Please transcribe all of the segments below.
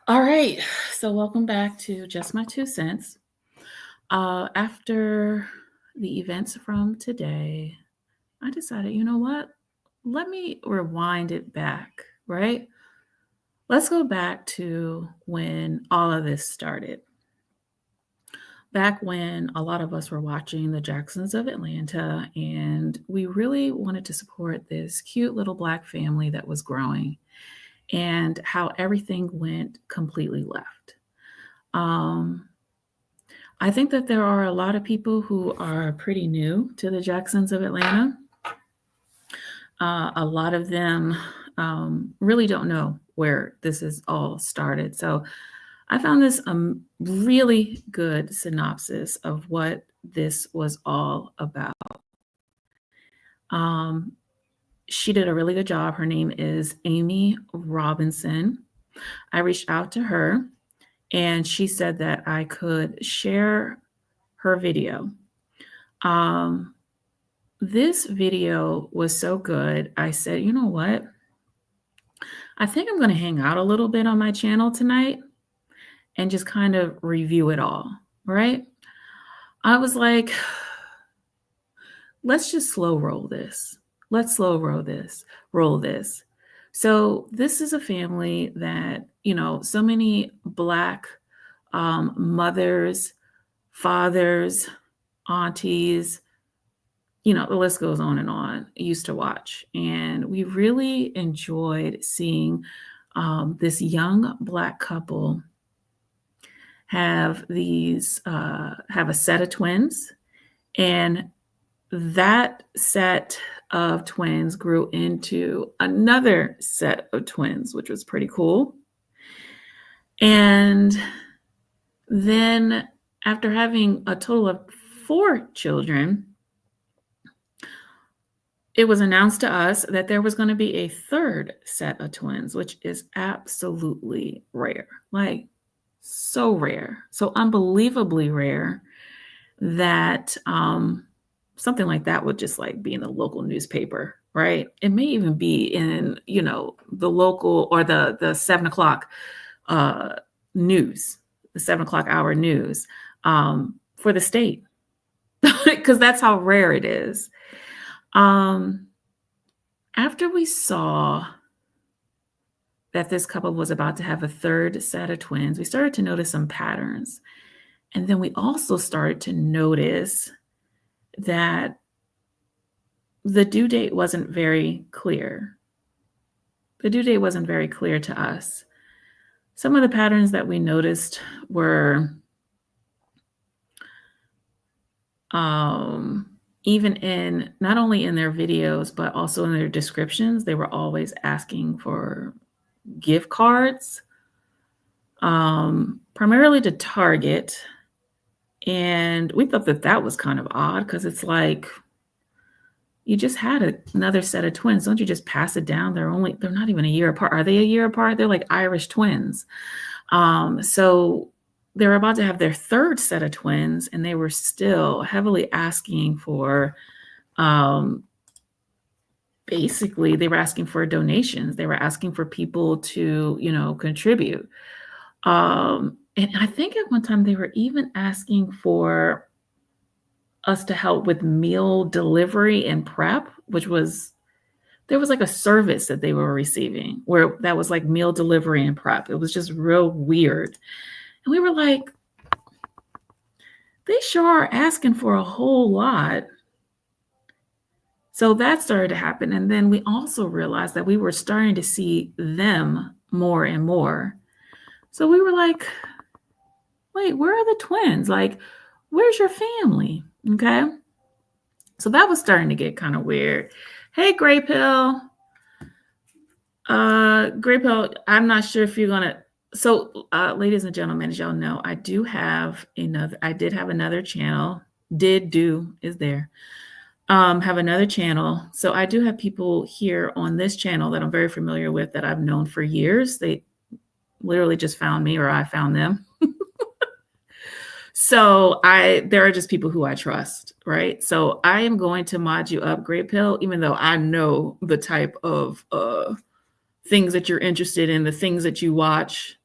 All right, so welcome back to Just My Two Cents. After the events from today, I decided, you know what? Let me rewind it back, right? Let's go back to when all of this started. Back when a lot of us were watching the Jacksons of Atlanta, and we really wanted to support this cute little Black family that was growing, and how everything went completely left. Um, I think that there are a lot of people who are pretty new to the Jacksons of Atlanta. A lot of them really don't know where this is all started. So I found this really good synopsis of what this was all about. Um, she did a really good job. Her name is Amy Robinson. I reached out to her and she said that I could share her video. This video was so good. I said, you know what? I think I'm going to hang out a little bit on my channel tonight and just kind of review it all, right? I was like, let's just slow roll this. Let's slow roll this. So this is a family that, so many Black mothers, fathers, aunties, the list goes on and on, used to watch. And we really enjoyed seeing this young Black couple have have a set of twins. And that set of twins grew into another set of twins, which was pretty cool. And then after having a total of 4 children, it was announced to us that there was going to be a third set of twins, which is absolutely rare. Like, so rare, so unbelievably rare that something like that would just like be in the local newspaper, right? It may even be in, the local or the 7 o'clock news, the 7 o'clock hour news for the state, because that's how rare it is. After we saw that this couple was about to have a third set of twins, we started to notice some patterns. And then we also started to notice that the due date wasn't very clear. The due date wasn't very clear to us. Some of the patterns that we noticed were even in, not only in their videos, but also in their descriptions, they were always asking for gift cards, primarily to Target. And we thought that that was kind of odd because it's like, you just had another set of twins. Don't you just pass it down? They're not even a year apart. Are they a year apart? They're like Irish twins. So they were about to have their third set of twins, and they were still heavily asking for, basically, they were asking for donations. They were asking for people to, contribute. And I think at one time they were even asking for us to help with meal delivery and prep, there was like a service that they were receiving where that was like meal delivery and prep. It was just real weird. And we were like, they sure are asking for a whole lot. So that started to happen. And then we also realized that we were starting to see them more and more. So we were like, wait, where are the twins? Like, where's your family? Okay. So that was starting to get kind of weird. Hey, Gray Pill. Gray Pill, I'm not sure if you're going to. So, ladies and gentlemen, as y'all know, I did have another channel. Is there. Have another channel. So I do have people here on this channel that I'm very familiar with that I've known for years. They literally just found me, or I found them. So there are just people who I trust, right? So I am going to mod you up, Great Pill, even though I know the type of things that you're interested in, the things that you watch.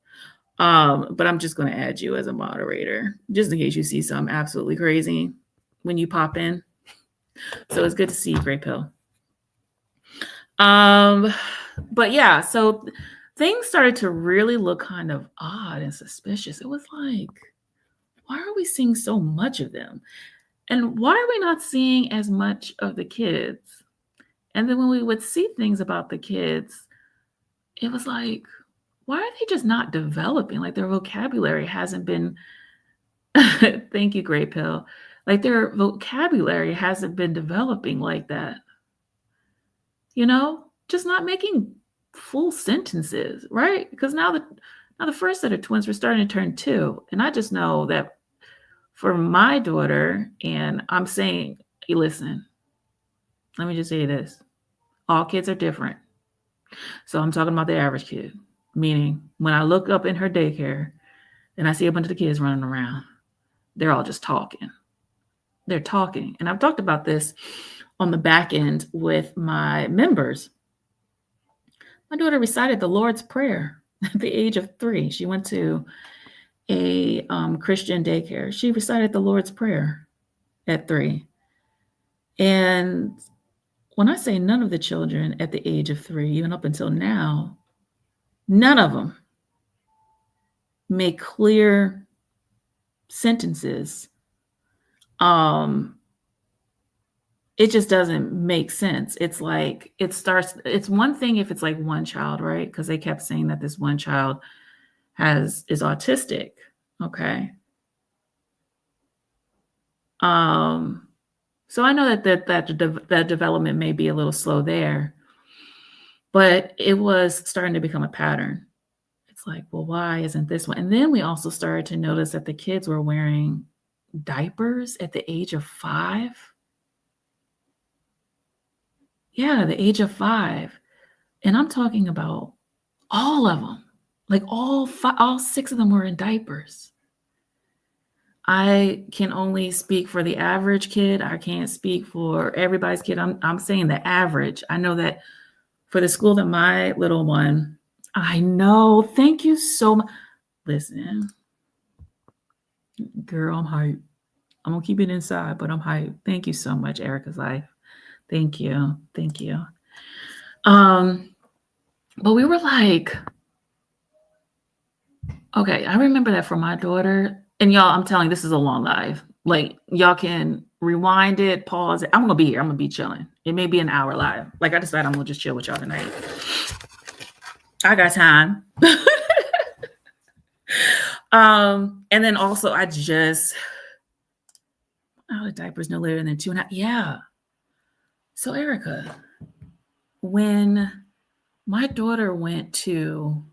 But I'm just going to add you as a moderator, just in case you see something absolutely crazy when you pop in. So it's good to see you, Great Pill. But yeah, so things started to really look kind of odd and suspicious. It was like, why are we seeing so much of them? And why are we not seeing as much of the kids? And then when we would see things about the kids, it was like, why are they just not developing? Like their vocabulary hasn't been, thank you, Great Pill. Like their vocabulary hasn't been developing like that. Just not making full sentences, right? Because now the first set of twins were starting to turn 2. And I just know that for my daughter, and I'm saying, hey, listen, let me just say this. All kids are different. So I'm talking about the average kid, meaning when I look up in her daycare and I see a bunch of the kids running around, they're all just talking. They're talking. And I've talked about this on the back end with my members. My daughter recited the Lord's Prayer at the age of 3. She went to a Christian daycare. She recited the Lord's Prayer at 3. And when I say none of the children at the age of 3, even up until now, none of them make clear sentences. It just doesn't make sense. It's like it's one thing if it's like one child, right? Because they kept saying that this one child is autistic. Okay. So I know that development may be a little slow there, but it was starting to become a pattern. It's like, well, why isn't this one? And then we also started to notice that the kids were wearing diapers at the age of 5. Yeah, the age of 5. And I'm talking about all of them. Like all 6 of them were in diapers. I can only speak for the average kid. I can't speak for everybody's kid. I'm saying the average. I know that for the school that my little one, I know. Thank you so much. Listen, girl, I'm hyped. I'm gonna keep it inside, but I'm hyped. Thank you so much, Erica's Life. Thank you. Thank you. But we were like, okay, I remember that for my daughter. And y'all, I'm telling you, this is a long live. Like, y'all can rewind it, pause it. I'm gonna be here. I'm gonna be chilling. It may be an hour live. Like I decided I'm gonna just chill with y'all tonight. I got time. And then also I just out of diapers no later than 2.5. Yeah. So Erica, when my daughter went to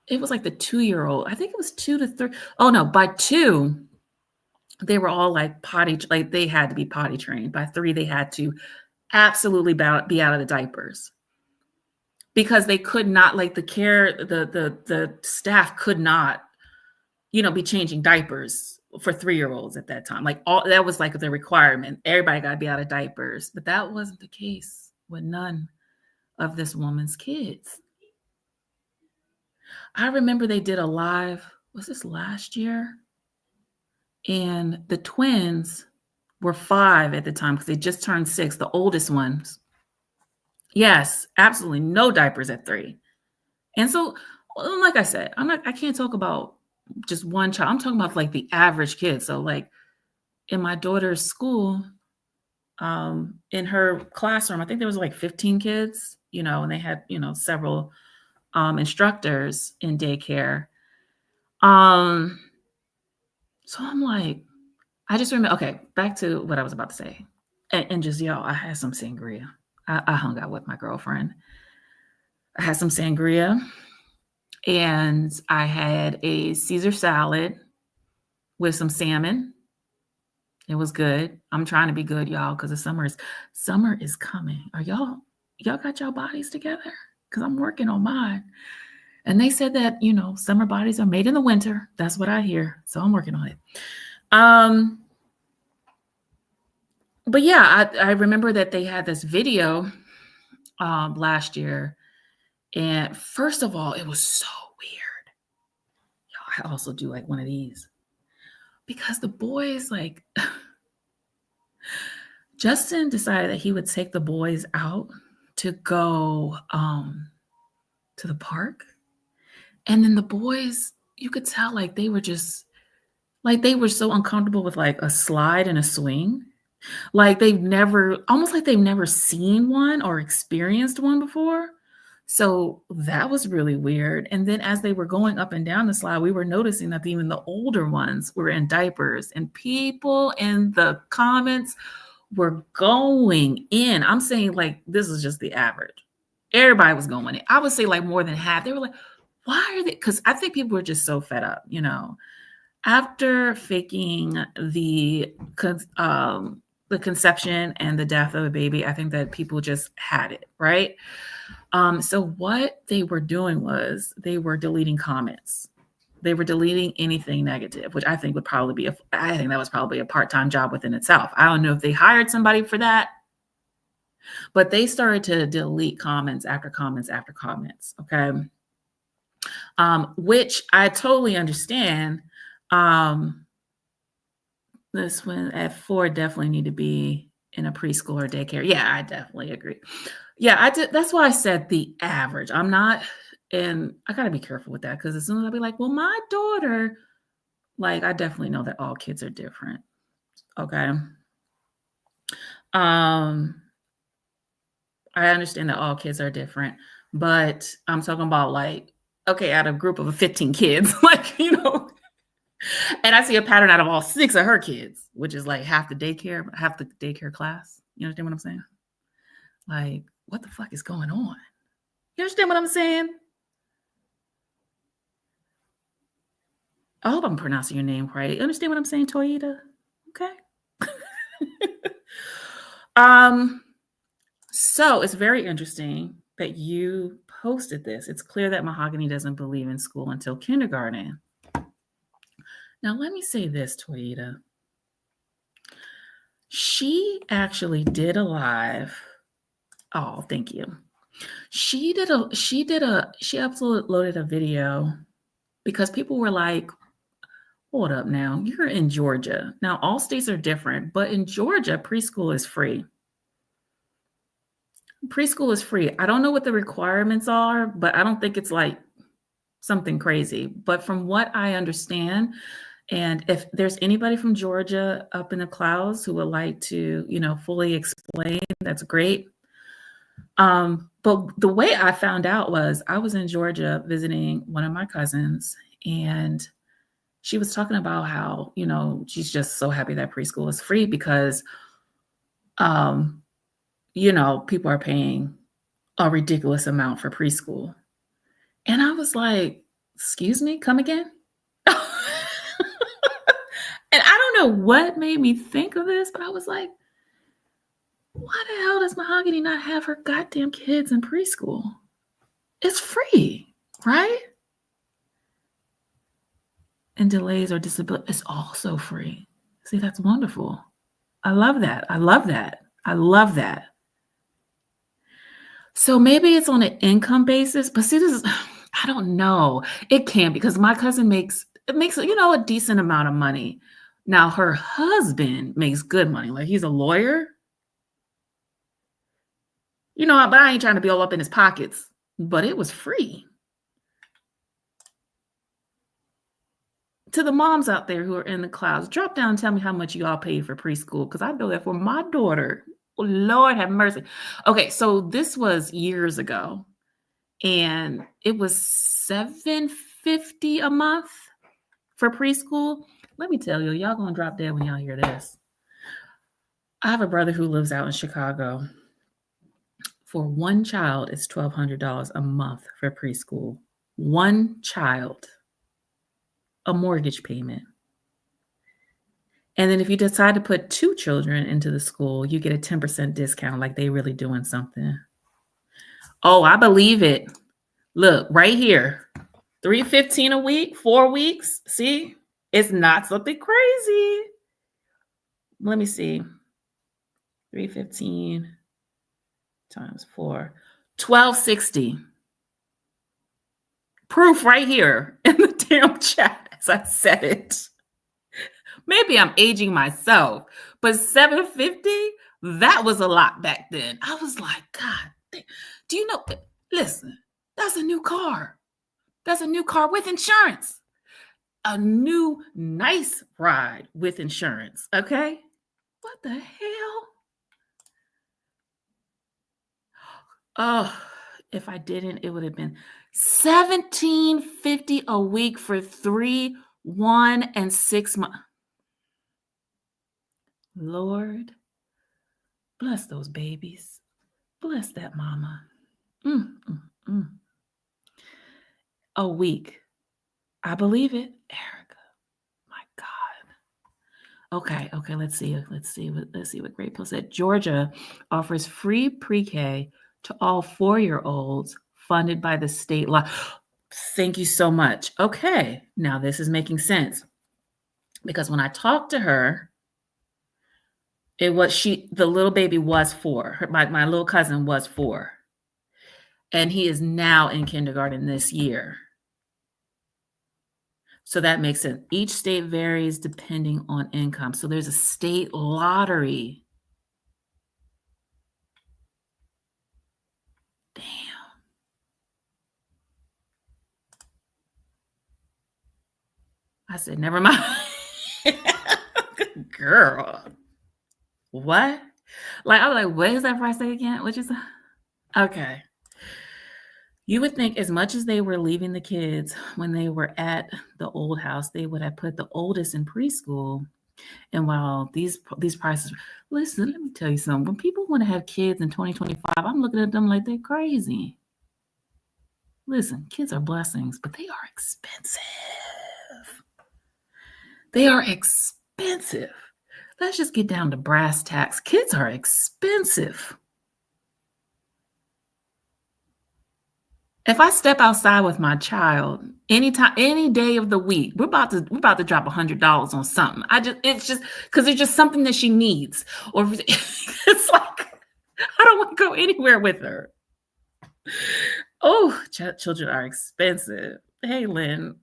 it was like the 2-year-old. I think it was 2 to 3. Oh no, by 2, they were all like potty, like they had to be potty trained. By 3, they had to absolutely be out of the diapers. Because they could not, like the staff could not, be changing diapers for 3-year-olds at that time. Like all that was like the requirement. Everybody got to be out of diapers. But that wasn't the case with none of this woman's kids. I remember they did a live, was this last year? And the twins were 5 at the time because they just turned 6, the oldest ones. Yes, absolutely no diapers at 3. And so, like I said, I can't talk about just one child. I'm talking about like the average kid. So like in my daughter's school, in her classroom, I think there was like 15 kids, and they had, several instructors in daycare. So I'm like, I just remember, okay, back to what I was about to say. And just, I had some sangria. I hung out with my girlfriend. I had some sangria and I had a Caesar salad with some salmon. It was good. I'm trying to be good, y'all, because the summer is coming. Are y'all got y'all bodies together? Because I'm working on mine. And they said that, summer bodies are made in the winter. That's what I hear. So I'm working on it. But yeah, I remember that they had this video last year, And first of all, it was so weird. Yo, I also do like one of these because the boys, like, Justin decided that he would take the boys out to go to the park. And then the boys, you could tell like they were just like they were so uncomfortable with like a slide and a swing. Like they've never almost like they've never seen one or experienced one before. So that was really weird. And then as they were going up and down the slide, we were noticing that even the older ones were in diapers, and people in the comments were going in. I'm saying like this is just the average. Everybody was going in. I would say like more than half. They were like, why are they? Because I think people were just so fed up, after faking the conception and the death of a baby. I think that people just had it, right? So what they were doing was they were deleting comments. They were deleting anything negative, which I think would probably be I think that was probably a part-time job within itself. I don't know if they hired somebody for that, but they started to delete comments after comments after comments. Okay. Which I totally understand. This one at 4 definitely need to be in a preschool or daycare. Yeah, I definitely agree. Yeah, I did. That's why I said the average. I'm not, and I got to be careful with that because as soon as I be like, well, my daughter, like, I definitely know that all kids are different. Okay. I understand that all kids are different, but I'm talking about like, okay, out of a group of 15 kids, like, and I see a pattern out of all 6 of her kids, which is like half the daycare class. You understand what I'm saying? Like, what the fuck is going on? You understand what I'm saying? I hope I'm pronouncing your name right. You understand what I'm saying, Toyita? Okay. So it's very interesting that you posted this. It's clear that Mahogany doesn't believe in school until kindergarten. Now, let me say this, Toyita. She actually did a live. Oh, thank you. She uploaded a video because people were like, hold up now, you're in Georgia. Now, all states are different, but in Georgia, preschool is free. Preschool is free. I don't know what the requirements are, but I don't think it's like something crazy. But from what I understand, and if there's anybody from Georgia up in the clouds who would like to, fully explain, that's great. But the way I found out was I was in Georgia visiting one of my cousins, and she was talking about how, she's just so happy that preschool is free because, people are paying a ridiculous amount for preschool. And I was like, excuse me, come again? And I don't know what made me think of this, but I was like, why the hell does Mahogany not have her goddamn kids in preschool? It's free, right? And delays or disability is also free. See, that's wonderful. I love that. I love that. I love that. So maybe it's on an income basis, but see, this is, I don't know. It can because my cousin makes a decent amount of money. Now her husband makes good money. Like he's a lawyer. But I ain't trying to be all up in his pockets. But it was free. To the moms out there who are in the clouds, drop down and tell me how much you all paid for preschool because I know that for my daughter. Lord have mercy. Okay, so this was years ago, and it was $750 a month for preschool. Let me tell you, y'all gonna drop dead when y'all hear this. I have a brother who lives out in Chicago. For one child, it's $1,200 a month for preschool. One child, a mortgage payment. And then if you decide to put 2 children into the school, you get a 10% discount, like they really doing something. Oh, I believe it. Look, right here. $315 a week, 4 weeks. See? It's not something crazy. Let me see. 315 times 4. $1,260. Proof right here in the damn chat as I said it. Maybe I'm aging myself, but 750, that was a lot back then. I was like, God, do you know? Listen, that's a new car. That's a new car with insurance. A new nice ride with insurance. Okay. What the hell? Oh, if I didn't, it would have been $17.50 a week for 3, 1, and 6 months. Lord, bless those babies. Bless that mama. Mm, mm, mm. A week. I believe it, Erica. My God. Okay. Let's see what Great Post said. Georgia offers free pre-K to all 4-year-olds funded by the state law. Thank you so much. Okay, now this is making sense because when I talked to her, the little baby was 4. My little cousin was 4, and he is now in kindergarten this year. So that makes sense. Each state varies depending on income. So there's a state lottery. Damn. I said, never mind. Girl. What? Like, I was like, what is that price tag again? What you say? Okay. You would think as much as they were leaving the kids when they were at the old house, they would have put the oldest in preschool. And while these prices, listen, let me tell you something. When people want to have kids in 2025, I'm looking at them like they're crazy. Listen, kids are blessings, but they are expensive. They are expensive. Let's just get down to brass tacks. Kids are expensive. If I step outside with my child anytime, any day of the week, we're about to drop $100 on something. It's just because it's just something that she needs, or it's like I don't want to go anywhere with her. Oh, children are expensive. Hey, Lynn,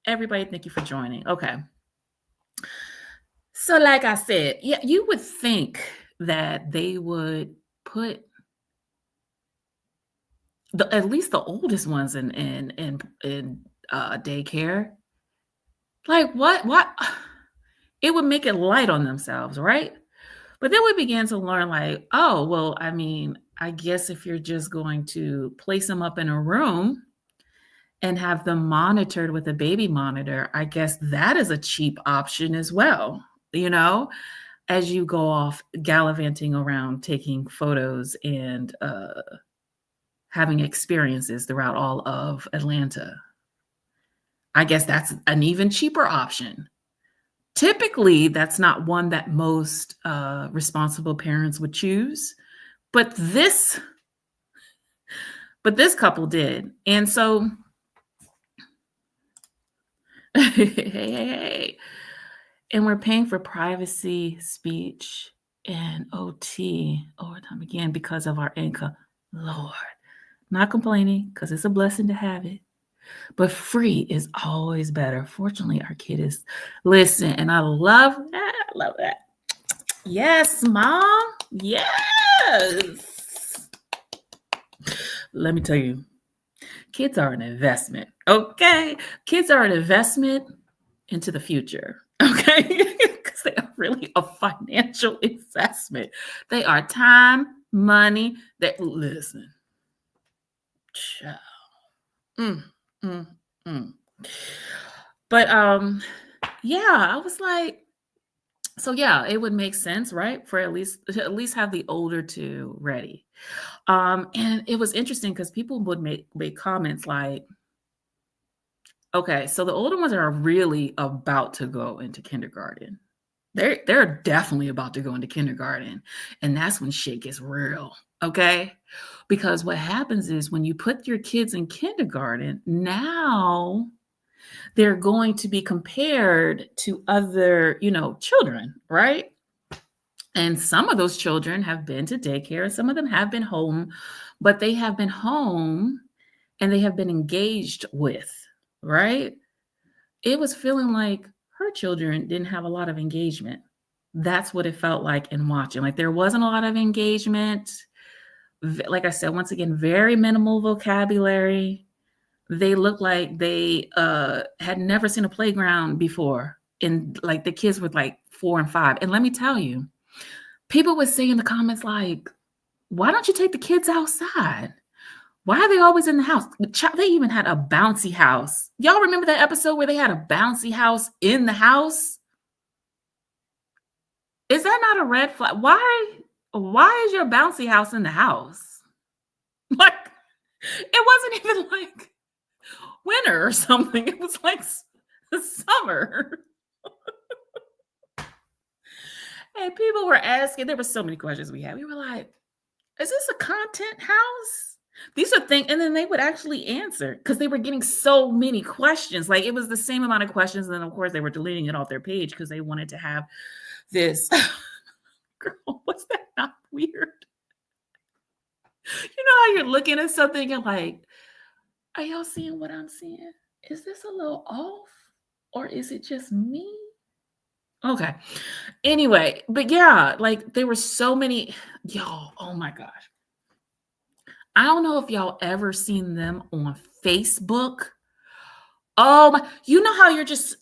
everybody, thank you for joining. Okay. So, like I said, yeah, you would think that they would put at least the oldest ones in daycare. Like what? It would make it light on themselves, right? But then we began to learn, like, oh, well, I mean, I guess if you're just going to place them up in a room and have them monitored with a baby monitor, I guess that is a cheap option as well, as you go off gallivanting around taking photos and having experiences throughout all of Atlanta. I guess that's an even cheaper option. Typically, that's not one that most responsible parents would choose, but this couple did. And so, hey. And we're paying for privacy, speech, and OT overtime again because of our income. Lord, not complaining because it's a blessing to have it. But free is always better. Fortunately, our kid is and I love that. I love that. Yes, Mom. Yes. Let me tell you, kids are an investment. Okay. Kids are an investment into the future. Okay. Because they are really a financial investment. They are time, money. Listen. Child. But yeah, I was like, so yeah, it would make sense, right? For at least have the older two ready. And it was interesting because people would make comments like, okay, so the older ones are really about to go into kindergarten. They're definitely about to go into kindergarten, and that's when shit gets real. Okay. Because what happens is when you put your kids in kindergarten, now they're going to be compared to other, children, right? And some of those children have been to daycare, some of them have been home, but they have been home and they have been engaged with, right? It was feeling like her children didn't have a lot of engagement. That's what it felt like in watching. Like there wasn't a lot of engagement. Like I said, once again, very minimal vocabulary. They looked like they had never seen a playground before. And like the kids were like 4 and 5. And let me tell you, people would say in the comments, like, why don't you take the kids outside? Why are they always in the house? They even had a bouncy house. Y'all remember that episode where they had a bouncy house in the house? Is that not a red flag? Why is your bouncy house in the house? Like, it wasn't even like winter or something. It was like summer. And people were asking, there were so many questions we had. We were like, is this a content house? These are things, and then they would actually answer because they were getting so many questions. Like it was the same amount of questions, and then of course they were deleting it off their page because they wanted to have this. Girl, was that not weird? You know how you're looking at something, you're like, are y'all seeing what I'm seeing? Is this a little off, or is it just me? Okay. Anyway, but yeah, like there were so many, y'all. Oh my gosh. I don't know if y'all ever seen them on Facebook. Oh my, you know how you're just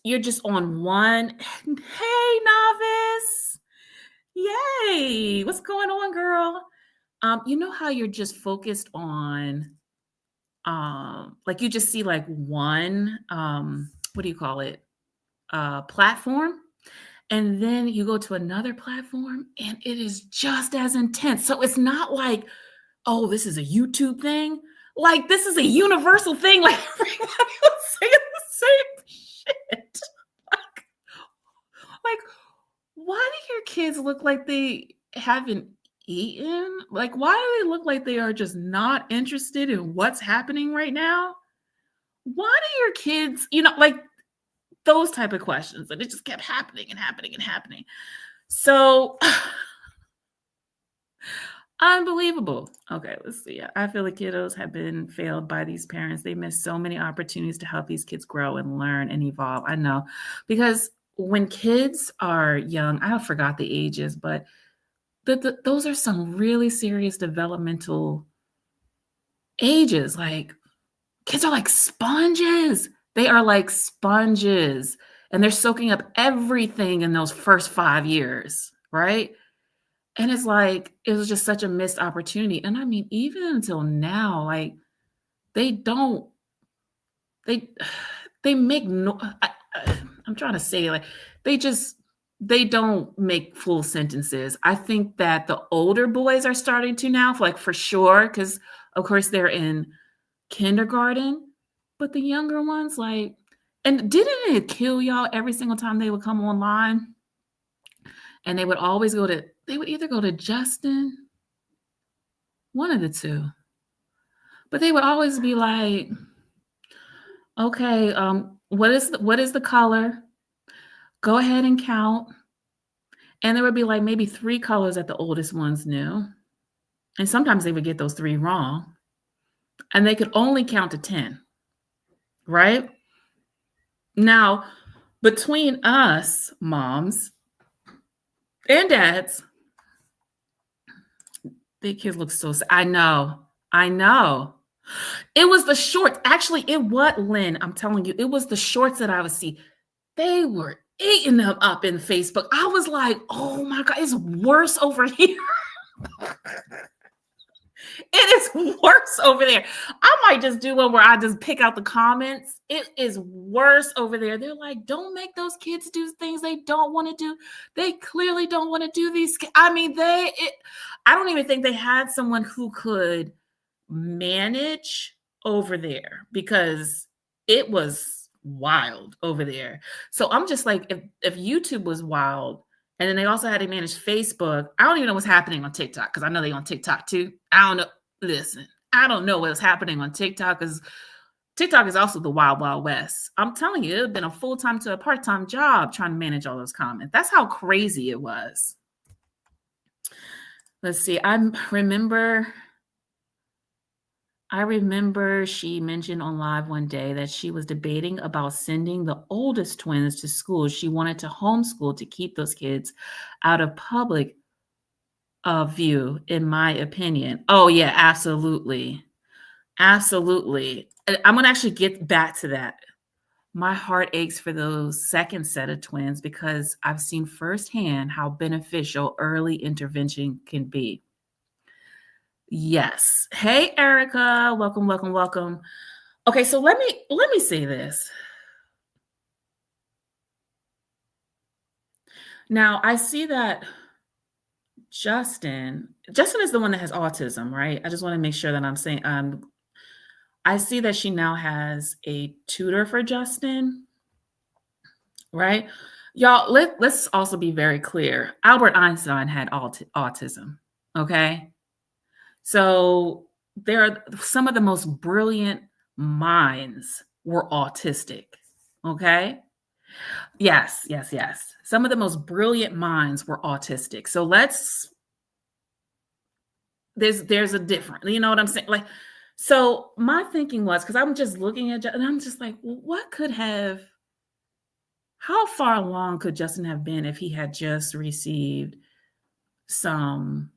on one. Hey, novice. Yay. What's going on, girl? You know how you're just focused on like you just see like one what do you call it? Platform. And then you go to another platform and it is just as intense. So it's not like, oh, this is a YouTube thing. Like this is a universal thing. Like everybody was saying the same shit. Like, why do your kids look like they haven't eaten? Like, why do they look like they are just not interested in what's happening right now? Why do your kids, like those type of questions? And it just kept happening and happening and happening. So unbelievable. Okay, let's see. I feel like kiddos have been failed by these parents. They miss so many opportunities to help these kids grow and learn and evolve. I know, because when kids are young, I forgot the ages, but those are some really serious developmental ages. Like kids are like sponges. They are like sponges, and they're soaking up everything in those first 5 years, right? And it's like, it was just such a missed opportunity. And I mean, even until now, like they don't, they they make no I'm trying to say like they don't make full sentences. I think that the older boys are starting to now, like for sure, because of course they're in kindergarten, but the younger ones, like, and didn't it kill y'all every single time they would come online? And they would always they would either go to Justin, one of the two, but they would always be like, okay, what is the color? Go ahead and count. And there would be like maybe 3 colors that the oldest ones knew. And sometimes they would get those 3 wrong. And they could only count to 10, right? Now, between us moms and dads, the kids look so sad. I know. It was the shorts. Actually, it was, Lynn, I'm telling you, it was the shorts that I would see. They were eating them up in Facebook. I was like, oh my God, it's worse over here. It is worse over there. I might just do one where I just pick out the comments. It is worse over there. They're like, don't make those kids do things they don't want to do. They clearly don't want to do these. I mean, I don't even think they had someone who could manage over there because it was wild over there. So I'm just like, if YouTube was wild, and then they also had to manage Facebook, I don't even know what's happening on TikTok because I know they on TikTok too. I don't know. Listen, I don't know what's happening on TikTok because TikTok is also the wild, wild west. I'm telling you, it would have been a full-time to a part-time job trying to manage all those comments. That's how crazy it was. Let's see. I remember I remember she mentioned on live one day that she was debating about sending the oldest twins to school. She wanted to homeschool to keep those kids out of public view, in my opinion. Oh, yeah, absolutely. Absolutely. I'm going to actually get back to that. My heart aches for those second set of twins because I've seen firsthand how beneficial early intervention can be. Yes. Hey, Erica. Welcome, welcome, welcome. Okay, so let me say this. Now, I see that Justin is the one that has autism, right? I just want to make sure that I'm saying I see that she now has a tutor for Justin, right? Y'all, let's also be very clear. Albert Einstein had autism, okay? So there are some of the most brilliant minds were autistic, okay? Yes, yes, yes. Some of the most brilliant minds were autistic. So there's a difference. You know what I'm saying? Like, so my thinking was because I'm just looking at and I'm just like, well, how far along could Justin have been if he had just received some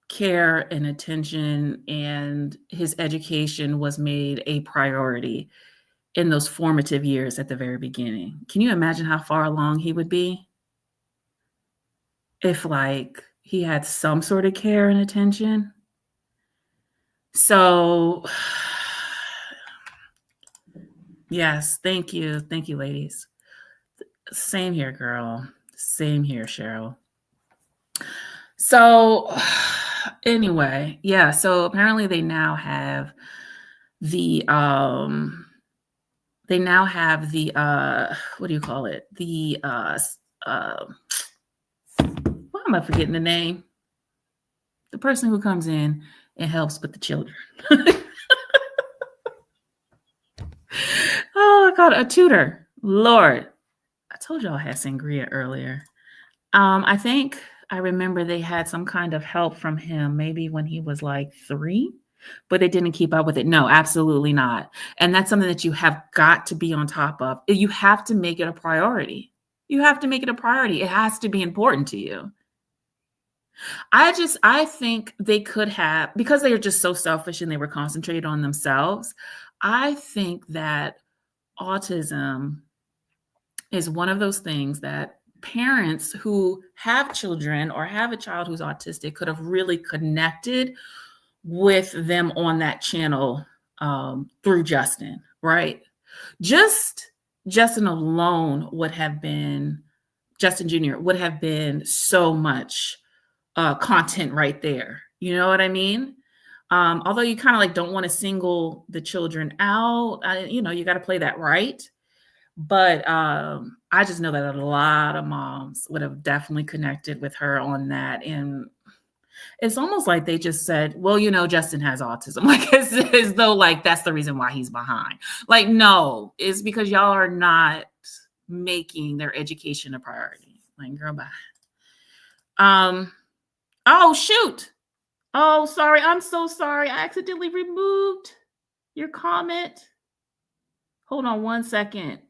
care and attention and his education was made a priority in those formative years at the very beginning? Can you imagine how far along he would be if like he had some sort of care and attention? So yes, thank you. Thank you, ladies. Same here, girl. Same here, Cheryl. So anyway, yeah, so apparently they now have the what do you call it? Why am I forgetting the name? The person who comes in and helps with the children. Oh my God, a tutor. Lord. I told y'all I had sangria earlier. I think I remember they had some kind of help from him maybe when he was like 3, but they didn't keep up with it. No, absolutely not. And that's something that you have got to be on top of. You have to make it a priority. You have to make it a priority. It has to be important to you. I think they could have, because they are just so selfish and they were concentrated on themselves. I think that autism is one of those things that parents who have children or have a child who's autistic could have really connected with them on that channel through Justin, right? Just Justin alone Justin Jr. would have been so much content right there. You know what I mean? Although you kind of like don't want to single the children out, you got to play that right. But I just know that a lot of moms would have definitely connected with her on that. And it's almost like they just said, well, Justin has autism. Like as though like that's the reason why he's behind. Like, no, it's because y'all are not making their education a priority. Like, girl, bye. Oh, shoot. Oh, sorry. I'm so sorry. I accidentally removed your comment. Hold on one second.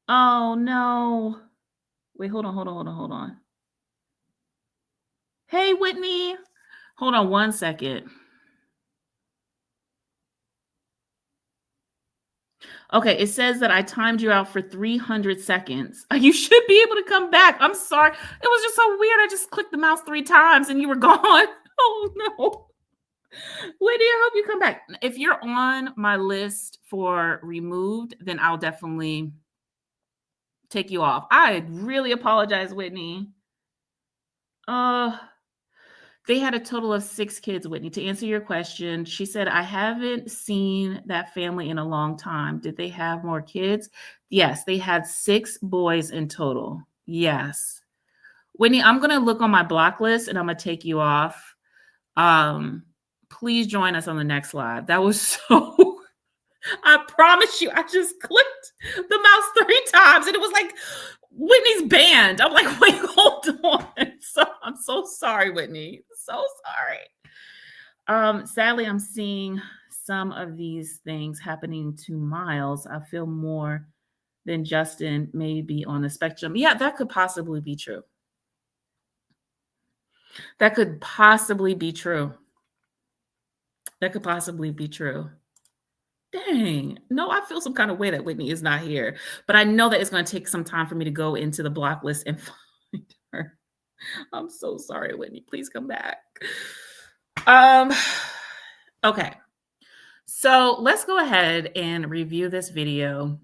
Oh, no. Wait, hold on. Hey, Whitney. Hold on one second. Okay, it says that I timed you out for 300 seconds. You should be able to come back. I'm sorry. It was just so weird. I just clicked the mouse 3 times and you were gone. Oh, no. Whitney, I hope you come back. If you're on my list for removed, then I'll definitely take you off. I really apologize, Whitney. They had a total of 6 kids, Whitney. To answer your question, she said, I haven't seen that family in a long time. Did they have more kids? Yes, they had 6 boys in total. Yes. Whitney, I'm going to look on my block list and I'm going to take you off. Please join us on the next live. That was so... I promise you, I just clicked the mouse 3 times and it was like Whitney's banned. I'm like, wait, hold on. So I'm so sorry, Whitney. So sorry. Sadly, I'm seeing some of these things happening to Miles. I feel more than Justin may be on the spectrum. Yeah, that could possibly be true. That could possibly be true. That could possibly be true. Dang. No, I feel some kind of way that Whitney is not here. But I know that it's going to take some time for me to go into the block list and find her. I'm so sorry, Whitney. Please come back. Um, okay. So let's go ahead and review this video.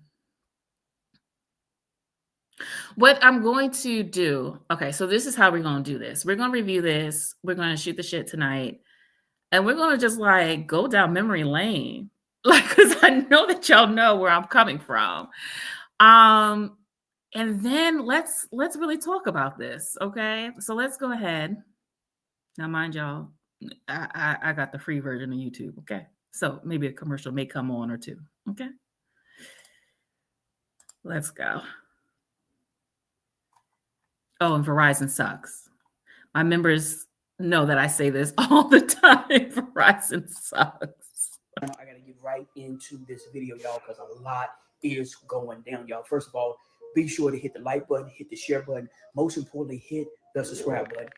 What I'm going to do, okay, so this is how we're going to do this. We're going to review this. We're going to shoot the shit tonight. And we're going to just like go down memory lane. Like, because I know that y'all know where I'm coming from. And then let's really talk about this. Okay. So let's go ahead. Now, mind y'all, I got the free version of YouTube. Okay. So maybe a commercial may come on or two. Okay. Let's go. Oh, and Verizon sucks. My members know that I say this all the time. Verizon sucks. I got to get right into this video, y'all, because a lot is going down, y'all. First of all, be sure to hit the like button, hit the share button. Most importantly, hit the subscribe button.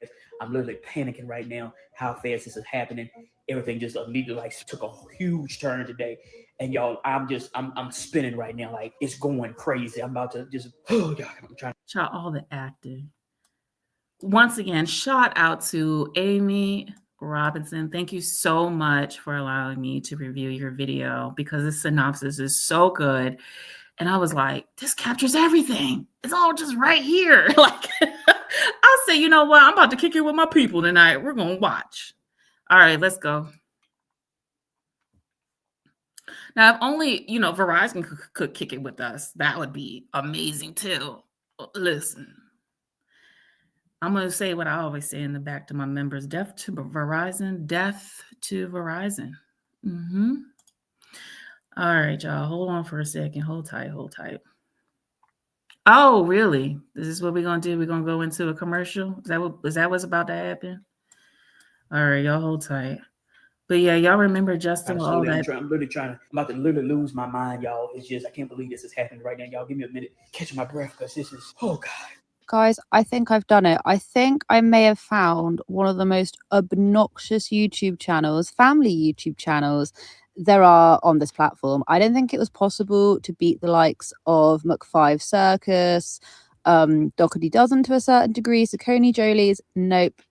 I'm literally panicking right now how fast this is happening. Everything just immediately like took a huge turn today. And y'all, I'm spinning right now. Like it's going crazy. I'm about to just, oh God, I'm trying. Shout all the acting. Once again, shout out to Amy Robinson. Thank you so much for allowing me to review your video because this synopsis is so good. And I was like, this captures everything. It's all just right here. Like, I'll say, you know what? I'm about to kick it with my people tonight. We're going to watch. All right, let's go. Now, if only, Verizon could kick it with us, that would be amazing too. Listen, I'm going to say what I always say in the back to my members, death to Verizon, death to Verizon. Mm-hmm. All right, y'all, hold on for a second. Hold tight. Oh, really? This is what we're going to do? We're going to go into a commercial? Is that what's about to happen? All right, y'all hold tight. But yeah, y'all remember Justin? I'm literally trying to, I'm about to literally lose my mind, y'all. It's just, I can't believe this is happening right now. Y'all give me a minute, catch my breath, because this is, oh God. Guys, I think I've done it. I think I may have found one of the most obnoxious YouTube channels, family YouTube channels there are on this platform. I don't think it was possible to beat the likes of McFive Circus, Doherty Dozen to a certain degree, Saucony Jolie's. Nope.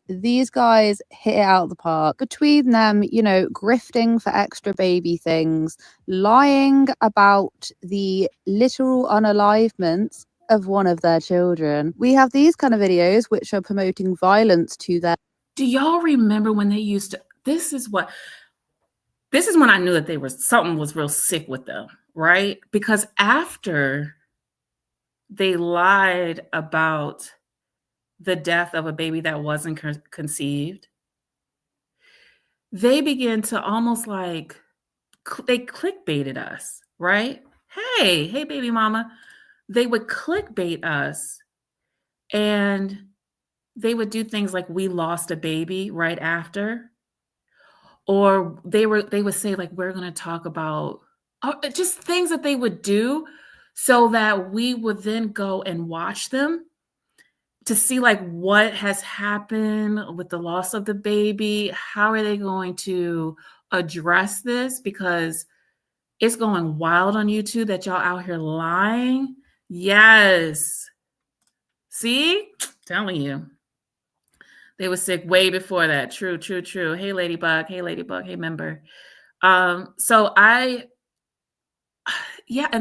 These guys hit it out of the park. Between them, grifting for extra baby things, lying about the literal unalivements of one of their children. We have these kind of videos which are promoting violence to their... Do y'all remember when they used to... This is when I knew that something was real sick with them, right? Because after they lied about the death of a baby that wasn't conceived, they began to almost like, they clickbaited us, right? Hey, baby mama. They would clickbait us and they would do things like we lost a baby right after. Or they would say like, we're going to talk about just things that they would do so that we would then go and watch them to see like what has happened with the loss of the baby. How are they going to address this? Because it's going wild on YouTube that y'all out here lying. Yes. See? Telling you. They were sick way before that. True. Hey, Ladybug. Hey, member. And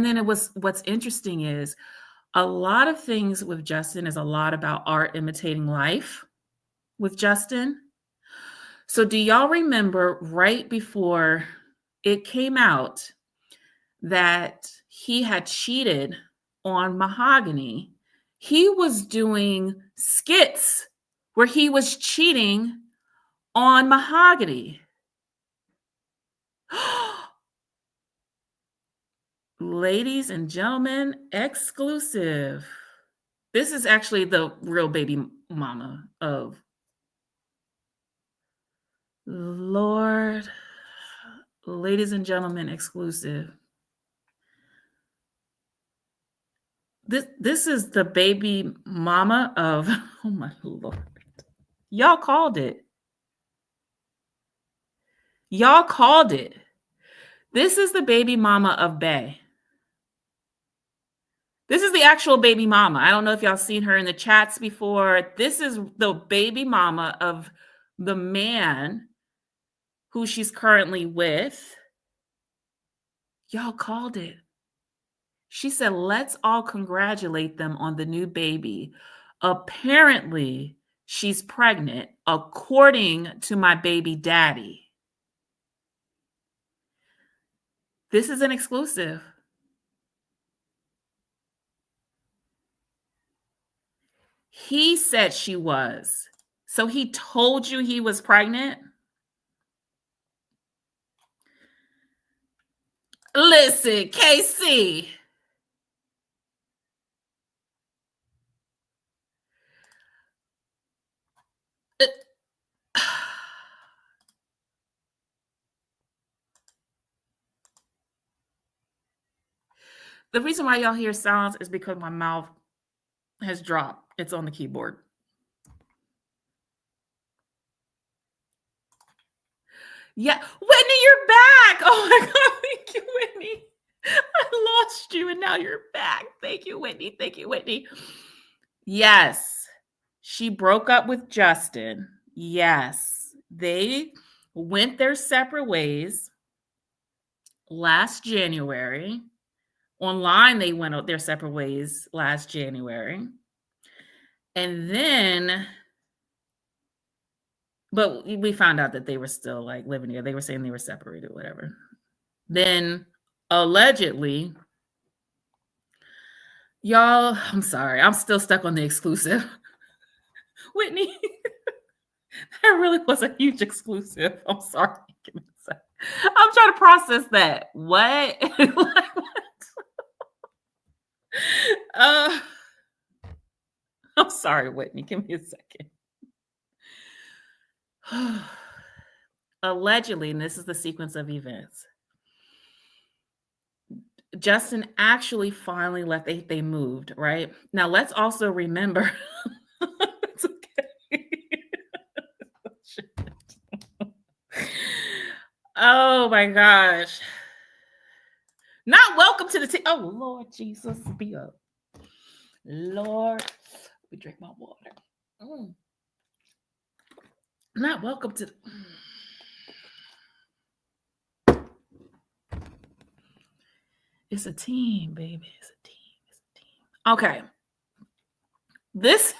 then what's interesting is a lot of things with Justin is a lot about art imitating life with Justin. So do y'all remember right before it came out that he had cheated on Mahogany? He was doing skits where he was cheating on Mahogany. Ladies and gentlemen, exclusive. This is actually the real baby mama of Lord, ladies and gentlemen, exclusive. This is the baby mama of, oh my Lord. Y'all called it. Y'all called it. This is the baby mama of Bay. This is the actual baby mama. I don't know if y'all seen her in the chats before. This is the baby mama of the man who she's currently with. Y'all called it. She said, let's all congratulate them on the new baby. Apparently, she's pregnant, according to my baby daddy. This is an exclusive. He said she was. So he told you he was pregnant? Listen, KC. The reason why y'all hear sounds is because my mouth has dropped. It's on the keyboard. Yeah. Whitney, you're back. Oh my God. Thank you, Whitney. I lost you and now you're back. Thank you, Whitney. Thank you, Whitney. Yes. She broke up with Justin. Yes. They went their separate ways last January. Online, they went their separate ways last January. And then, but we found out that they were still like living together. They were saying they were separated, whatever. Then allegedly, y'all, I'm sorry, I'm still stuck on the exclusive. Whitney, that really was a huge exclusive. I'm sorry. I'm trying to process that. What? Like, what? I'm sorry, Whitney. Give me a second. Allegedly, and this is the sequence of events, Justin actually finally left. They moved, right? Now, let's also remember. It's okay. Oh my gosh. Not welcome to the team. Oh, Lord Jesus, be up. Lord, let me drink my water. Not welcome to It's a team, baby. It's a team. It's a team. Okay. This,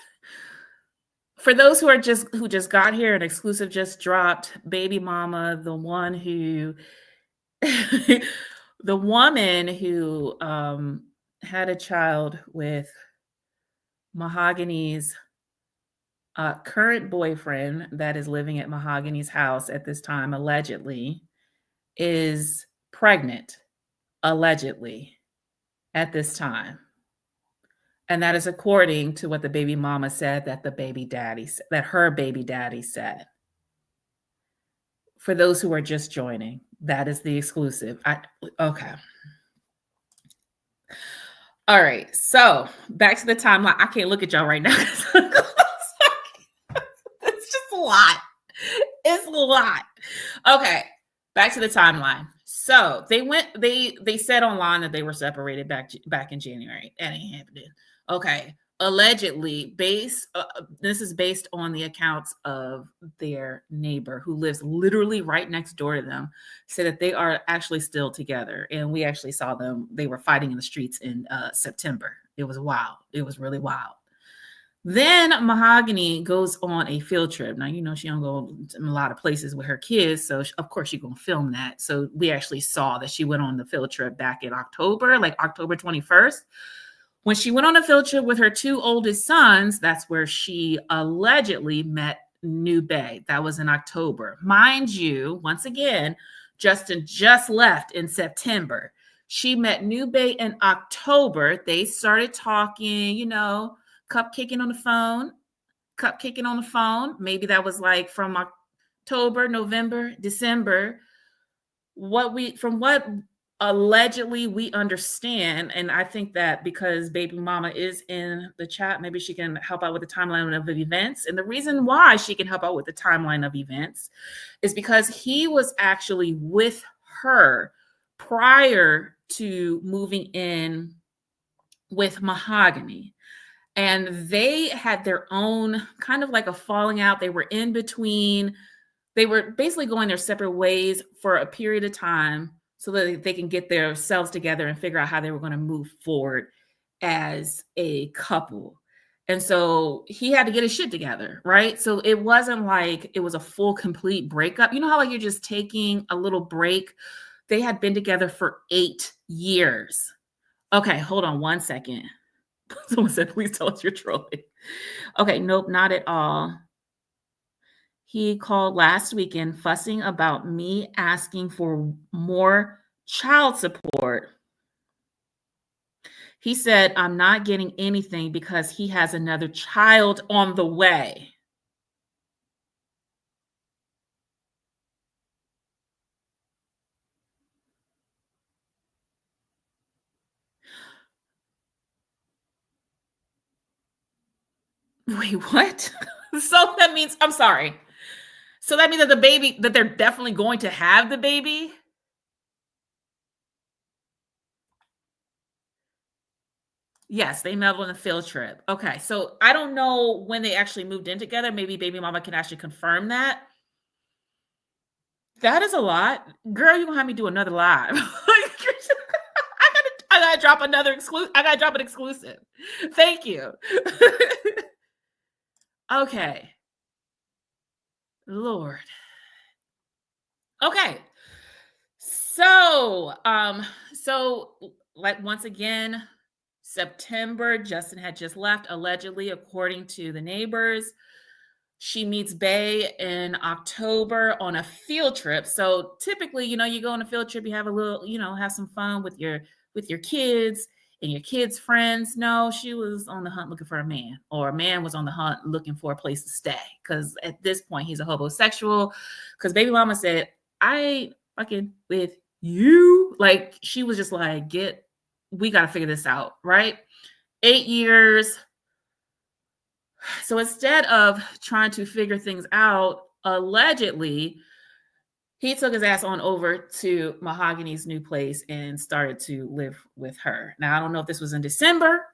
for those who just got here, an exclusive just dropped. Baby mama, the one who the woman who had a child with Mahogany's current boyfriend that is living at Mahogany's house at this time, allegedly, is pregnant, allegedly, at this time. And that is according to what the baby mama said that her baby daddy said. For those who are just joining, that is the exclusive. Okay. All right. So back to the timeline. I can't look at y'all right now. It's just a lot. It's a lot. Okay. Back to the timeline. So they said online that they were separated back in January. That ain't happening. Okay. Allegedly, this is based on the accounts of their neighbor who lives literally right next door to them, said that they are actually still together. And we actually saw them. They were fighting in the streets in September. It was wild. It was really wild. Then Mahogany goes on a field trip. Now, you know, she don't go to a lot of places with her kids. So, of course, she's going to film that. So we actually saw that she went on the field trip back in October, like October 21st. When she went on a field trip with her two oldest sons, that's where she allegedly met New Bay. That was in October. Mind you, once again, Justin just left in September. She met New Bay in October. They started talking, you know, cupcaking on the phone. Maybe that was like from October, November, December, from what allegedly we understand, and I think that because baby mama is in the chat, maybe she can help out with the timeline of events. And the reason why she can help out with the timeline of events is because he was actually with her prior to moving in with Mahogany. And they had their own kind of like a falling out. They were in between. They were basically going their separate ways for a period of time so that they can get themselves together and figure out how they were going to move forward as a couple. And so he had to get his shit together, right? So it wasn't like it was a full, complete breakup. You know how like you're just taking a little break? They had been together for 8 years. Okay, hold on one second. Someone said, please tell us you're trolling. Okay, nope, not at all. He called last weekend fussing about me asking for more child support. He said, I'm not getting anything because he has another child on the way. Wait, what? So that means, I'm sorry. So that means that that they're definitely going to have the baby? Yes, they met on a field trip. Okay, so I don't know when they actually moved in together. Maybe baby mama can actually confirm that. That is a lot. Girl, you're gonna have me do another live. I gotta drop another exclusive. I gotta drop an exclusive. Thank you. Okay. Lord. Okay. So, like once again, September, Justin had just left, allegedly, according to the neighbors. She meets Bay in October on a field trip. So typically, you go on a field trip, you have a little, have some fun with your kids and your kids' friends. No, she was on the hunt looking for a man, or a man was on the hunt looking for a place to stay. Because at this point, he's a homosexual. Because baby mama said, I ain't fucking with you. Like, she was just like, we got to figure this out, right? 8 years. So instead of trying to figure things out, allegedly, he took his ass on over to Mahogany's new place and started to live with her. Now, I don't know if this was in December.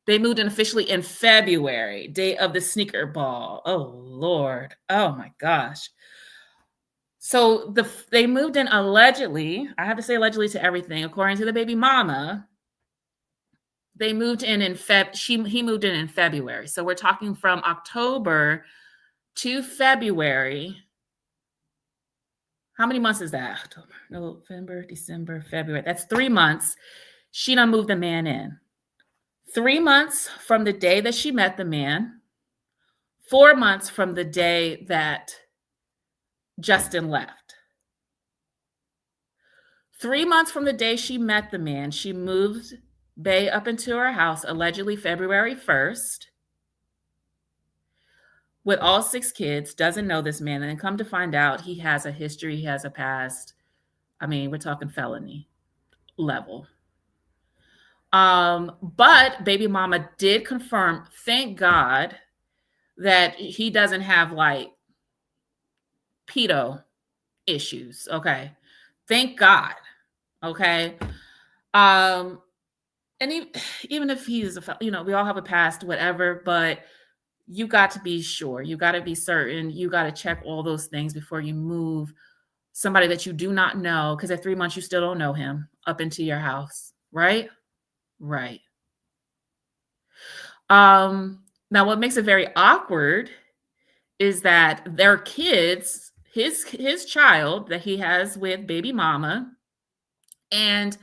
They moved in officially in February, day of the sneaker ball. Oh, Lord. Oh, my gosh. So they moved in allegedly. I have to say allegedly to everything. According to the baby mama, they moved in he moved in February. So we're talking from October to February. How many months is that? October, November, December, February. That's 3 months. She done moved the man in. 3 months from the day that she met the man. 4 months from the day that Justin left. 3 months from the day she met the man, she moved Bay up into her house, allegedly February 1st. With all 6 kids, doesn't know this man, and come to find out he has a history, he has a past. I mean, we're talking felony level. But baby mama did confirm, thank God, that he doesn't have like pedo issues. Okay. Thank God. Okay. And even if he's we all have a past, whatever, but you got to be sure, you got to be certain, you got to check all those things before you move somebody that you do not know, because at 3 months you still don't know him, up into your house, right? Right. Now what makes it very awkward is that their kids, his child that he has with baby mama, and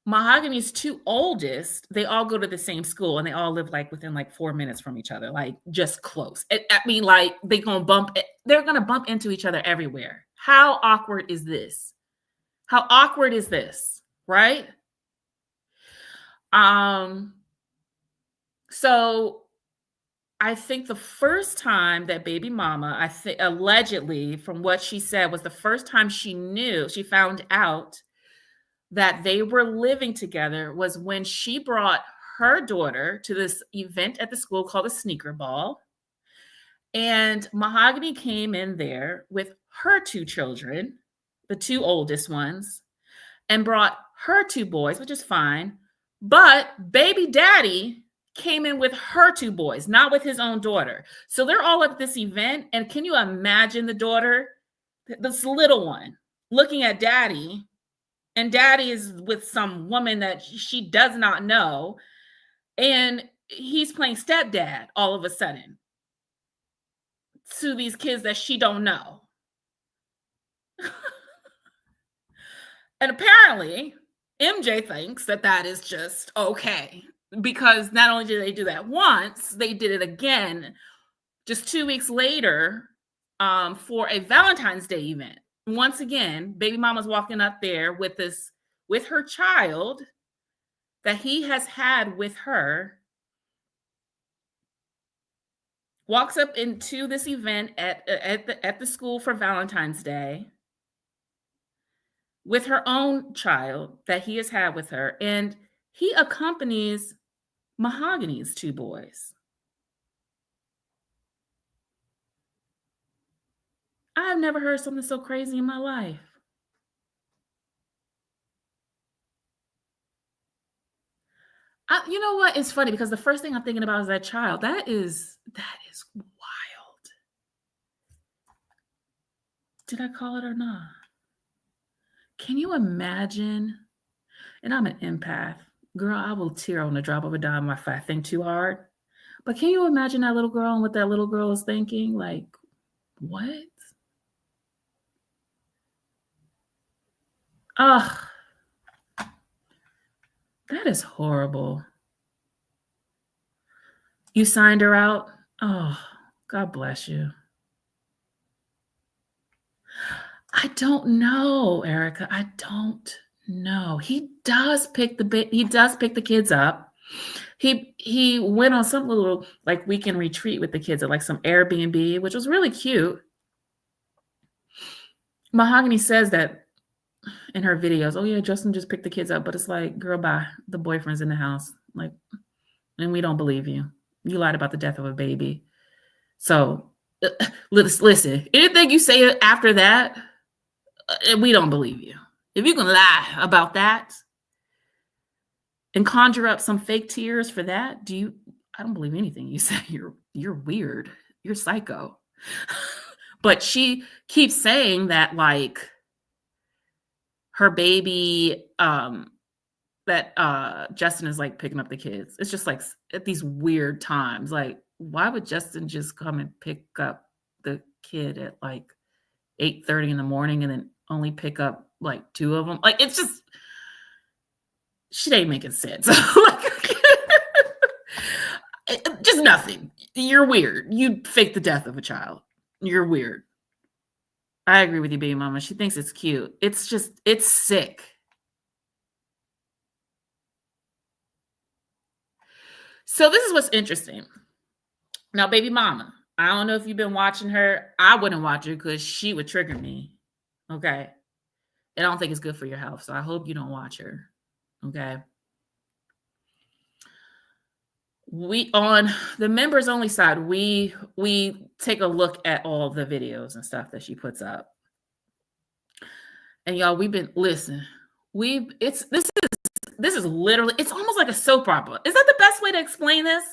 Mahogany's 2 oldest, they all go to the same school, and they all live like within like 4 minutes from each other, like just close. I mean, like they're gonna bump into each other everywhere. How awkward is this? How awkward is this? Right? So I think the first time that baby mama, I think allegedly from what she said, was the first time she found out that they were living together was when she brought her daughter to this event at the school called a sneaker ball. And Mahogany came in there with her two children, the two oldest ones, and brought her two boys, which is fine. But baby daddy came in with her two boys, not with his own daughter. So they're all at this event. And can you imagine the daughter, this little one, looking at daddy, and daddy is with some woman that she does not know. And he's playing stepdad all of a sudden to these kids that she don't know. And apparently, MJ thinks that that is just okay, because not only did they do that once, they did it again just 2 weeks later for a Valentine's Day event. Once again, baby mama's walking up there with her child that he has had with her, walks up into this event at the school for Valentine's Day with her own child that he has had with her, and he accompanies Mahogany's two boys. I've never heard something so crazy in my life. You know what? It's funny because the first thing I'm thinking about is that child. That is wild. Did I call it or not? Can you imagine? And I'm an empath. Girl, I will tear on the drop of a dime if I think too hard. But can you imagine that little girl and what that little girl is thinking? Like, what? Ugh. That is horrible. You signed her out? Oh, God bless you. I don't know, Erica. I don't know. He does pick the kids up. He went on some little like weekend retreat with the kids at like some Airbnb, which was really cute. Mahogany says that in her videos. Oh yeah, Justin just picked the kids up, but it's like, girl, bye. The boyfriend's in the house. Like, and we don't believe you. You lied about the death of a baby. So listen, anything you say after that, we don't believe you. If you can lie about that and conjure up some fake tears for that, I don't believe anything you say. You're weird. You're psycho. But she keeps saying that like her baby, that Justin is like picking up the kids. It's just like at these weird times. Like, why would Justin just come and pick up the kid at like 8:30 in the morning and then only pick up like two of them? Like, it's just, shit ain't making sense. Just nothing. You're weird. You faked the death of a child. You're weird. I agree with you, baby mama. She thinks it's cute. It's just, it's sick. So this is what's interesting. Now, baby mama, I don't know if you've been watching her. I wouldn't watch her because she would trigger me. Okay. And I don't think it's good for your health. So I hope you don't watch her. Okay. We, on the members only side, we take a look at all the videos and stuff that she puts up. And y'all, this is literally, it's almost like a soap opera. Is that the best way to explain this?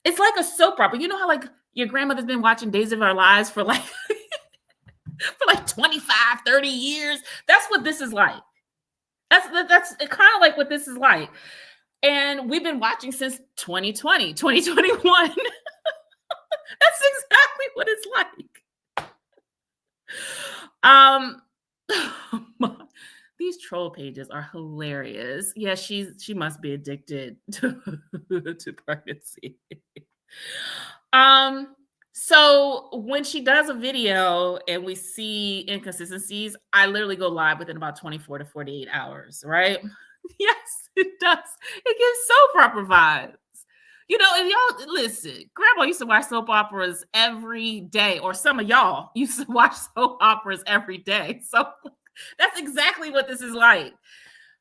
It's like a soap opera. You know how like your grandmother's been watching Days of Our Lives for like for like 25, 30 years. That's what this is like. That's kind of like what this is like. And we've been watching since 2020, 2021. That's exactly what it's like. These troll pages are hilarious. Yeah, she must be addicted to pregnancy. So when she does a video and we see inconsistencies, I literally go live within about 24 to 48 hours, right? Yes, it does. It gives soap opera vibes. You know, and y'all listen, grandma used to watch soap operas every day, or some of y'all used to watch soap operas every day. So that's exactly what this is like.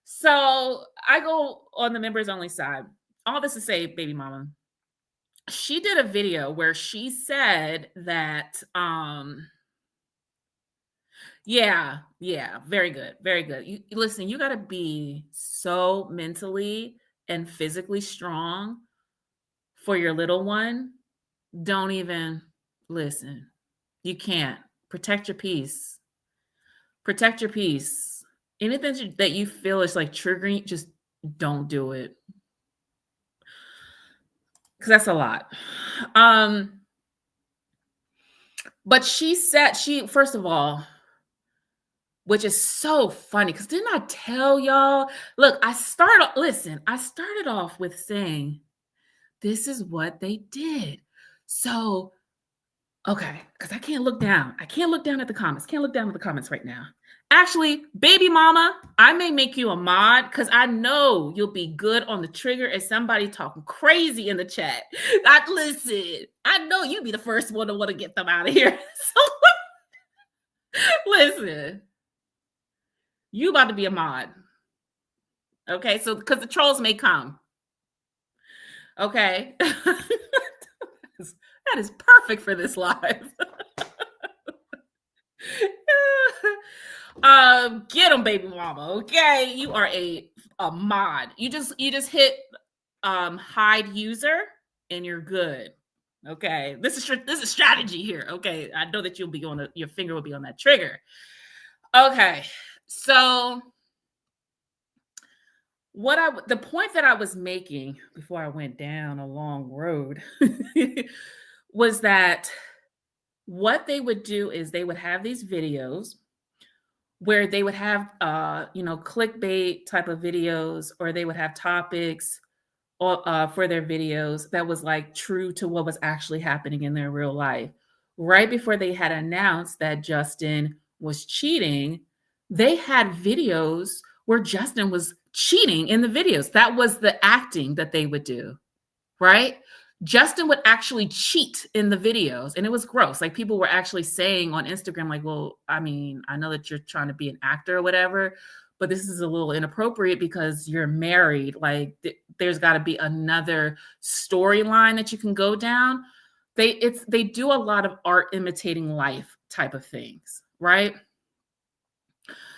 So I go on the members only side. All this to say, baby mama, she did a video where she said that yeah, very good, very good. You listen, you got to be so mentally and physically strong for your little one. Don't even listen. You can't. Protect your peace. Protect your peace. Anything that you feel is like triggering, just don't do it. Cuz that's a lot. But she said first of all, which is so funny because didn't I tell y'all? Look, I started off with saying this is what they did. So, okay, because I can't look down. I can't look down at the comments. Can't look down at the comments right now. Actually, baby mama, I may make you a mod because I know you'll be good on the trigger as somebody talking crazy in the chat. Listen, I know you'd be the first one to want to get them out of here. So, listen. You about to be a mod. Okay, so because the trolls may come. Okay. That is perfect for this live. Get them, baby mama. Okay. You are a mod. You just hit hide user and you're good. Okay. This is strategy here. Okay. I know that you'll be on your finger will be on that trigger. Okay. So the point that I was making before I went down a long road was that what they would do is they would have these videos where they would have clickbait type of videos, or they would have topics for their videos that was like true to what was actually happening in their real life. Right before they had announced that Justin was cheating, they had videos where Justin was cheating in the videos. That was the acting that they would do, right? Justin would actually cheat in the videos, and it was gross. Like, people were actually saying on Instagram, like, well, I mean, I know that you're trying to be an actor or whatever, but this is a little inappropriate because you're married. Like, there's got to be another storyline that you can go down. They do a lot of art imitating life type of things, right?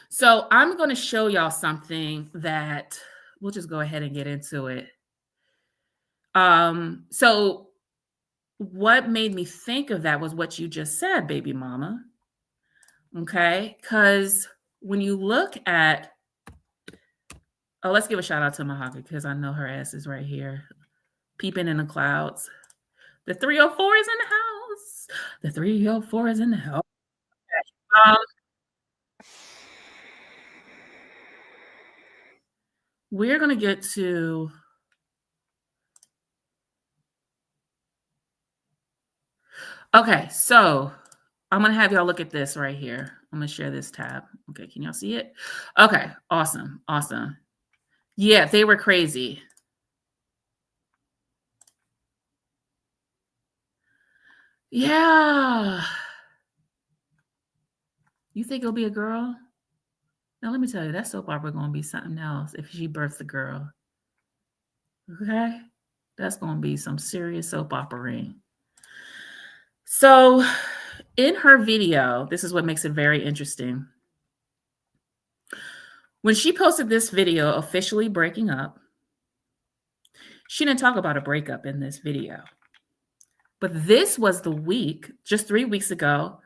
So I'm going to show y'all something that we'll just go ahead and get into it. So what made me think of that was what you just said, baby mama. Okay, because when you look at, let's give a shout out to Mahogany because I know her ass is right here, peeping in the clouds. The 304 is in the house. The 304 is in the house. Okay. We're gonna get to. Okay, so I'm gonna have y'all look at this right here. I'm gonna share this tab. Okay, can y'all see it? Okay, awesome. Yeah, they were crazy. Yeah. You think it'll be a girl? Now let me tell you, that soap opera gonna be something else if she births a girl. Okay? That's gonna be some serious soap opera. So in her video, this is what makes it very interesting. When she posted this video officially breaking up, she didn't talk about a breakup in this video. But this was the week, just 3 weeks ago,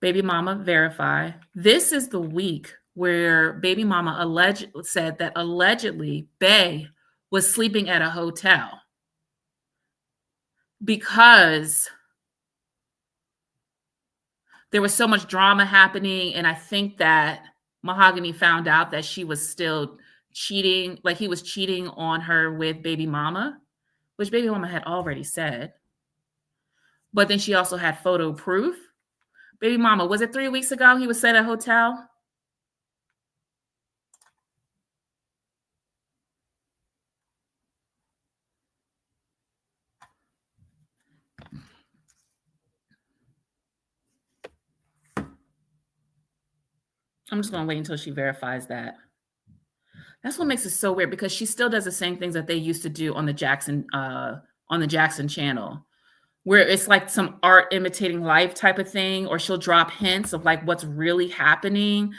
baby mama verify. This is the week where baby mama said that allegedly Bay was sleeping at a hotel because there was so much drama happening. And I think that Mahogany found out that she was still cheating, like he was cheating on her with baby mama, which baby mama had already said. But then she also had photo proof. Baby mama, was it 3 weeks ago he was at a hotel? I'm just going to wait until she verifies that. That's what makes it so weird, because she still does the same things that they used to do on the Jackson channel, where it's like some art imitating life type of thing, or she'll drop hints of like what's really happening.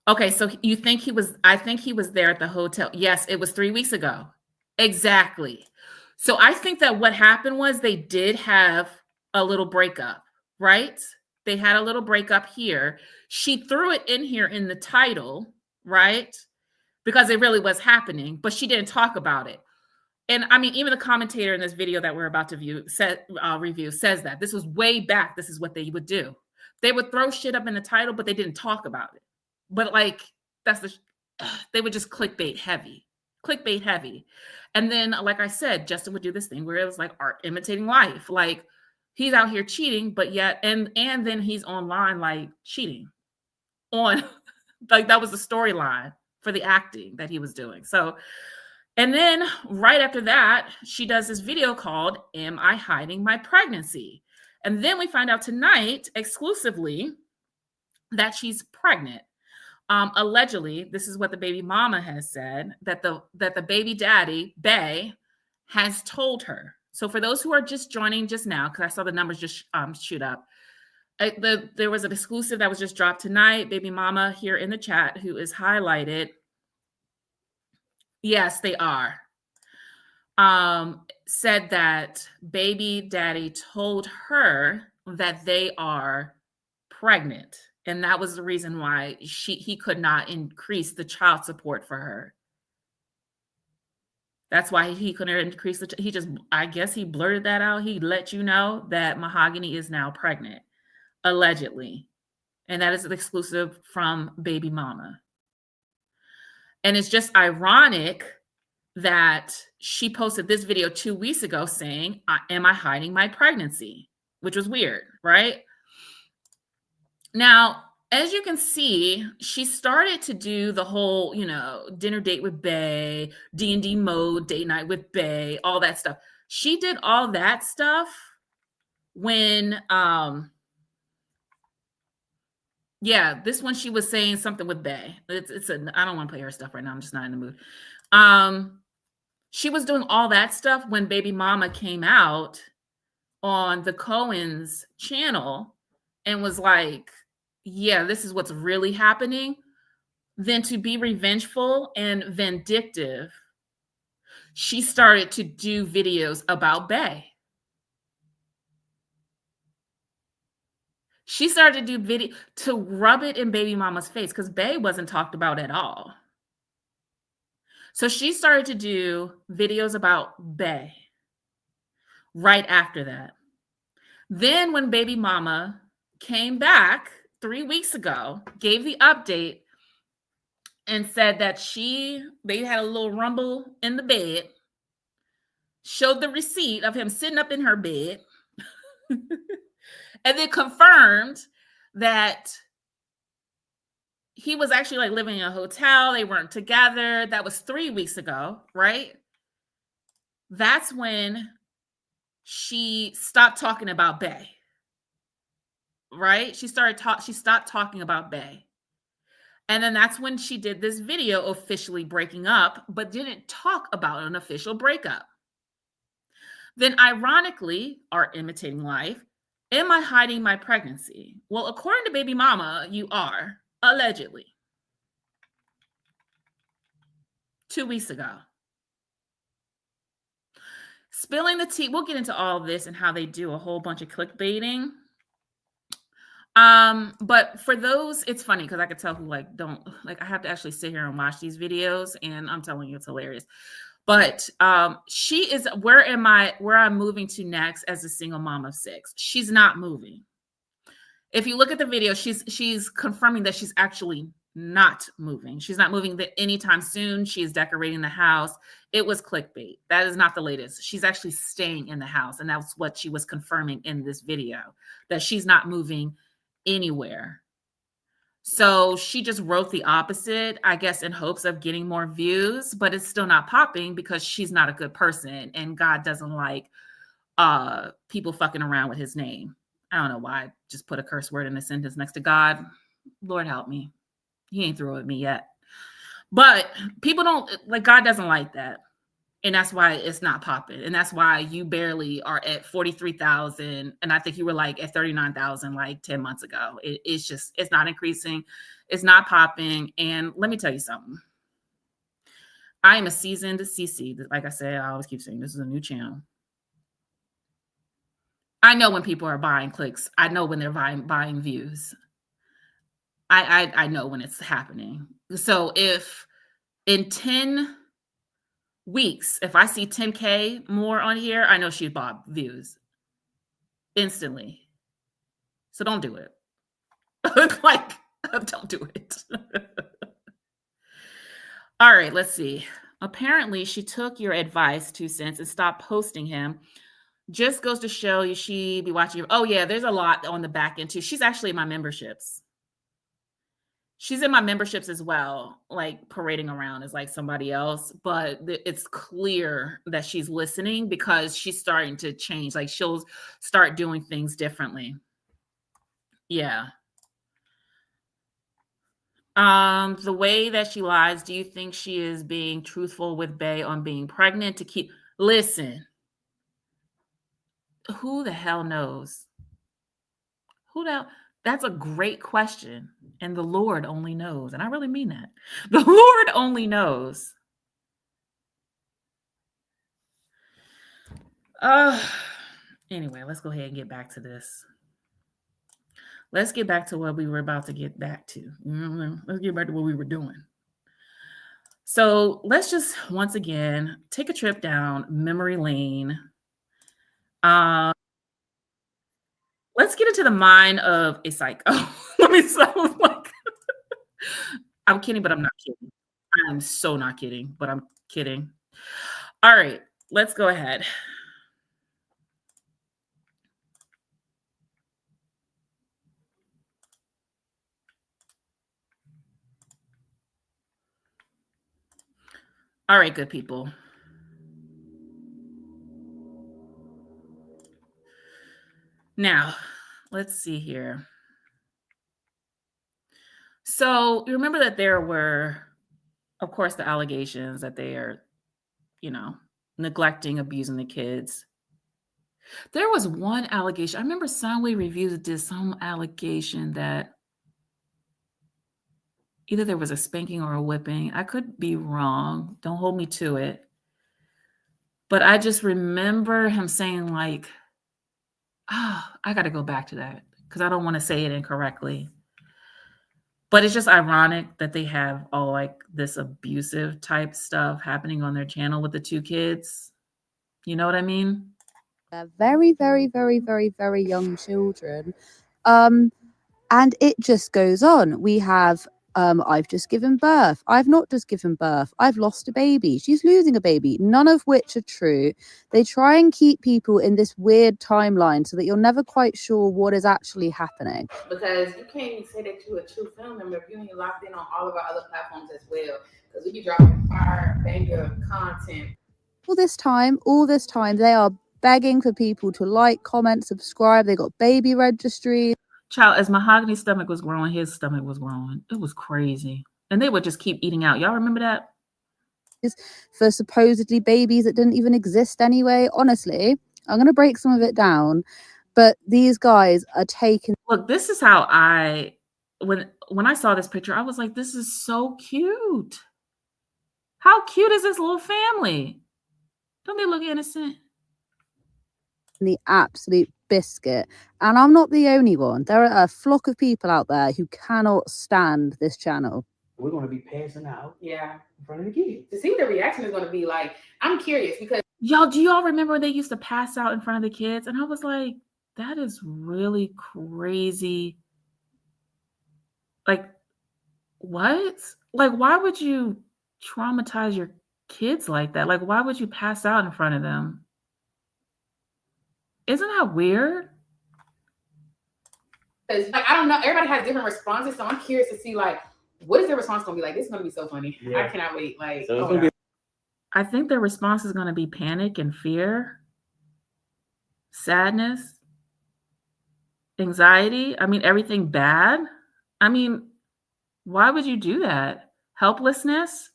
Okay, so you think I think he was there at the hotel. Yes, it was 3 weeks ago. Exactly. So I think that what happened was they did have a little breakup, right? They had a little breakup here. She threw it in here in the title, right? Because it really was happening, but she didn't talk about it. And I mean, even the commentator in this video that we're about to review says that this was way back. This is what they would do. They would throw shit up in the title, but they didn't talk about it. But like, they would just clickbait heavy. And then, like I said, Justin would do this thing where it was like art imitating life. Like, he's out here cheating, but yet, and then he's online like cheating on, like that was the storyline for the acting that he was doing. So, and then right after that, she does this video called "Am I Hiding My Pregnancy?" And then we find out tonight exclusively that she's pregnant. Allegedly, this is what the baby mama has said, that the baby daddy, Bay, has told her. So for those who are just joining just now, because I saw the numbers just shoot up, there was an exclusive that was just dropped tonight. Baby mama here in the chat, who is highlighted. Yes, they are. Said that baby daddy told her that they are pregnant. And that was the reason why he could not increase the child support for her. That's why he couldn't increase I guess he blurted that out. He let you know that Mahogany is now pregnant, allegedly. And that is an exclusive from baby mama. And it's just ironic that she posted this video 2 weeks ago saying, "Am I hiding my pregnancy?" Which was weird, right? Now, as you can see, she started to do the whole, dinner date with Bay, D&D mode, date night with Bay, all that stuff. She did all that stuff when, this one she was saying something with Bay. I don't want to play her stuff right now. I'm just not in the mood. She was doing all that stuff when baby mama came out on the Cohen's channel and was like, yeah, this is what's really happening. Then to be revengeful and vindictive, she started to do videos about Bay. She started to do video to rub it in baby mama's face, because Bay wasn't talked about at all. So she started to do videos about Bay right after that. Then when baby mama came back 3 weeks ago, gave the update and said that they had a little rumble in the bed, showed the receipt of him sitting up in her bed, and then confirmed that he was actually like living in a hotel. They weren't together. That was 3 weeks ago, right? That's when she stopped talking about Bay, right? She stopped talking about Bay. And then that's when she did this video officially breaking up, but didn't talk about an official breakup. Then ironically, art imitating life, am I hiding my pregnancy? Well, according to baby mama, you are, allegedly. 2 weeks ago. Spilling the tea. We'll get into all of this and how they do a whole bunch of clickbaiting. But for those, it's funny because I could tell who I have to actually sit here and watch these videos, and I'm telling you, it's hilarious. But she is where I'm moving to next as a single mom of 6. She's not moving. If you look at the video, she's confirming that she's actually not moving. She's not moving anytime soon. She is decorating the house. It was clickbait. That is not the latest. She's actually staying in the house. And that's what she was confirming in this video, that she's not moving anywhere. So she just wrote the opposite, I guess, in hopes of getting more views, but it's still not popping because she's not a good person. And God doesn't like people fucking around with his name. I don't know why I just put a curse word in a sentence next to God. Lord help me. He ain't through with me yet. But people don't, like, God doesn't like that. And that's why it's not popping. And that's why you barely are at 43,000. And I think you were like at 39,000 like 10 months ago. It's not increasing. It's not popping. And let me tell you something. I am a seasoned CC. Like I said, I always keep saying this is a new channel. I know when people are buying clicks. I know when they're buying views. I know when it's happening. So if in 10 weeks, if I see 10K more on here, I know she bought views instantly. So don't do it. Like, don't do it. All right, let's see. Apparently, she took your advice, 2 cents, and stopped posting him. Just goes to show you she be watching. Oh, yeah, there's a lot on the back end, too. She's actually in my memberships. She's in my memberships as well, like parading around as like somebody else, but it's clear that she's listening because she's starting to change. Like she'll start doing things differently. Yeah. The way that she lies, do you think she is being truthful with Bay on being pregnant to keep? Listen, who the hell knows? Who the hell? That's a great question. And the Lord only knows. And I really mean that. The Lord only knows. Anyway, let's go ahead and get back to this. Let's get back to what we were about to get back to. Let's get back to what we were doing. So let's just once again take a trip down memory lane. Let's get into the mind of a psycho. Let me sound like I'm kidding, but I'm not kidding. I'm so not kidding, but I'm kidding. All right, let's go ahead. All right, good people. Now, let's see here. So you remember that there were, of course, the allegations that they are, neglecting, abusing the kids. There was one allegation. I remember Soundwave Reviews did some allegation that either there was a spanking or a whipping. I could be wrong. Don't hold me to it. But I just remember him saying like, I got to go back to that because I don't want to say it incorrectly. But it's just ironic that they have all like this abusive type stuff happening on their channel with the 2 kids. You know what I mean? They're very, very, very, very, very young children. And it just goes on. We have, I've just given birth. I've not just given birth. I've lost a baby. She's losing a baby. None of which are true. They try and keep people in this weird timeline so that you're never quite sure what is actually happening. Because you can't even say that you're a true film member if you ain't locked in on all of our other platforms as well. Because we be dropping fire banger content. All this time, they are begging for people to like, comment, subscribe. They got baby registries. Child, as Mahogany's stomach was growing, his stomach was growing. It was crazy. And they would just keep eating out. Y'all remember that? For supposedly babies that didn't even exist anyway. Honestly, I'm going to break some of it down. But these guys are taking... Look, this is how when I saw this picture, I was like, this is so cute. How cute is this little family? Don't they look innocent? The absolute biscuit. And I'm not the only one. There are a flock of people out there who cannot stand this channel. We're going to be passing out. Yeah. In front of the kids. To see what the reaction is going to be like. I'm curious because... Do y'all remember when they used to pass out in front of the kids? And I was like, that is really crazy. Like, what? Like, why would you traumatize your kids like that? Like, why would you pass out in front of them? Isn't that weird? Because, like, I don't know. Everybody has different responses. So I'm curious to see, like, what is their response going to be like? This is going to be so funny. Yeah. I cannot wait. Like, So I think their response is going to be panic and fear, sadness. anxiety. I mean, everything bad. I mean, why would you do that? Helplessness.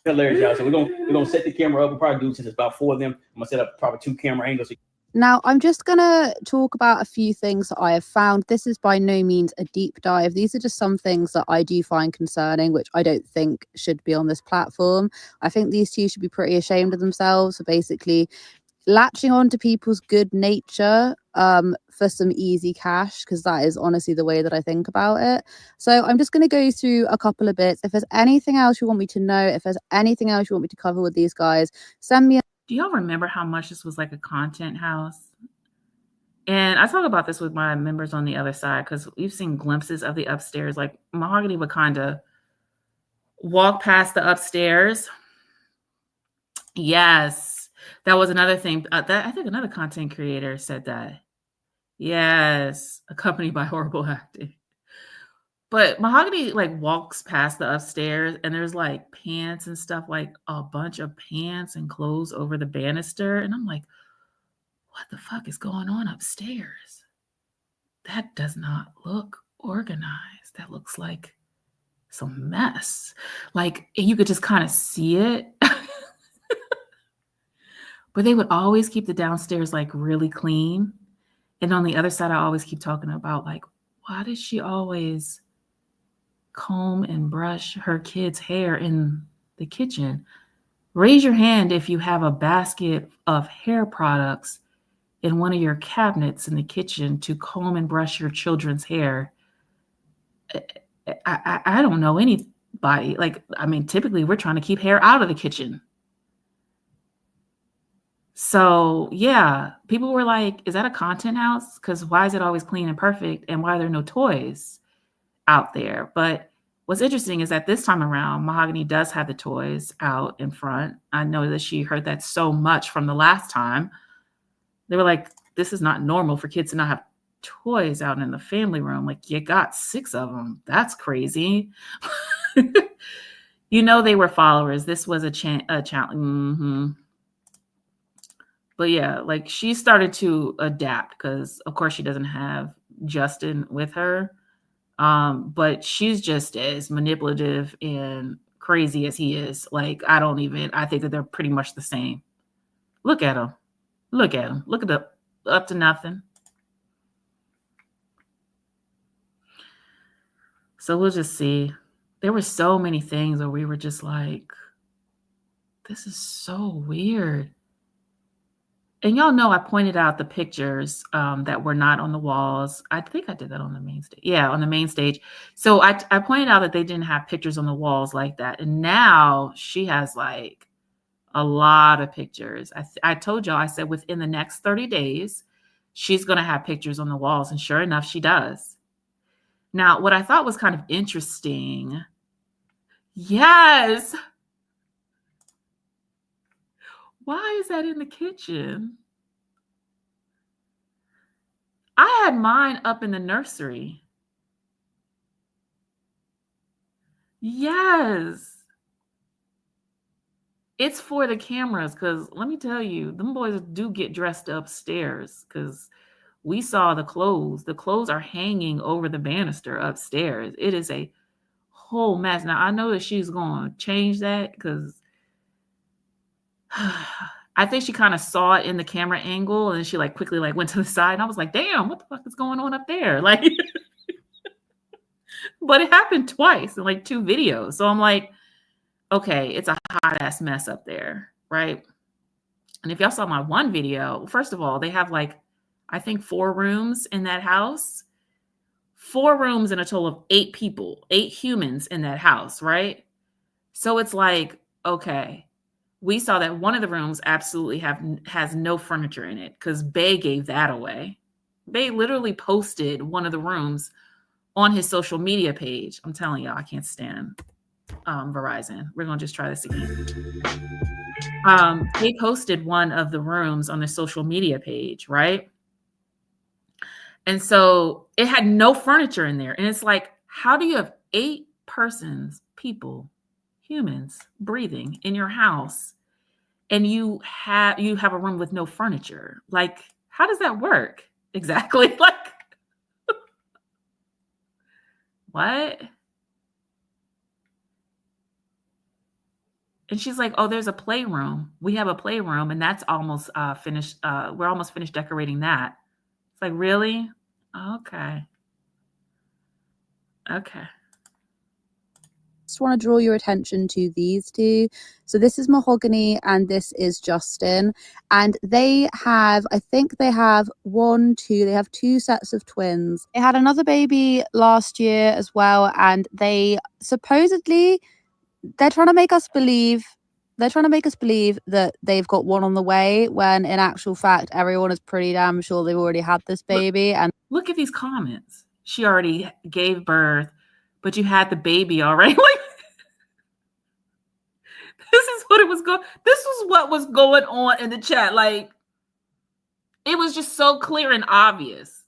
Hilarious, y'all. So we're gonna set the camera up. We'll probably do, since it's about 4 of them, I'm gonna set up probably 2 camera angles. Now, I'm just going to talk about a few things that I have found. This is by no means a deep dive. These are just some things that I do find concerning, which I don't think should be on this platform. I think these two should be pretty ashamed of themselves for basically latching on to people's good nature for some easy cash, because that is honestly the way that I think about it. So I'm just going to go through a couple of bits. If there's anything else you want me to know, if there's anything else you want me to cover with these guys, send me Do y'all remember how much this was like a content house? And I talk about this with my members on the other side because we've seen glimpses of the upstairs. Like Mahogany would kind of walk past the upstairs. Yes, that was another thing. That I think another content creator said that. Yes, accompanied by horrible acting. But Mahogany like walks past the upstairs and there's like pants and stuff, like a bunch of pants and clothes over the banister. And I'm like, what the fuck is going on upstairs? That does not look organized. That looks like some mess. Like you could just kind of see it. But they would always keep the downstairs like really clean. And on the other side, I always keep talking about like, why does she always comb and brush her kids' hair in the kitchen? Raise your hand if you have a basket of hair products in one of your cabinets in the kitchen to comb and brush your children's hair. I don't know anybody. Like, I mean, typically we're trying to keep hair out of the kitchen. So yeah, people were like, is that a content house? Because why is it always clean and perfect? And why are there no toys out there? But what's interesting is that this time around, Mahogany does have the toys out in front. I know that she heard that so much from the last time. They were like, this is not normal for kids to not have toys out in the family room. Like, you got 6 of them. That's crazy. You know, they were followers. This was a challenge. Mm-hmm. But yeah, like she started to adapt because, of course, she doesn't have Justin with her. But she's just as manipulative and crazy as he is. Like, I think that they're pretty much the same. Look at him. Look at him. Look at the up to nothing. So we'll just see. There were so many things where we were just like, this is so weird. And y'all know I pointed out the pictures that were not on the walls. I think I did that on the main stage. Yeah, on the main stage. So I pointed out that they didn't have pictures on the walls like that. And now she has like a lot of pictures. I told y'all, I said within the next 30 days, she's going to have pictures on the walls. And sure enough, she does. Now, what I thought was kind of interesting. Yes. Why is that in the kitchen? I had mine up in the nursery. Yes. It's for the cameras because let me tell you, them boys do get dressed upstairs because we saw the clothes. The clothes are hanging over the banister upstairs. It is a whole mess. Now, I know that she's going to change that because I think she kind of saw it in the camera angle and she like quickly like went to the side. And I was like, damn, what the fuck is going on up there? Like, but it happened twice in like 2 videos. So I'm like, okay, it's a hot ass mess up there, right? And if y'all saw my one video, first of all, they have like, I think 4 rooms in that house. 4 rooms and a total of 8 people, 8 humans in that house, right? So it's like, okay, we saw that one of the rooms absolutely has no furniture in it because Bay gave that away. Bay literally posted one of the rooms on his social media page. I'm telling y'all, I can't stand Verizon. We're going to just try this again. They posted one of the rooms on their social media page, right? And so it had no furniture in there. And it's like, how do you have 8 people, humans breathing in your house and you have a room with no furniture? Like, how does that work? Exactly. Like, what? And she's like, oh, there's a playroom. We have a playroom, and that's almost finished. We're almost finished decorating that. It's like, really? Okay. Okay. Just want to draw your attention to these two. So this is Mahogany and this is Justin. And they have, I think they have they have two sets of twins. They had another baby last year as well. And they supposedly, they're trying to make us believe that they've got one on the way, when in actual fact, everyone is pretty damn sure they've already had this baby. And look at these comments. She already gave birth, but you had the baby already. Like, this is what it was going. This was what was going on in the chat. Like, it was just so clear and obvious.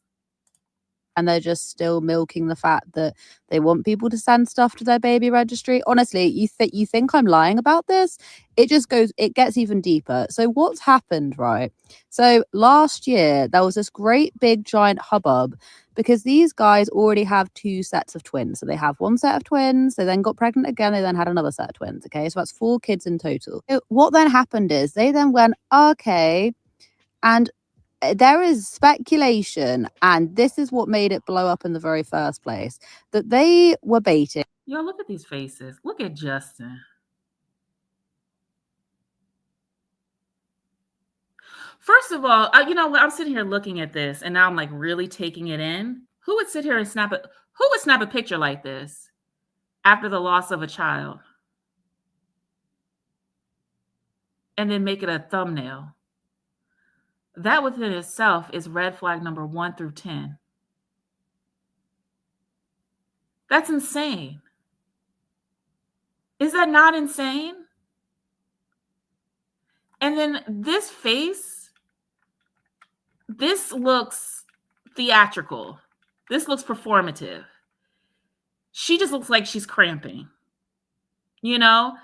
And they're just still milking the fact that they want people to send stuff to their baby registry. Honestly, you think I'm lying about this? It gets even deeper. So what's happened, right? So last year, there was this great big giant hubbub because these guys already have two sets of twins. So they have one set of twins, they then got pregnant again, they then had another set of twins. Okay, so that's 4 kids in total. So what then happened is they then went, okay, and there is speculation, and this is what made it blow up in the very first place, that they were baiting. Yo, look at these faces. Look at Justin. First of all, you know what? I'm sitting here looking at this, and now I'm like really taking it in. Who would sit here and snap a picture like this after the loss of a child and then make it a thumbnail? That within itself is red flag number 1 through 10. That's insane. Is that not insane? And then this face, this looks theatrical. This looks performative. She just looks like she's cramping, you know?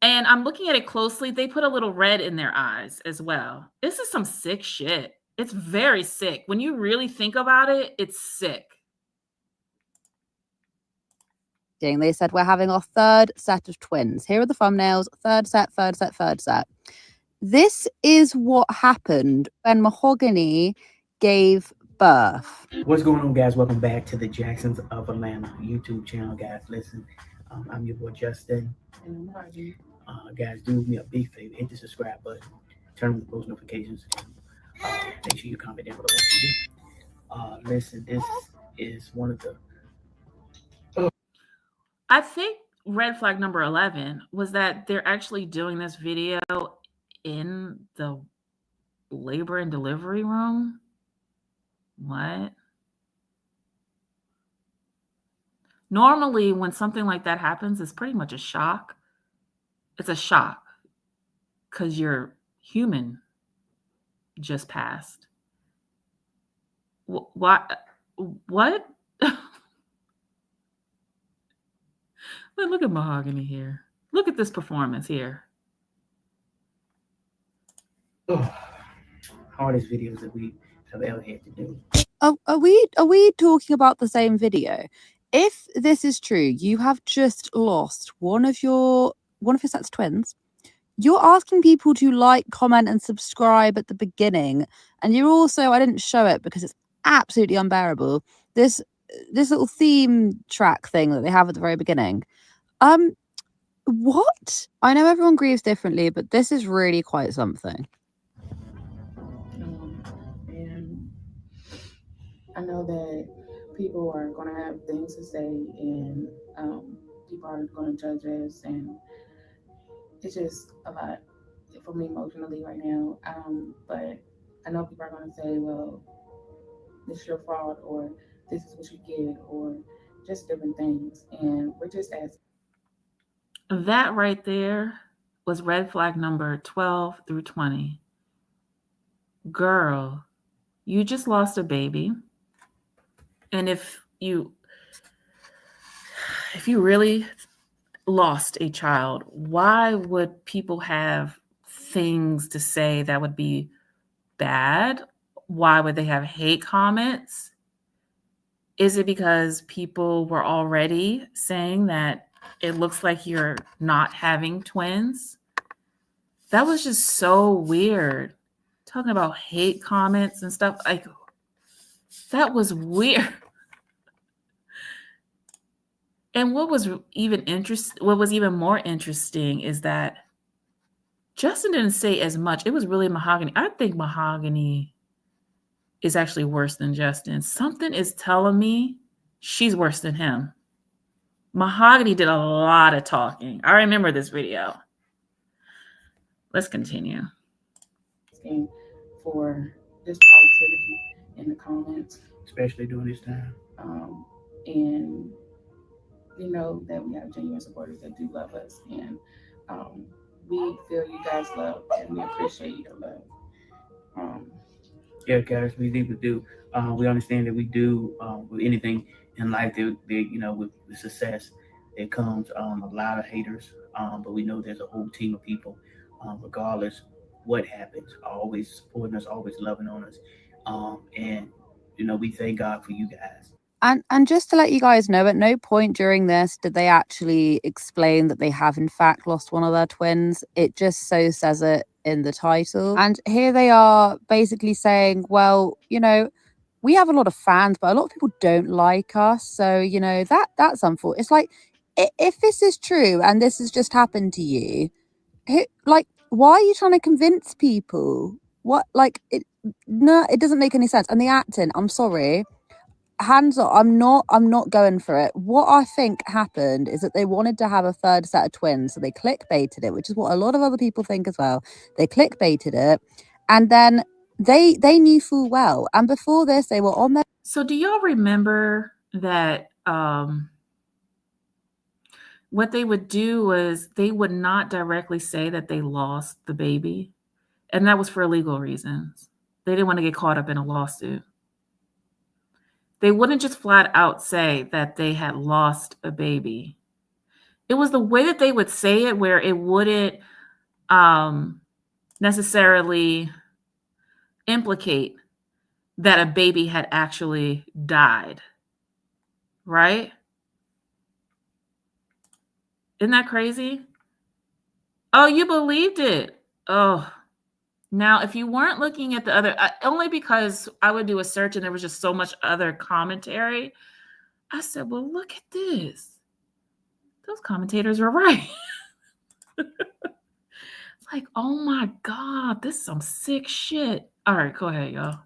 And I'm looking at it closely. They put a little red in their eyes as well. This is some sick shit. It's very sick. When you really think about it, it's sick. They said, we're having our 3rd set of twins. Here are the thumbnails. 3rd set, 3rd set, 3rd set. This is what happened when Mahogany gave birth. What's going on, guys? Welcome back to the Jacksons of Atlanta YouTube channel, guys. Listen, I'm your boy Justin. Guys, do me a big favor, hit the subscribe button, turn on the post notifications, and make sure you comment down below what you do. Listen, this is one of the I think red flag number 11 was that they're actually doing this video in the labor and delivery room. What? Normally, when something like that happens, it's pretty much a shock. It's a shock because your human just passed. What? Look at Mahogany here. Look at this performance here. hardest videos that we have ever had to do. Are we talking about the same video? If this is true, you have just lost one of your sets of twins. You're asking people to like, comment, and subscribe at the beginning, and you're also, I didn't show it because it's absolutely unbearable, this little theme track thing that they have at the very beginning. What? I know everyone grieves differently, but this is really quite something. And I know that people are going to have things to say, and people are going to judge us, and it's just a lot for me emotionally right now. But I know people are going to say, well, this is your fault, or this is what you get, or just different things. And we're just asking. That right there was red flag number 12 through 20. Girl, you just lost a baby. And if you really lost a child, why would people have things to say that would be bad why would they have hate comments? Is it because people were already saying that it looks like you're not having twins? That was just so weird. Talking about hate comments and stuff, like, that was weird. And what was even more interesting is that Justin didn't say as much. It was really Mahogany. I think Mahogany is actually worse than Justin. Something is telling me she's worse than him. Mahogany did a lot of talking. I remember this video. Let's continue. For this positivity in the comments, especially during this time. And we know that we have genuine supporters that do love us, and we feel you guys love, and we appreciate your love. Yeah, guys, we do. We understand that we do with anything in life. With success, there comes a lot of haters. But we know there's a whole team of people, regardless what happens, always supporting us, always loving on us. And we thank God for you guys. And just to let you guys know, at no point during this did they actually explain that they have in fact lost one of their twins. It just so says it in the title. And here they are basically saying, well, we have a lot of fans, but a lot of people don't like us. So, that's unfortunate. It's like, if this is true and this has just happened to you, why are you trying to convince people? What, no, it doesn't make any sense. And the acting, I'm sorry, hands up, I'm not going for it. What I think happened is that they wanted to have a third set of twins, so they clickbaited it, which is what a lot of other people think as well. They clickbaited it, and then they knew full well, and before this they were on their... So do y'all remember that what they would do was they would not directly say that they lost the baby, and that was for legal reasons. They didn't want to get caught up in a lawsuit. They wouldn't just flat out say that they had lost a baby. It was the way that they would say it where it wouldn't necessarily implicate that a baby had actually died, right? Isn't that crazy? Oh, you believed it. Oh, now if you weren't looking at the other, only because I would do a search and there was just so much other commentary, I said, well, look at this. Those commentators were right. It's like, oh my God, this is some sick shit. All right, go ahead, y'all.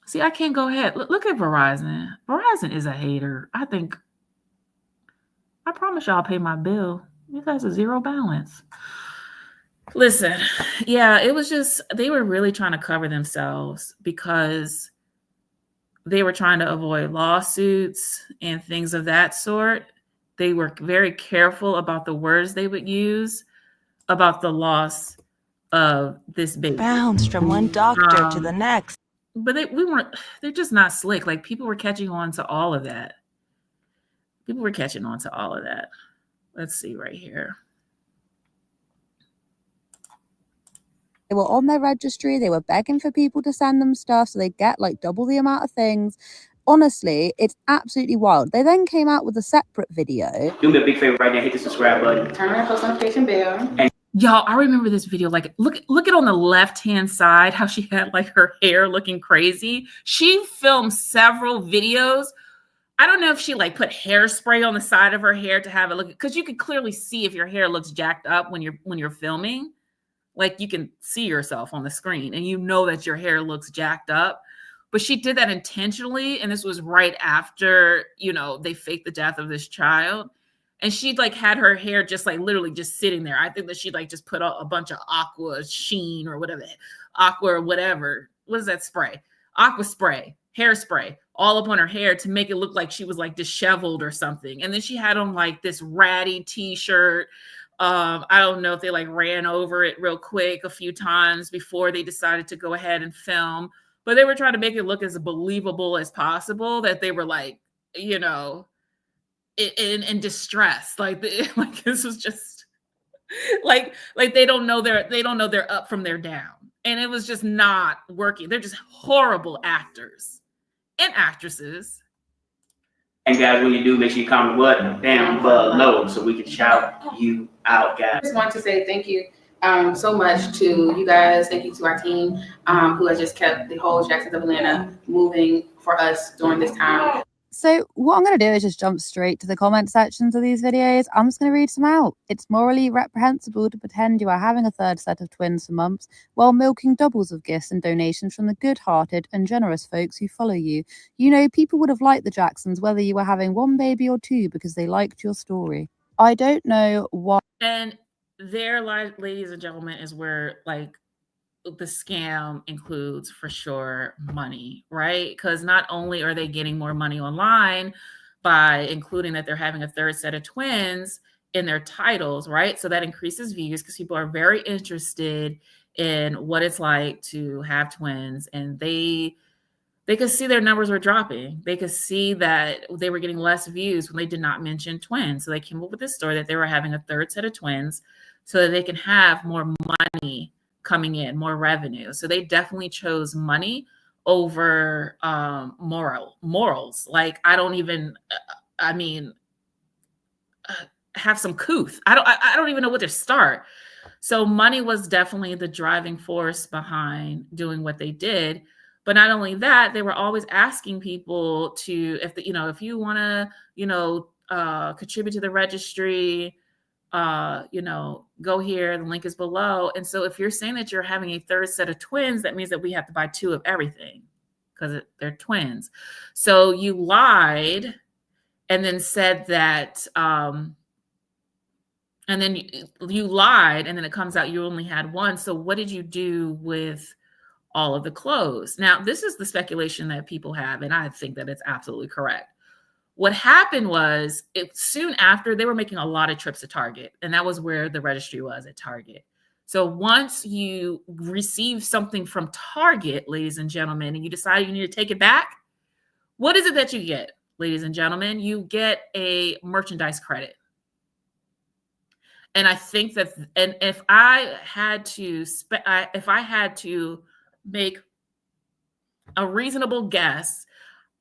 See, I can't go ahead. Look at Verizon. Verizon is a hater. I promise y'all pay my bill. You guys are zero balance. Listen, yeah, it was just, they were really trying to cover themselves because they were trying to avoid lawsuits and things of that sort. They were very careful about the words they would use about the loss of this baby. Bounced from one doctor to the next. But they're just not slick. Like, people were catching on to all of that. Let's see right here. They were on their registry. They were begging for people to send them stuff so they get like double the amount of things. Honestly, it's absolutely wild. They then came out with a separate video. Do me a big favor right now. Hit the subscribe button. Turn on that post notification bell. And y'all, I remember this video. Like, look at on the left-hand side how she had like her hair looking crazy. She filmed several videos. I don't know if she like put hairspray on the side of her hair to have it look, because you can clearly see if your hair looks jacked up when you're filming. Like, you can see yourself on the screen and you know that your hair looks jacked up. But she did that intentionally, and this was right after, they faked the death of this child. And she like had her hair just like literally just sitting there. I think that she like just put a bunch of aqua sheen or whatever, aqua or whatever. What is that spray? Aqua spray, hairspray, all up on her hair to make it look like she was like disheveled or something. And then she had on like this ratty t-shirt. I don't know if they like ran over it real quick a few times before they decided to go ahead and film, but they were trying to make it look as believable as possible that they were like, in distress. Like this was just like they don't know they're up from their down. And it was just not working. They're just horrible actors and actresses. And guys, when you do, make sure you comment what down below so we can shout you out, guys. I just want to say thank you so much to you guys. Thank you to our team who has just kept the whole Jacksons of Atlanta moving for us during this time. So what I'm going to do is just jump straight to the comment sections of these videos. I'm just going to read some out. It's morally reprehensible to pretend you are having a third set of twins for months while milking doubles of gifts and donations from the good-hearted and generous folks who follow you. You know, people would have liked the Jacksons whether you were having one baby or two because they liked your story. I don't know why. And there, ladies and gentlemen, is where like the scam includes for sure money, right? Because not only are they getting more money online by including that they're having a third set of twins in their titles, right? So that increases views because people are very interested in what it's like to have twins, and they could see their numbers were dropping. They could see that they were getting less views when they did not mention twins. So they came up with this story that they were having a third set of twins so that they can have more money coming in, more revenue. So they definitely chose money over morals. Like, I don't even, have some couth. I don't even know where to start. So money was definitely the driving force behind doing what they did. But not only that, they were always asking people to, if you want to, contribute to the registry, go here. The link is below. And so if you're saying that you're having a third set of twins, that means that we have to buy 2 of everything because they're twins. So you lied and then said that, and then you lied and then it comes out you only had 1. So what did you do with all of the clothes? Now, this is the speculation that people have, and I think that it's absolutely correct. What happened was, soon after, they were making a lot of trips to Target, and that was where the registry was, at Target. So once you receive something from Target, ladies and gentlemen, and you decide you need to take it back, what is it that you get, ladies and gentlemen? You get a merchandise credit. And I think that, and if I had to make a reasonable guess,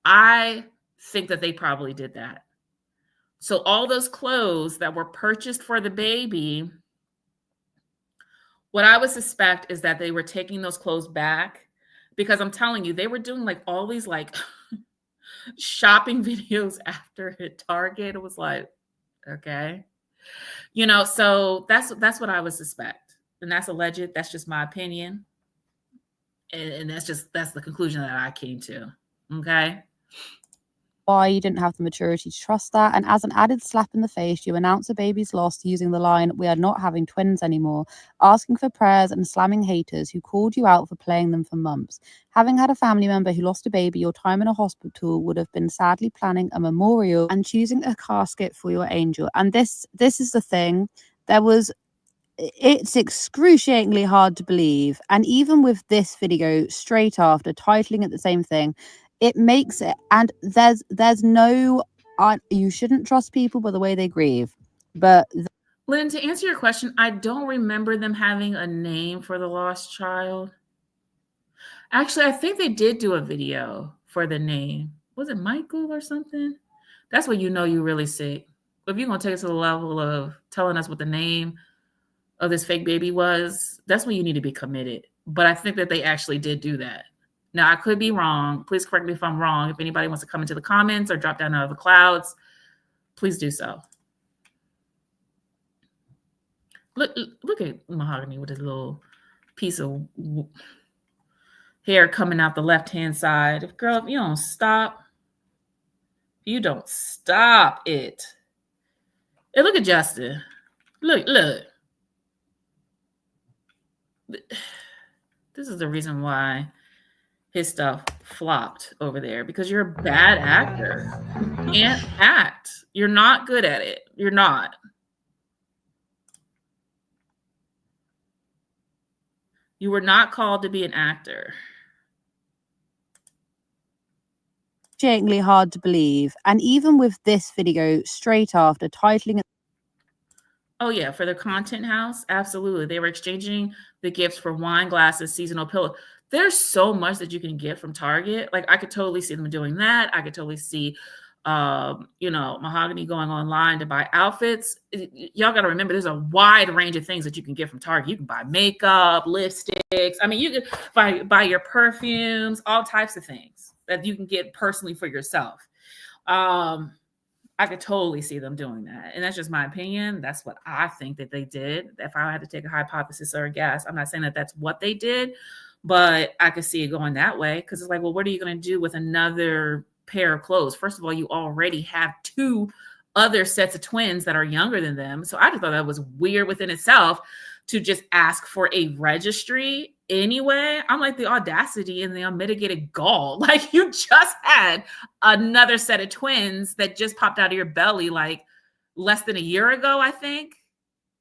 I think that they probably did that. So all those clothes that were purchased for the baby, what I would suspect is that they were taking those clothes back, because I'm telling you, they were doing like all these like shopping videos after at Target. It was like, okay. So that's what I would suspect. And that's alleged. That's just my opinion. And that's the conclusion that I came to. Okay. Why you didn't have the maturity to trust that. And as an added slap in the face, you announce a baby's loss using the line, "We are not having twins anymore," asking for prayers and slamming haters who called you out for playing them for months. Having had a family member who lost a baby, your time in a hospital would have been sadly planning a memorial and choosing a casket for your angel. And this is the thing. It's excruciatingly hard to believe. And even with this video straight after titling it the same thing, it makes it, and there's no, you shouldn't trust people by the way they grieve. But Lynn, to answer your question, I don't remember them having a name for the lost child. Actually, I think they did do a video for the name. Was it Michael or something? That's when you know you're really sick. If you're going to take us to the level of telling us what the name of this fake baby was, that's when you need to be committed. But I think that they actually did do that. Now, I could be wrong. Please correct me if I'm wrong. If anybody wants to come into the comments or drop down out of the clouds, please do so. Look at Mahogany with his little piece of hair coming out the left-hand side. Girl, if you don't stop it. Hey, look at Justin. Look. This is the reason why his stuff flopped over there, because you're a bad actor. You can't act. You're not good at it. You're not. You were not called to be an actor. Excruciatingly hard to believe. And even with this video straight after titling it. Oh yeah, for their content house, absolutely. They were exchanging the gifts for wine glasses, seasonal pillow. There's so much that you can get from Target. Like I could totally see them doing that. I could totally see Mahogany going online to buy outfits. Y'all got to remember there's a wide range of things that you can get from Target. You can buy makeup, lipsticks. I mean, you can buy your perfumes, all types of things that you can get personally for yourself. I could totally see them doing that. And that's just my opinion. That's what I think that they did. If I had to take a hypothesis or a guess, I'm not saying that that's what they did, but I could see it going that way. Because it's like, well, what are you going to do with another pair of clothes? First of all, you already have 2 other sets of twins that are younger than them. So I just thought that was weird within itself to just ask for a registry anyway. I'm like, the audacity and the unmitigated gall. Like, you just had another set of twins that just popped out of your belly like less than a year ago, I think.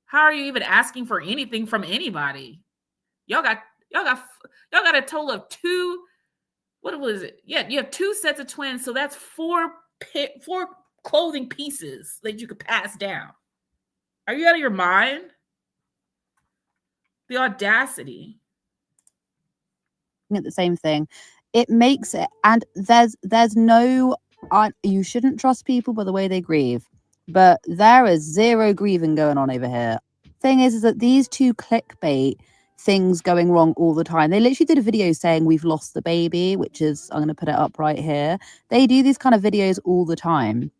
How are you even asking for anything from anybody? Y'all got a total of 2. What was it? Yeah, you have 2 sets of twins, so that's 4 clothing pieces that you could pass down. Are you out of your mind? The audacity. At the same thing, it makes it, and there's no, you shouldn't trust people by the way they grieve, but there is zero grieving going on over here. Thing is that these 2 clickbait things going wrong all the time. They literally did a video saying we've lost the baby, which is, I'm going to put it up right here. They do these kind of videos all the time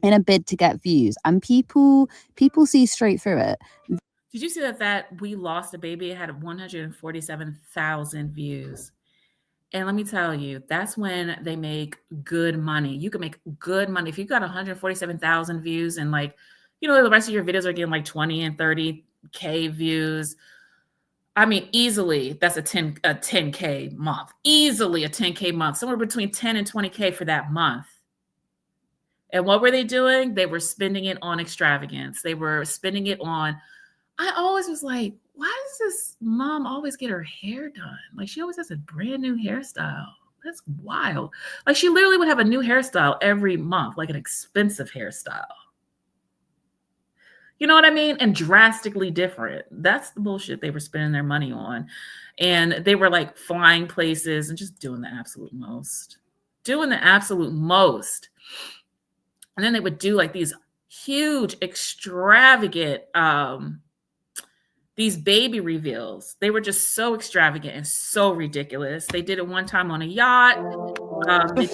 in a bid to get views, and people see straight through it. Did you see that we lost a baby? It had 147,000 views. And let me tell you, that's when they make good money. You can make good money. If you got 147,000 views and the rest of your videos are getting like 20 and 30K views. I mean, easily that's a 10K month. Easily a 10K month, somewhere between 10 and 20K for that month. And what were they doing? They were spending it on extravagance. They were spending it on, I always was like, why does this mom always get her hair done? Like, she always has a brand new hairstyle. That's wild. Like, she literally would have a new hairstyle every month, like an expensive hairstyle. You know what I mean? And drastically different. That's the bullshit they were spending their money on. And they were like flying places and just doing the absolute most. Doing the absolute most. And then they would do like these huge, extravagant, these baby reveals. They were just so extravagant and so ridiculous. They did it one time on a yacht. They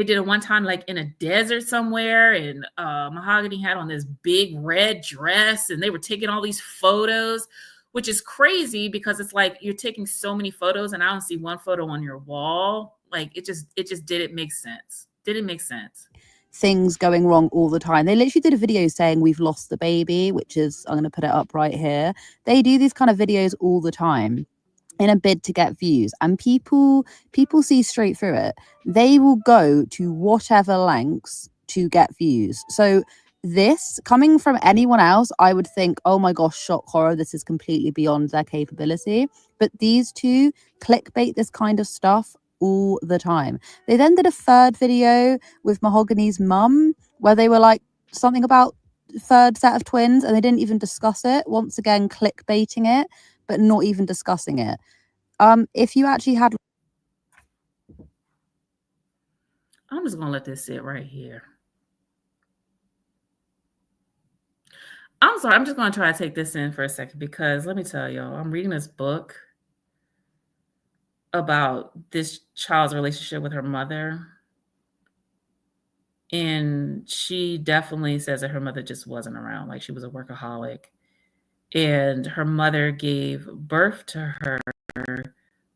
did it one time like in a desert somewhere, and Mahogany had on this big red dress, and they were taking all these photos, which is crazy because it's like you're taking so many photos and I don't see one photo on your wall. Like, it just didn't make sense. Didn't make sense. Things going wrong all the time. They literally did a video saying we've lost the baby, which is, I'm going to put it up right here. They do these kind of videos all the time in a bid to get views, and people see straight through it. They will go to whatever lengths to get views. So this, coming from anyone else, I would think, oh my gosh, shock horror, this is completely beyond their capability. But these 2 clickbait this kind of stuff all the time. They then did a 3rd video with Mahogany's mum where they were like something about 3rd set of twins, and they didn't even discuss it. Once again, clickbaiting it, but not even discussing it. If you actually had, I'm just gonna let this sit right here. I'm sorry, I'm just gonna try to take this in for a second, because let me tell y'all, I'm reading this book about this child's relationship with her mother. And she definitely says that her mother just wasn't around. Like, she was a workaholic. And her mother gave birth to her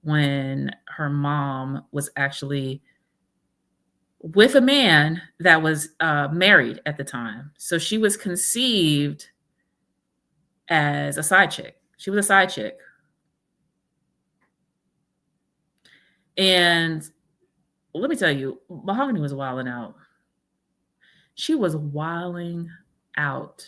when her mom was actually with a man that was married at the time. So she was conceived as a side chick. She was a side chick. And let me tell you, Mahogany was wilding out. She was wilding out.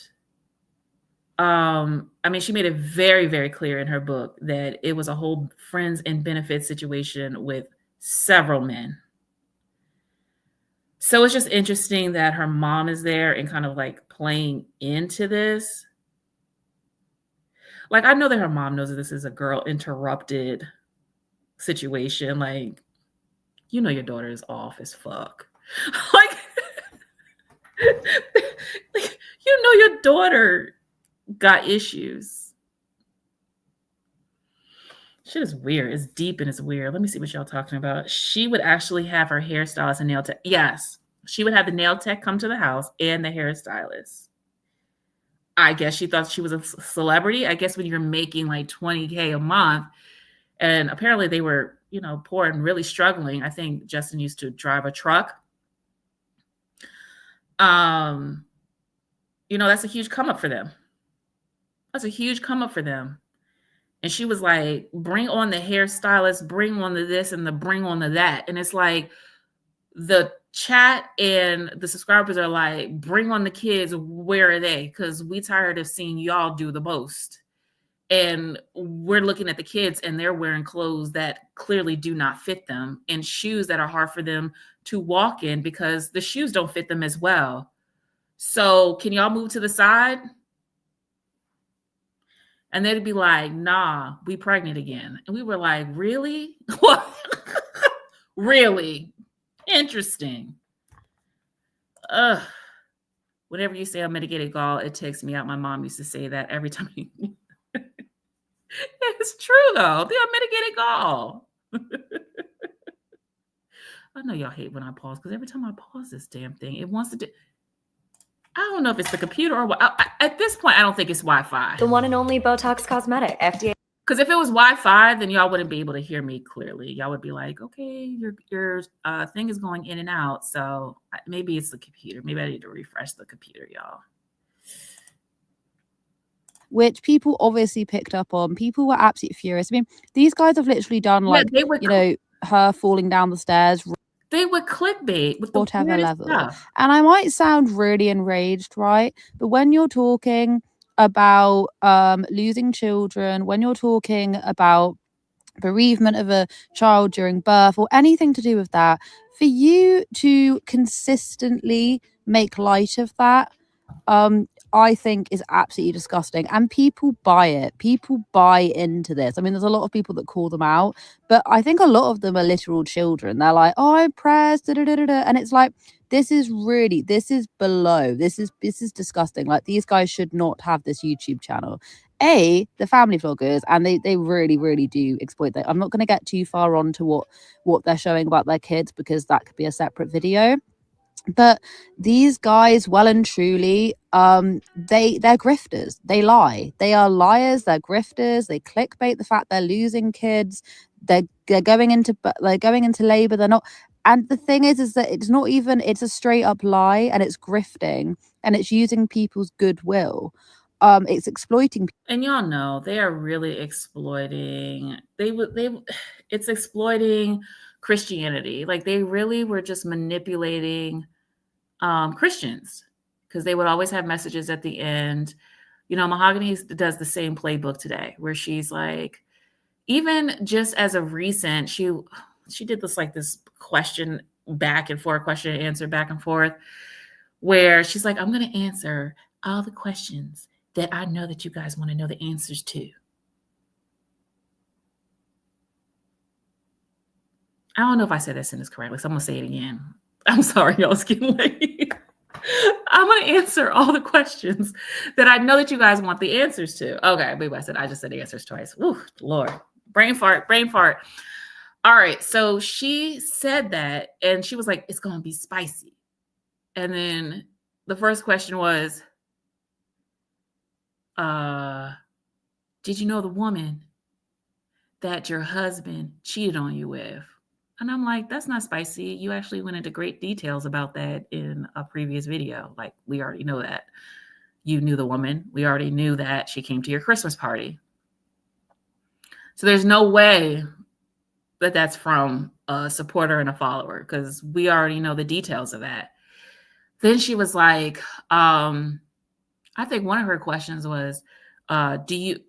I mean, she made it very, very clear in her book that it was a whole friends and benefits situation with several men. So it's just interesting that her mom is there and kind of like playing into this. Like, I know that her mom knows that this is a girl interrupted situation. Like, you know, your daughter is off as fuck. Like, you know, your daughter got issues. Shit is weird. It's deep and it's weird. Let me see what y'all talking about. She would actually have her hairstylist and nail tech. Yes, she would have the nail tech come to the house and the hairstylist. I guess she thought she was a celebrity. I guess when you're making like 20K a month, and apparently they were, you know, poor and really struggling. I think Justin used to drive a truck. You know, that's a huge come up for them. That's a huge come up for them. And she was like, bring on the hairstylist, bring on the this and the bring on the that. And it's like the chat and the subscribers are like, bring on the kids. Where are they? Because we tired of seeing y'all do the most. And we're looking at the kids and they're wearing clothes that clearly do not fit them and shoes that are hard for them to walk in because the shoes don't fit them as well. So can y'all move to the side? And they'd be like, nah, we pregnant again. And we were like, really? What? Really? Interesting. Ugh. Whenever you say unmitigated gall, it takes me out. My mom used to say that every time. It's true, though. The unmitigated gall. I know y'all hate when I pause because every time I pause this damn thing, it wants to do. I don't know if it's the computer or what. At this point, I don't think it's Wi-Fi. The one and only Botox Cosmetic, FDA. Because if it was Wi-Fi, then y'all wouldn't be able to hear me clearly. Y'all would be like, okay, your thing is going in and out. So maybe it's the computer. Maybe I need to refresh the computer, y'all. Which people obviously picked up on. People were absolutely furious. I mean, these guys have literally done like, you know, her falling down the stairs. They would clickbait with the whatever level. stuff. And I might sound really enraged, right? But when you're talking about losing children, when you're talking about bereavement of a child during birth or anything to do with that, for you to consistently make light of that, I think is absolutely disgusting. And people buy it. People buy into this. I mean, there's a lot of people that call them out, but I think a lot of them are literal children. They're like, oh, I'm pressed, da, da, da, da, da. And it's like, this is below. This is disgusting. Like, these guys should not have this YouTube channel. The family vloggers, and they really, really do exploit that. I'm not going to get too far on to what they're showing about their kids because that could be a separate video. But these guys, well and truly, they're grifters. They lie. They are liars. They're grifters. They clickbait the fact they're losing kids. They're going into labor. They're not. And the thing is that it's not even. It's a straight up lie, and it's grifting, and it's using people's goodwill. It's exploiting. And y'all know they are really exploiting. It's exploiting Christianity. Like, they really were just manipulating Christians because they would always have messages at the end. You know, Mahogany does the same playbook today where she's like, even just as of recent, she did this question back and forth, question and answer back and forth, where she's like, I'm going to answer all the questions that I know that you guys want to know the answers to. I don't know if I said that sentence correctly, so I'm going to say it again. I'm sorry, y'all, it's getting late. I'm going to answer all the questions that I know that you guys want the answers to. Okay, maybe I just said the answers twice. Ooh, Lord. Brain fart. All right, so she said that, and she was like, it's going to be spicy. And then the first question was, did you know the woman that your husband cheated on you with? And I'm like, that's not spicy. You actually went into great details about that in a previous video. Like, we already know that. You knew the woman. We already knew that she came to your Christmas party. So there's no way that that's from a supporter and a follower because we already know the details of that. Then she was like, I think one of her questions was, do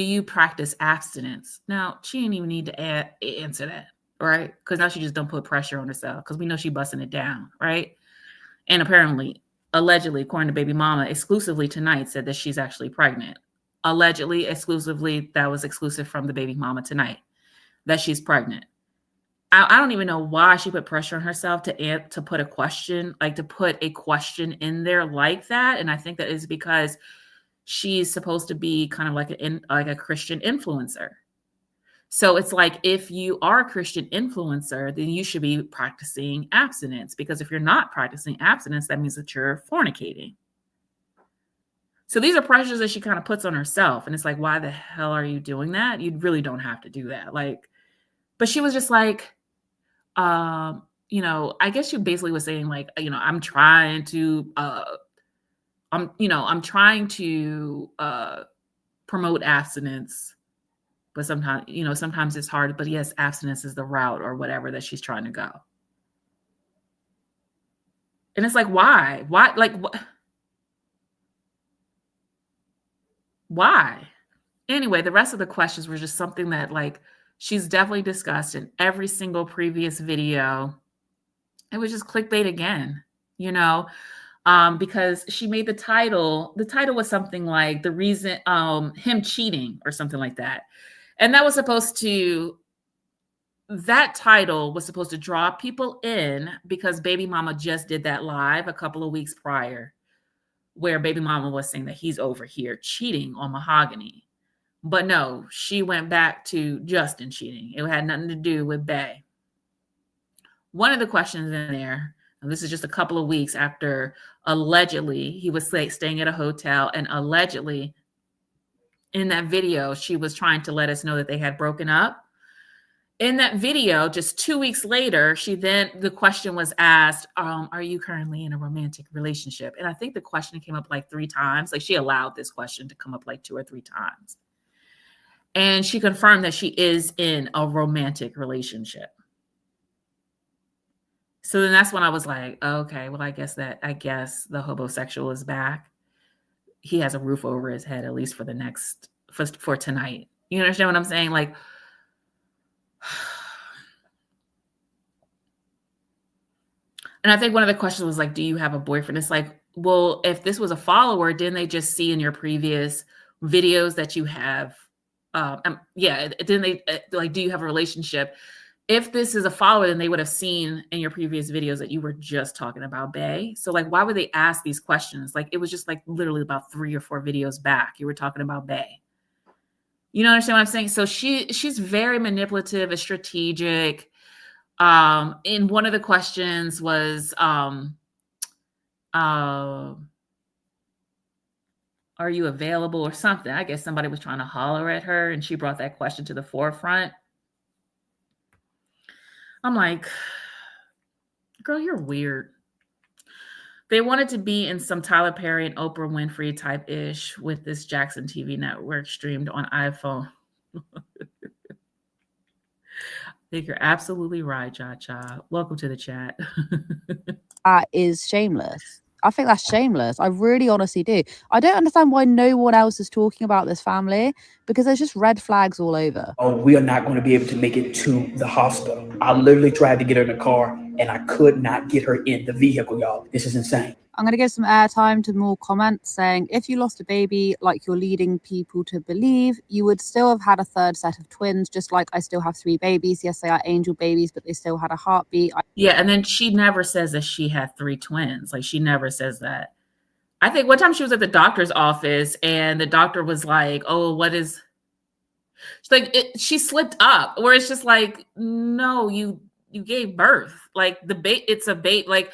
you practice abstinence? Now, she didn't even need to answer that. right? Because now she just don't put pressure on herself because we know she busting it down, right? And apparently, allegedly, according to baby mama, exclusively tonight said that she's actually pregnant. Allegedly, exclusively, that was exclusive from the baby mama tonight, that she's pregnant. I don't even know why she put pressure on herself to put a question, like to put a question in there like that. And I think that is because she's supposed to be kind of like a Christian influencer. So it's like, if you are a Christian influencer, then you should be practicing abstinence, because if you're not practicing abstinence, that means that you're fornicating. So these are pressures that she kind of puts on herself. And it's like, why the hell are you doing that? You really don't have to do that. Like, but she was just like, I guess she basically was saying like, I'm trying to, I'm trying to promote abstinence, but sometimes it's hard. But yes, abstinence is the route or whatever that she's trying to go. And it's like, why? Like, why? Anyway, the rest of the questions were just something that like she's definitely discussed in every single previous video. It was just clickbait again, because she made the title was something like the reason, him cheating or something like that. And that title was supposed to draw people in because baby mama just did that live a couple of weeks prior where baby mama was saying that he's over here cheating on Mahogany. But no, she went back to Justin cheating. It had nothing to do with Bay. One of the questions in there, and this is just a couple of weeks after allegedly he was staying at a hotel, and allegedly in that video, she was trying to let us know that they had broken up. In that video, just 2 weeks later, the question was asked, are you currently in a romantic relationship? And I think the question came up like 3 times. Like, she allowed this question to come up like 2 or 3 times. And she confirmed that she is in a romantic relationship. So then that's when I was like, okay, well, I guess the homosexual is back. He has a roof over his head, at least for tonight. You understand what I'm saying? Like, and I think one of the questions was like, do you have a boyfriend? It's like, well, if this was a follower, didn't they just see in your previous videos that you have, didn't they, like, do you have a relationship? If this is a follower, then they would have seen in your previous videos that you were just talking about Bay. So like, why would they ask these questions? Like, it was just like literally about 3 or 4 videos back, you were talking about Bay. You understand what I'm saying? So she's very manipulative and strategic. And one of the questions was, are you available or something? I guess somebody was trying to holler at her and she brought that question to the forefront. I'm like, girl, you're weird. They wanted to be in some Tyler Perry and Oprah Winfrey type ish with this Jackson TV network streamed on iPhone. I think you're absolutely right, Cha. Welcome to the chat. That is shameless. I think that's shameless. I really honestly do. I don't understand why no one else is talking about this family, because there's just red flags all over. Oh, we are not going to be able to make it to the hospital. I literally tried to get her in the car and I could not get her in the vehicle, y'all. This is insane. I'm going to give some airtime to more comments saying, if you lost a baby like you're leading people to believe, you would still have had a 3rd set of twins, just like I still have 3 babies. Yes, they are angel babies, but they still had a heartbeat. Yeah, and then she never says that she had 3 twins. Like, she never says that. I think one time she was at the doctor's office and the doctor was like, oh, what is... She's like, she slipped up, where it's just like, no, you gave birth. Like, it's a baby. Like,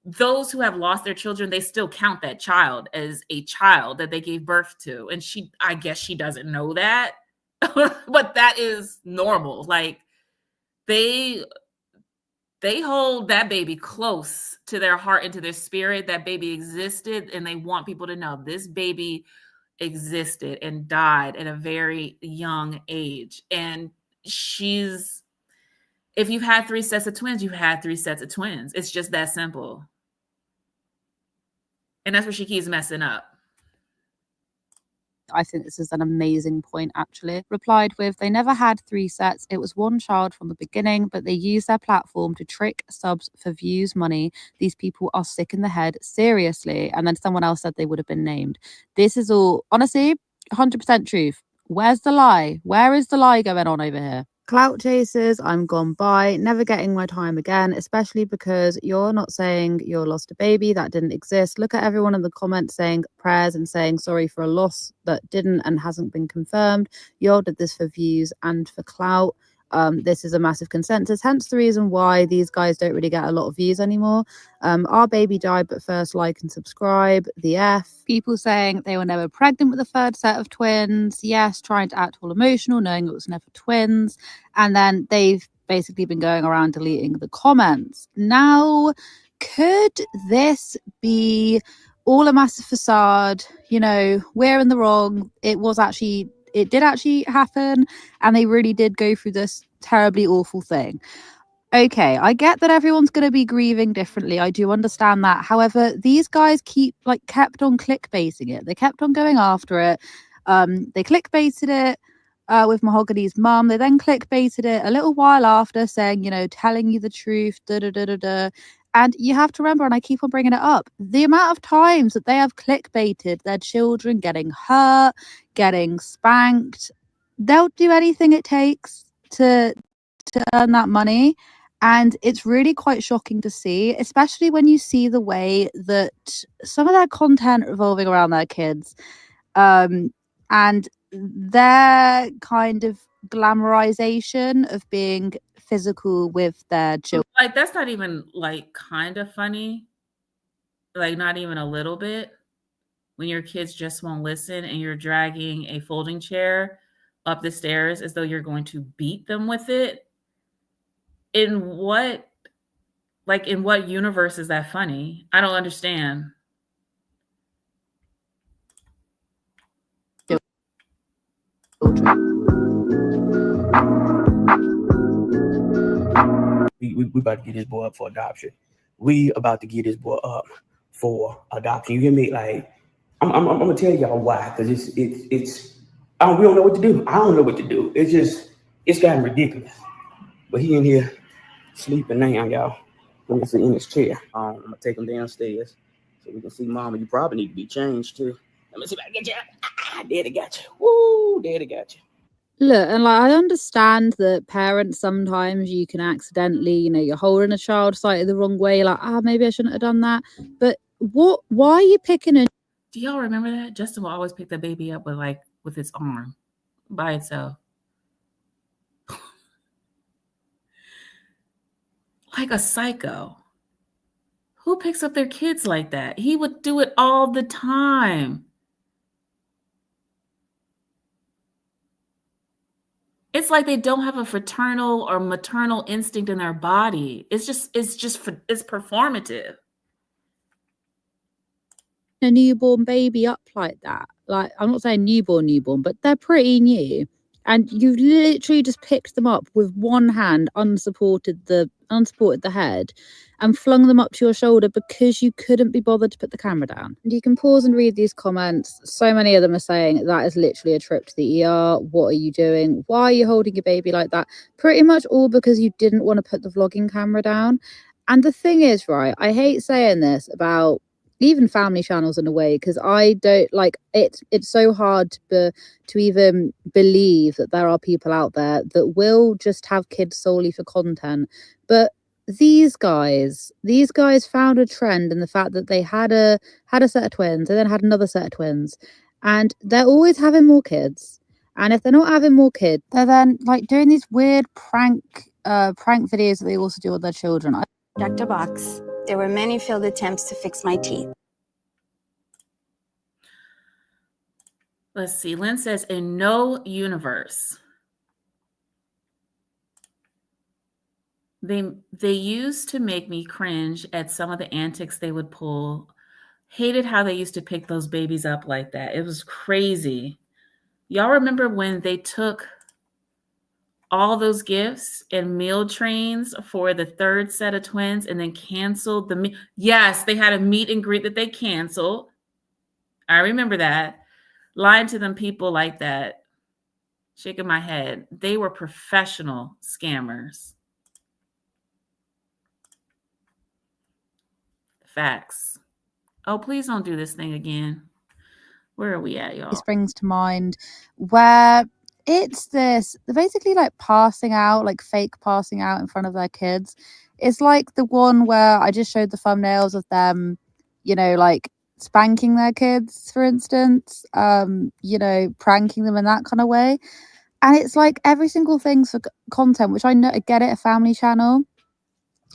those who have lost their children, they still count that child as a child that they gave birth to. And I guess she doesn't know that, but that is normal. Like, they hold that baby close to their heart and to their spirit. That baby existed, and they want people to know this baby existed and died at a very young age. And if you've had 3 sets of twins, you've had 3 sets of twins. It's just that simple. And that's where she keeps messing up. I think this is an amazing point, actually. Replied with, they never had 3 sets. It was one child from the beginning, but they used their platform to trick subs for views, money. These people are sick in the head. Seriously. And then someone else said they would have been named. This is all, honestly, 100% truth. Where's the lie? Where is the lie going on over here? Clout chasers, I'm gone by, never getting my time again, especially because you're not saying you lost a baby that didn't exist. Look at everyone in the comments saying prayers and saying sorry for a loss that didn't and hasn't been confirmed. You did this for views and for clout. This is a massive consensus, hence the reason why these guys don't really get a lot of views anymore. Our baby died, but first like and subscribe. The F. People saying they were never pregnant with a third set of twins. Yes, trying to act all emotional, knowing it was never twins. And then they've basically been going around deleting the comments. Now, could this be all a massive facade? You know, we're in the wrong. It did actually happen, and they really did go through this terribly awful thing. Okay, I get that everyone's going to be grieving differently. I do understand that. However, these guys kept on clickbaiting it. They kept on going after it. They clickbaited it with Mahogany's mum. They then clickbaited it a little while after, saying, you know, telling you the truth, da da da da da. And you have to remember, and I keep on bringing it up, the amount of times that they have clickbaited their children getting hurt, getting spanked. They'll do anything it takes to earn that money. And it's really quite shocking to see, especially when you see the way that some of their content revolving around their kids and their kind of glamorization of being physical with their children. Like, that's not even like kind of funny. Like, not even a little bit. When your kids just won't listen and you're dragging a folding chair up the stairs as though you're going to beat them with it. In what universe is that funny? I don't understand. We about to get this boy up for adoption. We about to get this boy up for adoption. You hear me? Like, I'm gonna tell y'all why, because it's we don't know what to do. I don't know what to do. It's gotten ridiculous. But he in here sleeping now, y'all. Let me sit in his chair. I'm gonna take him downstairs so we can see Mama. You probably need to be changed too. Let me see if I can get you. Daddy got you. Woo, Daddy got you. Look, and like I understand that parents sometimes you can accidentally, you know, you're holding a child slightly the wrong way, like, maybe I shouldn't have done that. But why are you picking a Do y'all remember that? Justin will always pick the baby up with his arm by itself. Like a psycho. Who picks up their kids like that? He would do it all the time. It's like they don't have a fraternal or maternal instinct in their body. It's performative. a newborn baby up like that? Like, I'm not saying newborn, but they're pretty new. And you've literally just picked them up with one hand, unsupported the head, and flung them up to your shoulder because you couldn't be bothered to put the camera down. And you can pause and read these comments. So many of them are saying that is literally a trip to the ER. What are you doing? Why are you holding your baby like that? Pretty much all because you didn't want to put the vlogging camera down. And the thing is, right, I hate saying this about even family channels in a way, because I don't like it. It's so hard to even believe that there are people out there that will just have kids solely for content. But these guys found a trend in the fact that they had a set of twins and then had another set of twins, and they're always having more kids. And if they're not having more kids, they're then like doing these weird prank videos that they also do with their children. Checked a box. There were many failed attempts to fix my teeth. Let's see. Lynn says, in no universe. They used to make me cringe at some of the antics they would pull. Hated how they used to pick those babies up like that. It was crazy. Y'all remember when they took all those gifts and meal trains for the third set of twins and then canceled yes, they had a meet and greet that they canceled. I remember that. lying to them people like that, shaking my head. They were professional scammers. Facts. Oh, please don't do this thing again. Where are we at, y'all? This brings to mind where it's this, they're basically like passing out, like fake passing out in front of their kids. It's like the one where I just showed the thumbnails of them, you know, like spanking their kids, for instance, you know, pranking them in that kind of way. And it's like every single thing's for content, which I know, I get it, a family channel,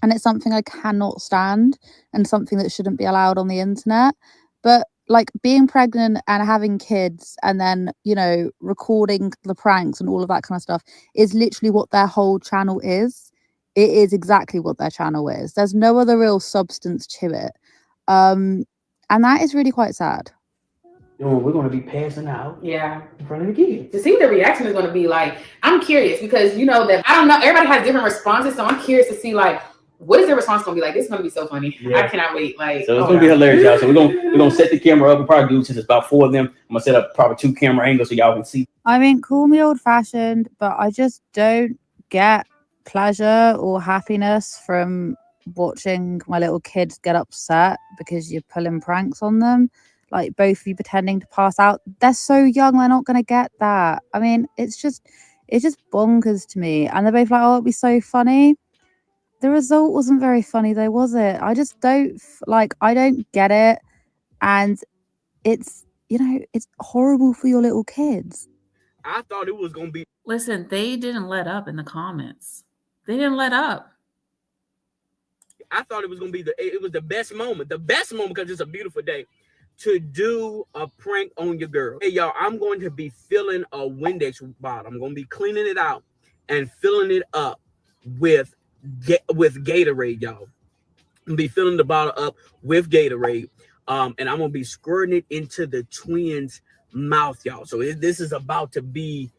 and it's something I cannot stand and something that shouldn't be allowed on the internet. But like being pregnant and having kids and then, you know, recording the pranks and all of that kind of stuff is literally what their whole channel is. It is exactly what their channel is. There's no other real substance to it. And that is really quite sad. We're going to be passing out in front of the kids. To see what the reaction is going to be like, I'm curious because, you know, that I don't know, everybody has different responses. So I'm curious to see, like, what is their response going to be like? This is going to be so funny. Yeah. I cannot wait. Like, so it's going to be hilarious, y'all. So we're going to set the camera up. We'll probably do, since it's about 4 of them, I'm going to set up probably 2 camera angles so y'all can see. I mean, call me old fashioned, but I just don't get pleasure or happiness from watching my little kids get upset because you're pulling pranks on them. Like both of you pretending to pass out. They're so young, they're not going to get that. I mean, it's just bonkers to me. And they're both like, oh, it'd be so funny. The result wasn't very funny though, was it? I just don't, I don't get it. And it's, you know, it's horrible for your little kids. I thought it was going to be. Listen, they didn't let up in the comments. They didn't let up. I thought it was going to be it was the best moment because it's a beautiful day to do a prank on your girl. Hey, y'all, I'm going to be filling a Windex bottle. I'm going to be cleaning it out and filling it up with Gatorade, y'all. I'm going to be filling the bottle up with Gatorade. And I'm going to be squirting it into the twins' mouth, y'all. So this is about to be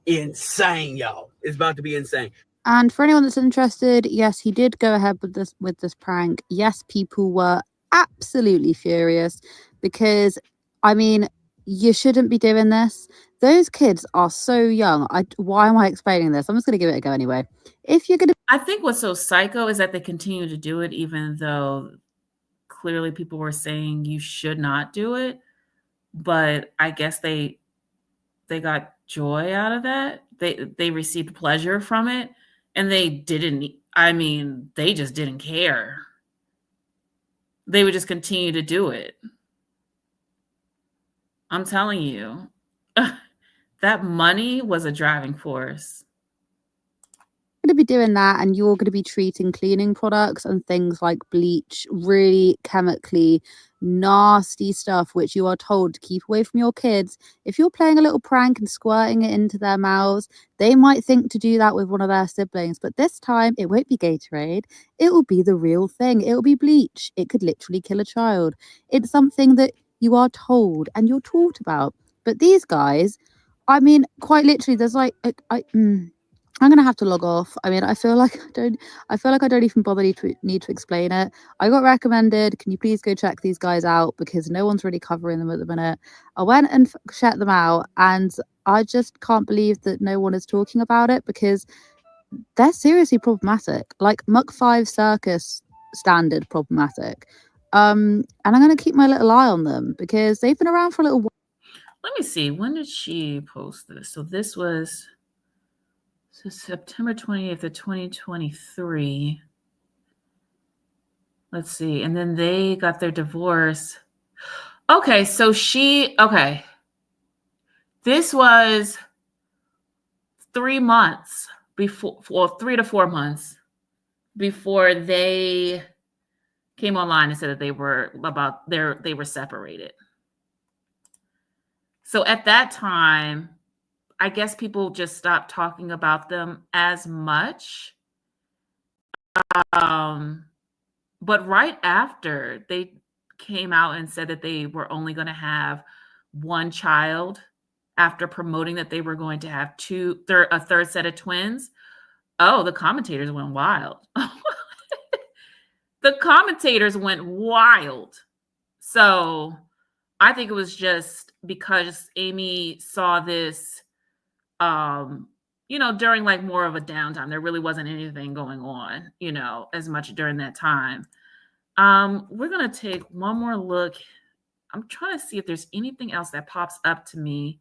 insane, y'all. It's about to be insane. And for anyone that's interested, yes, he did go ahead with this prank. Yes, people were absolutely furious because, I mean, you shouldn't be doing this. Those kids are so young. Why am I explaining this? I'm just going to give it a go anyway. If you're going to, I think what's so psycho is that they continue to do it, even though clearly people were saying you should not do it. But I guess they got joy out of that. They received pleasure from it, and they didn't. I mean, they just didn't care. They would just continue to do it. I'm telling you, that money was a driving force. going to be doing that, and you're going to be treating cleaning products and things like bleach, really chemically nasty stuff, which you are told to keep away from your kids. If you're playing a little prank and squirting it into their mouths, they might think to do that with one of their siblings, but this time it won't be Gatorade. It will be the real thing. It will be bleach. It could literally kill a child. It's something that you are told and you're taught about. But these guys, I mean, quite literally, there's like I'm gonna have to log off. I mean, I feel like I don't even bother need to explain it. I got recommended. Can you please go check these guys out because no one's really covering them at the minute. I went and checked them out, and I just can't believe that no one is talking about it because they're seriously problematic. Like Muck 5 Circus standard problematic. And I'm gonna keep my little eye on them because they've been around for a little while. Let me see. When did she post this? So this was September 28th of 2023. Let's see. And then they got their divorce. Okay, so this was 3 months before, or 3 to 4 months before they came online and said that they were separated. So at that time, I guess people just stopped talking about them as much. But right after, they came out and said that they were only going to have 1 child after promoting that they were going to have a third set of twins. Oh, the commentators went wild. The commentators went wild. So I think it was just because Amy saw this, during like more of a downtime. There really wasn't anything going on, as much during that time. We're going to take one more look. I'm trying to see if there's anything else that pops up to me.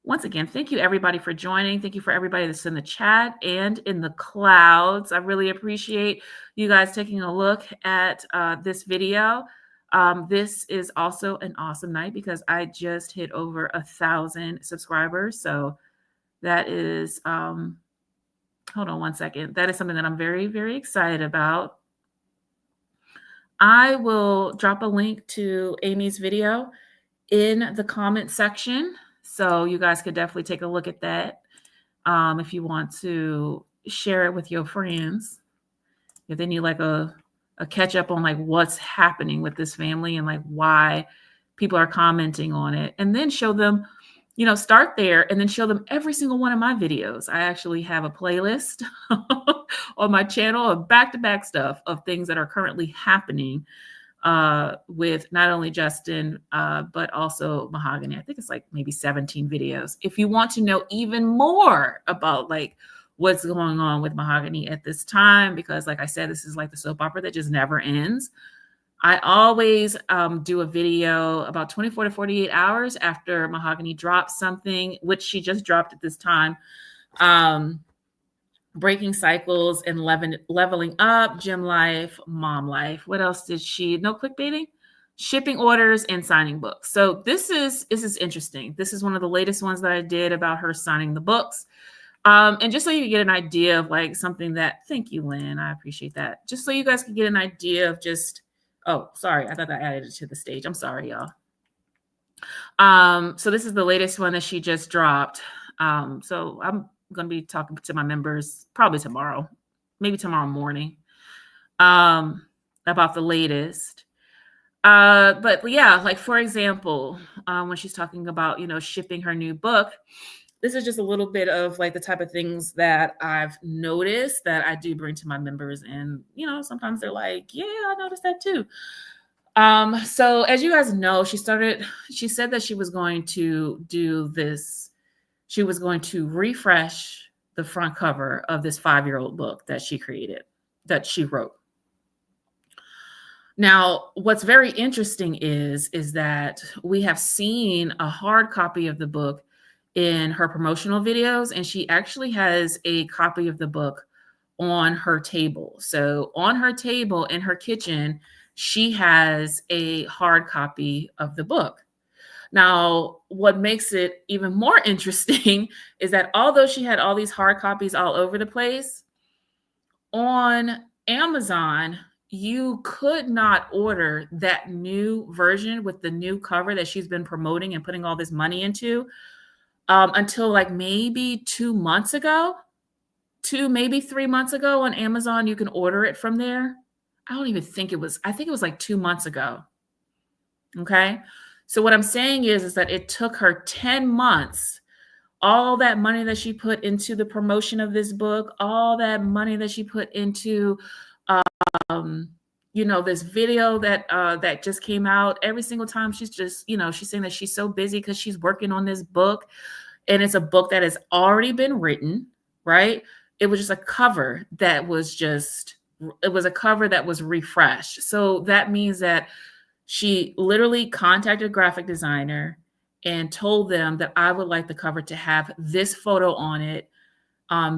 Once again, thank you everybody for joining. Thank you for everybody that's in the chat and in the clouds. I really appreciate you guys taking a look at this video. This is also an awesome night because I just hit over 1,000 subscribers. So that is, hold on one second. That is something that I'm very, very excited about. I will drop a link to Amy's video in the comment section. So you guys could definitely take a look at that if you want to share it with your friends. If they need like a catch up on like what's happening with this family and like why people are commenting on it. And then show them, start there and then show them every single one of my videos. I actually have a playlist on my channel of back-to-back stuff of things that are currently happening with not only Justin, but also Mahogany. I think it's like maybe 17 videos. If you want to know even more about like what's going on with Mahogany at this time, because like I said, this is like the soap opera that just never ends. I always do a video about 24 to 48 hours after Mahogany drops something, which she just dropped at this time. Breaking cycles and leveling up, gym life, mom life. What else did she? No clickbaiting, shipping orders and signing books. So this is interesting. This is one of the latest ones that I did about her signing the books. And just so you get an idea of like something that, thank you, Lynn. I appreciate that. Just so you guys can get an idea of just, oh, sorry. I thought I added it to the stage. I'm sorry, y'all. So this is the latest one that she just dropped. So I'm going to be talking to my members probably tomorrow, maybe tomorrow morning, about the latest. But yeah, like for example, when she's talking about, shipping her new book, this is just a little bit of like the type of things that I've noticed that I do bring to my members. And, sometimes they're like, yeah, I noticed that too. So as you guys know, she said that she was going to do this. She was going to refresh the front cover of this 5-year-old book that she created, that she wrote. Now, what's very interesting is that we have seen a hard copy of the book in her promotional videos, and she actually has a copy of the book on her table. So on her table in her kitchen, she has a hard copy of the book. Now, what makes it even more interesting is that although she had all these hard copies all over the place, on Amazon, you could not order that new version with the new cover that she's been promoting and putting all this money into until like maybe 2 months ago, maybe 3 months ago on Amazon. You can order it from there. I think it was like 2 months ago. Okay. So what I'm saying is that it took her 10 months, all that money that she put into the promotion of this book, all that money that she put into, this video that just came out. Every single time she's just, she's saying that she's so busy because she's working on this book, and it's a book that has already been written, right? It was just a cover that was refreshed. So that means that she literally contacted a graphic designer and told them that I would like the cover to have this photo on it.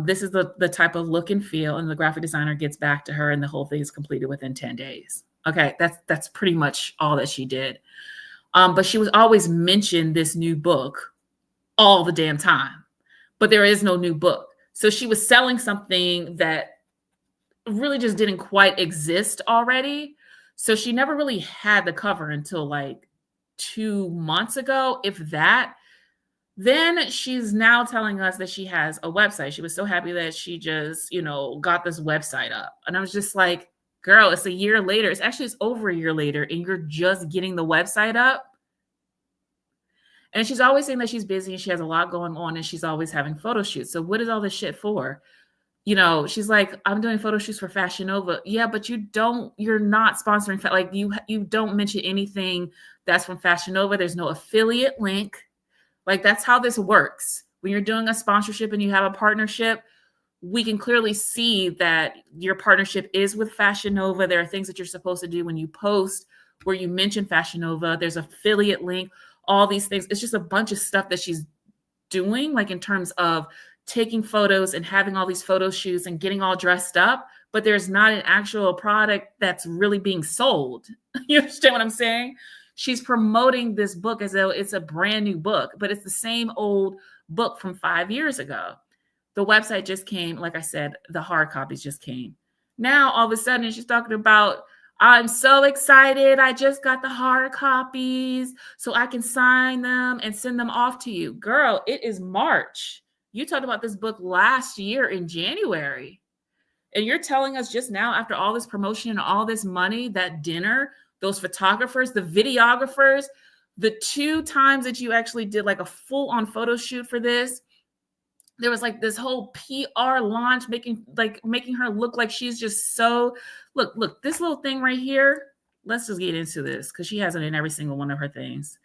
This is the type of look and feel, and the graphic designer gets back to her and the whole thing is completed within 10 days. Okay, that's pretty much all that she did. But she was always mentioned this new book all the damn time, but there is no new book. So she was selling something that really just didn't quite exist already. So she never really had the cover until like 2 months ago, if that. Then she's now telling us that she has a website. She was so happy that she just, got this website up. And I was just like, girl, it's a year later. It's over a year later, and you're just getting the website up. And she's always saying that she's busy and she has a lot going on and she's always having photo shoots. So what is all this shit for? you know, she's like, I'm doing photo shoots for Fashion Nova. Yeah, but you're not sponsoring, like you don't mention anything that's from Fashion Nova. There's no affiliate link. Like that's how this works. When you're doing a sponsorship and you have a partnership, we can clearly see that your partnership is with Fashion Nova. There are things that you're supposed to do when you post where you mention Fashion Nova. There's affiliate link, all these things. It's just a bunch of stuff that she's doing, like in terms of taking photos and having all these photo shoots and getting all dressed up, but there's not an actual product that's really being sold. You understand what I'm saying? She's promoting this book as though it's a brand new book, but it's the same old book from 5 years ago. The website just came. Like I said, the hard copies just came. Now, all of a sudden, she's talking about, I'm so excited. I just got the hard copies so I can sign them and send them off to you. Girl, it is March. You talked about this book last year in January. And you're telling us just now, after all this promotion and all this money, that dinner, those photographers, the videographers, the 2 times that you actually did like a full-on photo shoot for this, there was like this whole PR launch making her look like she's just so, look, this little thing right here. Let's just get into this because she has it in every single one of her things.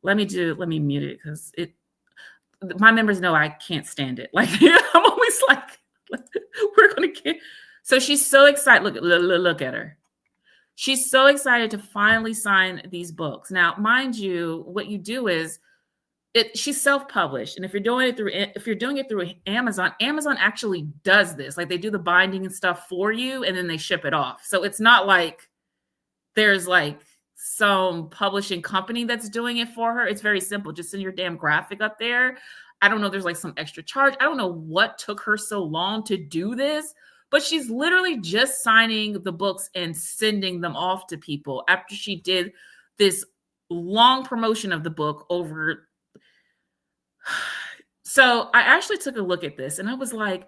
Let me mute it because my members know I can't stand it. Like I'm always like, we're going to get, so she's so excited. Look at her. She's so excited to finally sign these books. Now, mind you, what you do is, she's self-published, and if you're doing it through Amazon actually does this. Like they do the binding and stuff for you, and then they ship it off. So it's not like there's like some publishing company that's doing it for her. It's very simple. Just send your damn graphic up there. I don't know if there's like some extra charge. I don't know what took her so long to do this, but she's literally just signing the books and sending them off to people after she did this long promotion of the book over. So I actually took a look at this and I was like,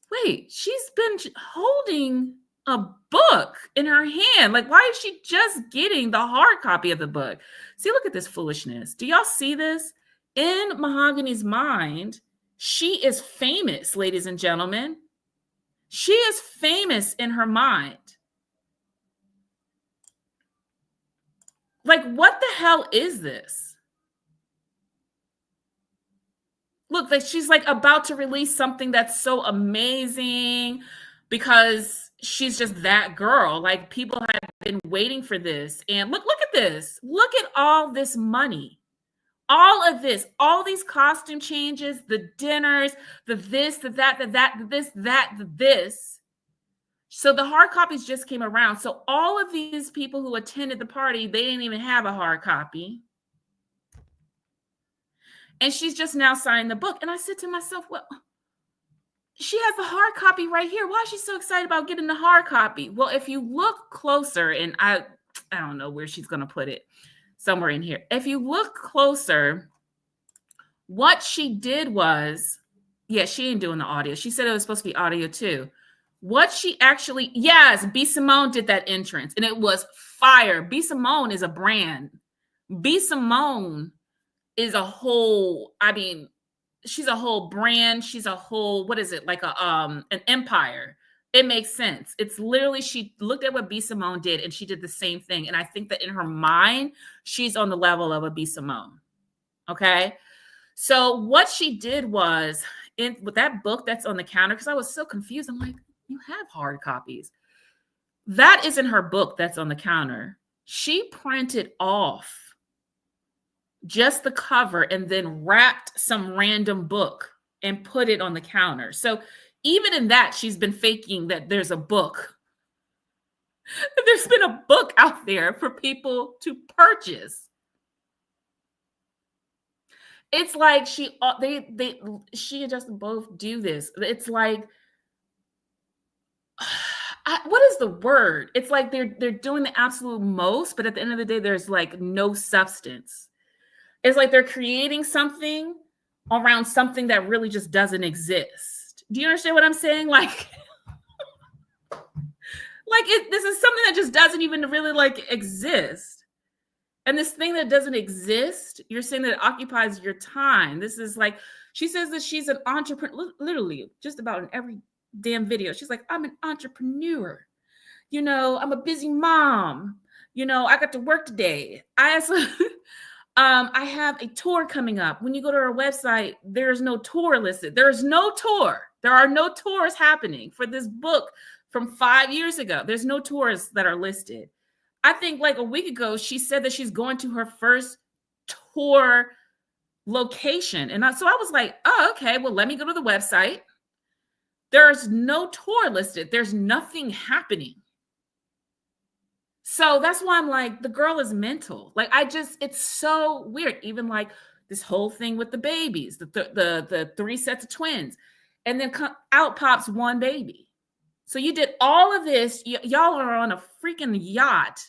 wait, she's been holding a book in her hand. Like, why is she just getting the hard copy of the book? See, look at this foolishness. Do y'all see this? In Mahogany's mind, she is famous, ladies and gentlemen. She is famous in her mind. Like, what the hell is this? Look, like she's like about to release something that's so amazing because she's just that girl. Like people have been waiting for this. And look at this. Look at all this money. All of this, all these costume changes, the dinners, the this, the that, the that, the this, that, the this. So the hard copies just came around. So all of these people who attended the party, they didn't even have a hard copy. And she's just now signing the book. And I said to myself, well, she has the hard copy right here. Why is she so excited about getting the hard copy? Well, if you look closer, and I don't know where she's going to put it, somewhere in here. If you look closer, what she did was, yeah, she ain't doing the audio. She said it was supposed to be audio too. What she actually, yes, B. Simone did that entrance and it was fire. B. Simone is a brand. B. Simone is a whole, I mean, she's a whole brand. She's a whole, what is it? Like an empire. It makes sense. It's literally, she looked at what B. Simone did and she did the same thing. And I think that in her mind, she's on the level of a B. Simone. Okay. So what she did was with that book that's on the counter, because I was so confused. I'm like, you have hard copies. That isn't her book that's on the counter. She printed off just the cover and then wrapped some random book and put it on the counter. So even in that, she's been faking that there's a book. There's been a book out there for people to purchase. It's like she and Justin both do this. It's like, what is the word? It's like they're doing the absolute most, but at the end of the day, there's like no substance. It's like they're creating something around something that really just doesn't exist. Do you understand what I'm saying? Like this is something that just doesn't even really like exist. And this thing that doesn't exist, you're saying that it occupies your time. This is like, she says that she's an entrepreneur, literally just about in every damn video. She's like, I'm an entrepreneur. You know, I'm a busy mom. You know, I got to work today. I have a tour coming up. When you go to our website, there's no tour listed. There's no tour. There are no tours happening for this book from 5 years ago. There's no tours that are listed. I think like a week ago, she said that she's going to her first tour location. And so I was like, oh, okay, well, let me go to the website. There's no tour listed. There's nothing happening. So that's why I'm like, the girl is mental. Like, it's so weird. Even like this whole thing with the babies, the 3 sets of twins, and then out pops one baby. So you did all of this. Y'all are on a freaking yacht.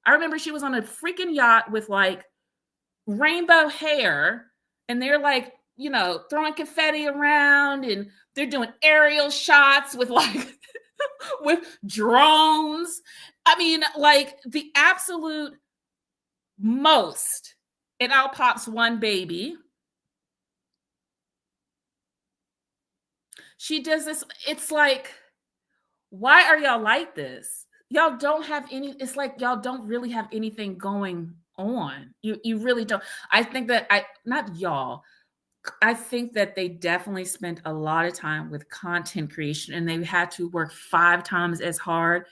I remember she was on a freaking yacht with like rainbow hair, and they're like, you know, throwing confetti around, and they're doing aerial shots with like with drones. I mean, like the absolute most. And out pops one baby. She does this. It's like, why are y'all like this? Y'all don't have any, it's like y'all don't really have anything going on. You really don't. I think that not y'all, I think that they definitely spent a lot of time with content creation, and they had to work 5 times as hard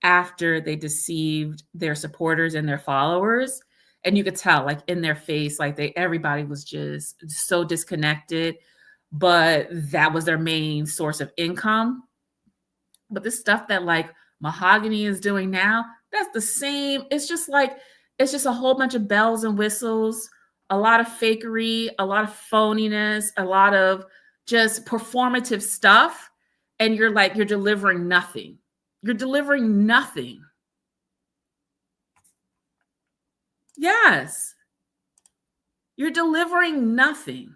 after they deceived their supporters and their followers. And you could tell like in their face, like everybody was just so disconnected, but that was their main source of income. But the stuff that like Mahogany is doing now, that's the same. It's just a whole bunch of bells and whistles, a lot of fakery, a lot of phoniness, a lot of just performative stuff. And you're delivering nothing. You're delivering nothing. Yes. You're delivering nothing.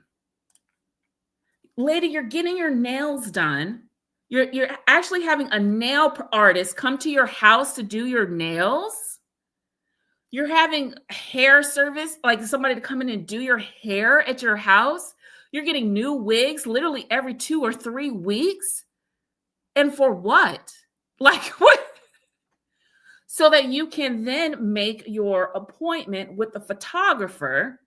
Lady, you're getting your nails done. You're actually having a nail artist come to your house to do your nails. You're having hair service, like somebody to come in and do your hair at your house. You're getting new wigs literally every 2 or 3 weeks. And for what? Like what? So that you can then make your appointment with the photographer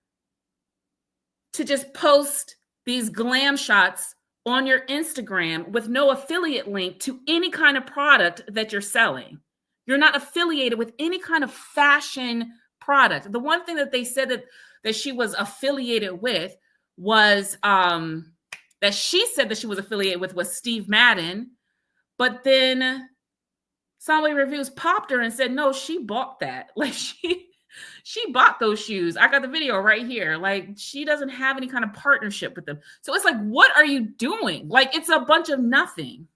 to just post these glam shots on your Instagram with no affiliate link to any kind of product that you're selling. You're not affiliated with any kind of fashion product. The one thing that they said that she was affiliated with was that she said that she was affiliated with was Steve Madden, but then somebody reviews popped her and said, no, she bought that. Like she bought those shoes. I got the video right here. Like she doesn't have any kind of partnership with them. So it's like, what are you doing? Like it's a bunch of nothing.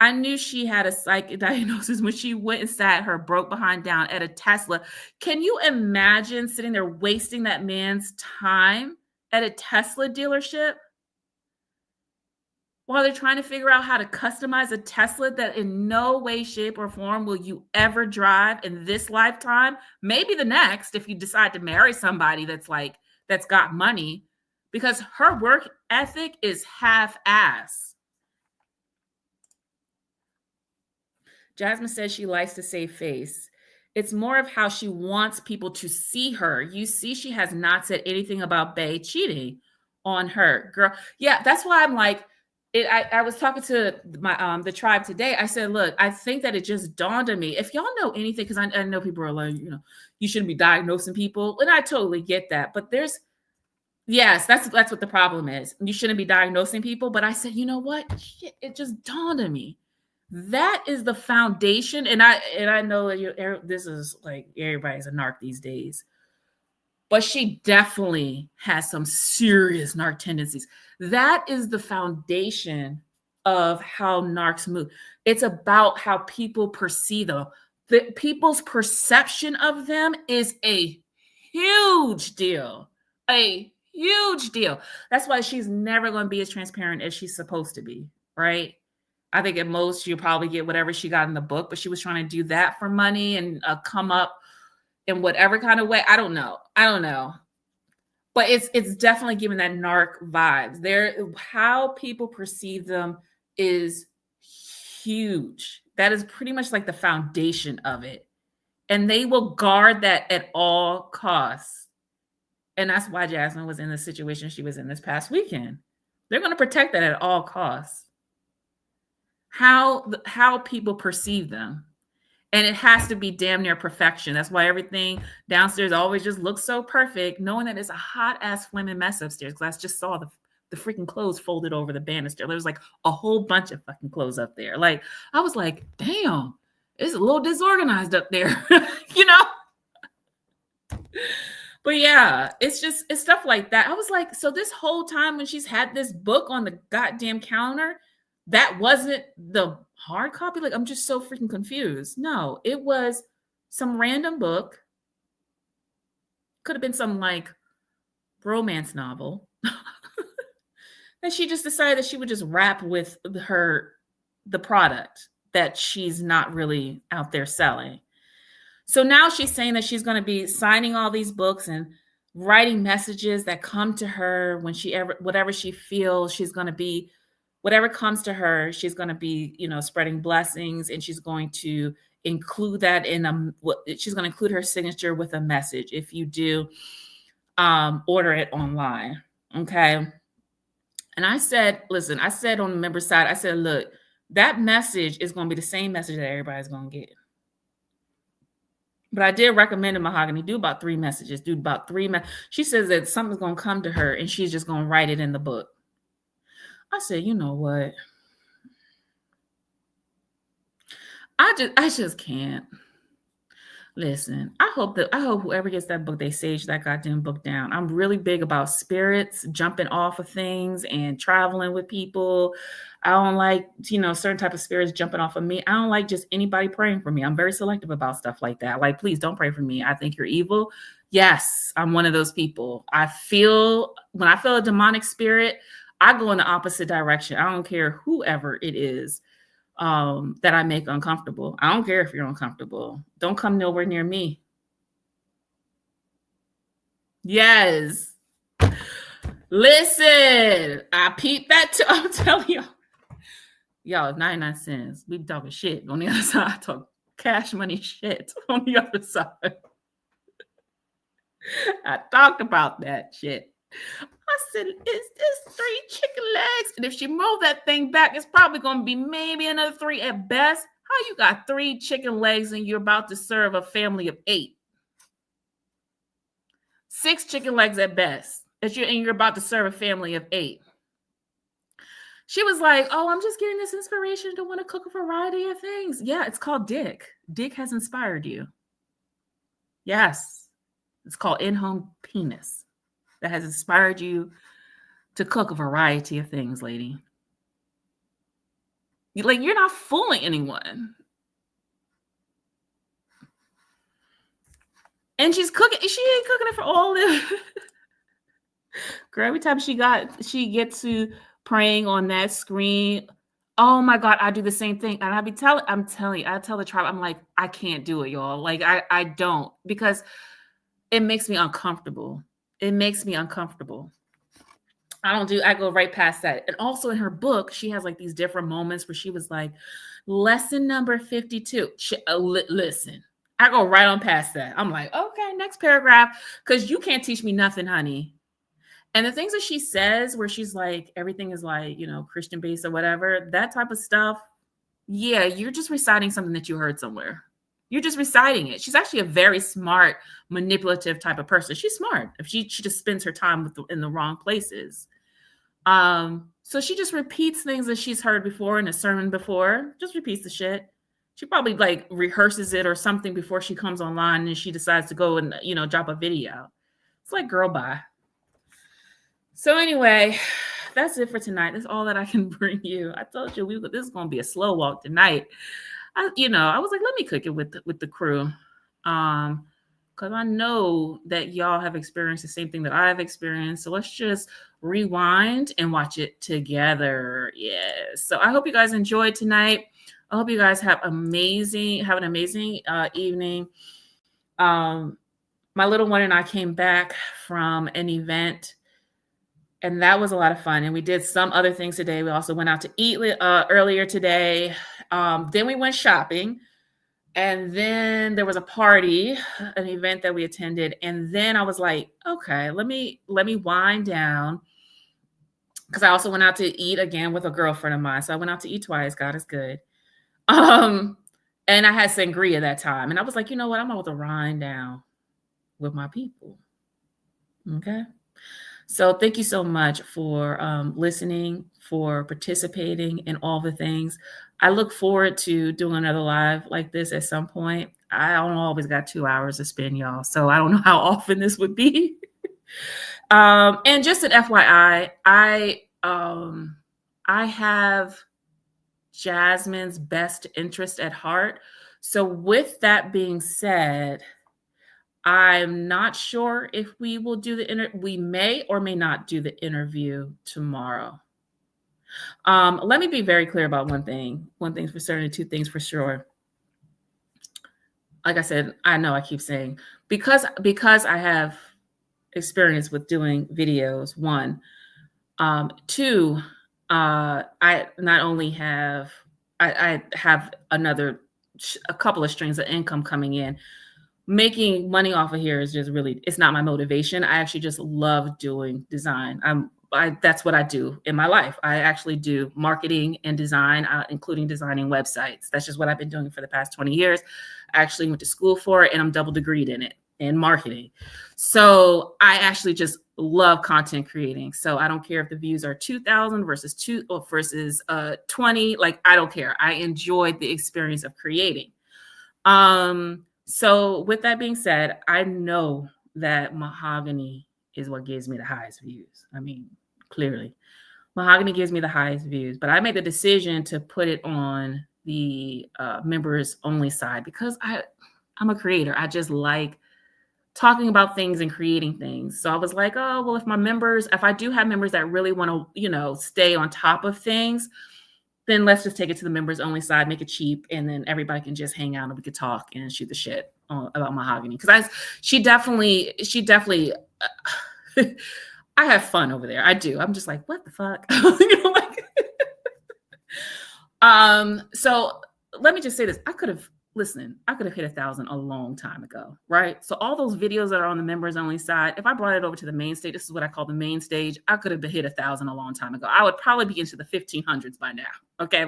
I knew she had a psychic diagnosis when she went and sat her broke behind down at a Tesla. Can you imagine sitting there wasting that man's time at a Tesla dealership while they're trying to figure out how to customize a Tesla that in no way, shape, or form will you ever drive in this lifetime? Maybe the next, if you decide to marry somebody that's got money, because her work ethic is half-ass. Jasmine says she likes to save face. It's more of how she wants people to see her. You see, she has not said anything about Bae cheating on her. Girl, yeah, that's why I'm like, I was talking to my the tribe today. I said, look, I think that it just dawned on me. If y'all know anything, because I know people are like, you shouldn't be diagnosing people. And I totally get that. But yes, that's what the problem is. You shouldn't be diagnosing people. But I said, you know what? Shit, it just dawned on me. That is the foundation. And I know that this is like everybody's a narc these days. But she definitely has some serious narc tendencies. That is the foundation of how narcs move. It's about how people perceive them. People's perception of them is a huge deal. A huge deal. That's why she's never going to be as transparent as she's supposed to be, right? I think at most she'll probably get whatever she got in the book, but she was trying to do that for money and come up in whatever kind of way. I don't know. But it's definitely giving that narc vibes. How people perceive them is huge. That is pretty much like the foundation of it. And they will guard that at all costs. And that's why Jasmine was in the situation she was in this past weekend. They're going to protect that at all costs. How people perceive them. And it has to be damn near perfection. That's why everything downstairs always just looks so perfect, knowing that it's a hot ass flaming mess upstairs. Because I just saw the freaking clothes folded over the banister. There was like a whole bunch of fucking clothes up there. Like, I was like, damn, it's a little disorganized up there, you know? But yeah, it's stuff like that. I was like, so this whole time when she's had this book on the goddamn counter, that wasn't the hard copy? Like, I'm just so freaking confused. No, it was some random book. Could have been some like romance novel. And she just decided that she would just wrap with the product that she's not really out there selling. So now she's saying that she's going to be signing all these books and writing messages that come to her when whatever she feels, she's going to be, whatever comes to her, she's going to be, spreading blessings, and she's going to include that she's going to include her signature with a message. If you do, order it online. Okay. And I said, listen, I said on the member side, I said, look, that message is going to be the same message that everybody's going to get. But I did recommend to Mahogany, do about 3 messages, she says that something's going to come to her and she's just going to write it in the book. I said, you know what? I just can't. Listen, I hope whoever gets that book, they sage that goddamn book down. I'm really big about spirits jumping off of things and traveling with people. I don't like, certain type of spirits jumping off of me. I don't like just anybody praying for me. I'm very selective about stuff like that. Like, please don't pray for me. I think you're evil. Yes, I'm one of those people. When I feel a demonic spirit, I go in the opposite direction. I don't care whoever it is that I make uncomfortable. I don't care if you're uncomfortable. Don't come nowhere near me. Yes. Listen, I peeped that too. I'm telling y'all. Y'all, 99 cents. We talking shit on the other side. I talk cash money shit on the other side. I talked about that shit. I said, it's 3 chicken legs. And if she moved that thing back, it's probably going to be maybe another 3 at best. How you got 3 chicken legs and you're about to serve a family of 8? 6 chicken legs at best. And you're about to serve a family of 8. She was like, oh, I'm just getting this inspiration to want to cook a variety of things. Yeah, it's called Dick. Dick has inspired you. Yes. It's called in-home penis. That has inspired you to cook a variety of things, lady. You're not fooling anyone. And she's cooking. She ain't cooking it for all this. Girl, every time she gets to praying on that screen, oh my God, I do the same thing. And I tell the tribe, I'm like, I can't do it, y'all. Like, I don't, because it makes me uncomfortable. It makes me uncomfortable. I go right past that. And also in her book, she has like these different moments where she was like, lesson number 52. Listen, I go right on past that. I'm like, okay, next paragraph, because you can't teach me nothing, honey. And the things that she says where she's like, everything is like, Christian based or whatever, that type of stuff. Yeah, you're just reciting something that you heard somewhere. You're just reciting it. She's actually a very smart, manipulative type of person. She's smart. If she just spends her time in the wrong places. So she just repeats things that she's heard before in a sermon before. Just repeats the shit. She probably like rehearses it or something before she comes online and she decides to go and, drop a video. It's like, girl, bye. So anyway, that's it for tonight. That's all that I can bring you. I told you this is going to be a slow walk tonight. I was like, let me cook it with the crew. Because I know that y'all have experienced the same thing that I've experienced. So let's just rewind and watch it together. Yes. So I hope you guys enjoyed tonight. I hope you guys have an amazing evening. my little one and I came back from an event, and that was a lot of fun. And we did some other things today. We also went out to eat earlier today. Then we went shopping. And then there was a party, an event that we attended. And then I was like, okay, let me wind down. Because I also went out to eat again with a girlfriend of mine. So I went out to eat twice. God is good. And I had sangria that time. And I was like, you know what? I'm about to wind down with my people. Okay. So thank you so much for listening, for participating in all the things. I look forward to doing another live like this at some point. I don't always got 2 hours to spend, y'all. So I don't know how often this would be. And just an FYI, I have Jasmine's best interest at heart. So with that being said, I'm not sure if we will do we may or may not do the interview tomorrow. Let me be very clear about one thing. One thing for certain, two things for sure. Like I said, I know I keep saying, because I have experience with doing videos, one. Two, I not only have, I have a couple of streams of income coming in. Making money off of here is just really, it's not my motivation. I actually just love doing design. That's what I do in my life. I actually do marketing and design, including designing websites. That's just what I've been doing for the past 20 years. I actually went to school for it, and I'm double degreed in it, in marketing. So I actually just love content creating. So I don't care if the views are 2,000 versus 20. Like, I don't care. I enjoyed the experience of creating. So with that being said, I know that Mahogany is what gives me the highest views. I mean, clearly, Mahogany gives me the highest views, but I made the decision to put it on the members only side because I'm a creator. I just like talking about things and creating things. So I was like, oh, well, if I do have members that really want to, stay on top of things, then let's just take it to the members only side, make it cheap, and then everybody can just hang out and we could talk and shoot the shit about Mahogany. Because she definitely, I have fun over there. I do. I'm just like, what the fuck? So let me just say this. I could have hit 1,000 a long time ago, right? So all those videos that are on the members only side, if I brought it over to the main stage, this is what I call the main stage, I could have hit 1,000 a long time ago. I would probably be into the 1,500s by now. Okay,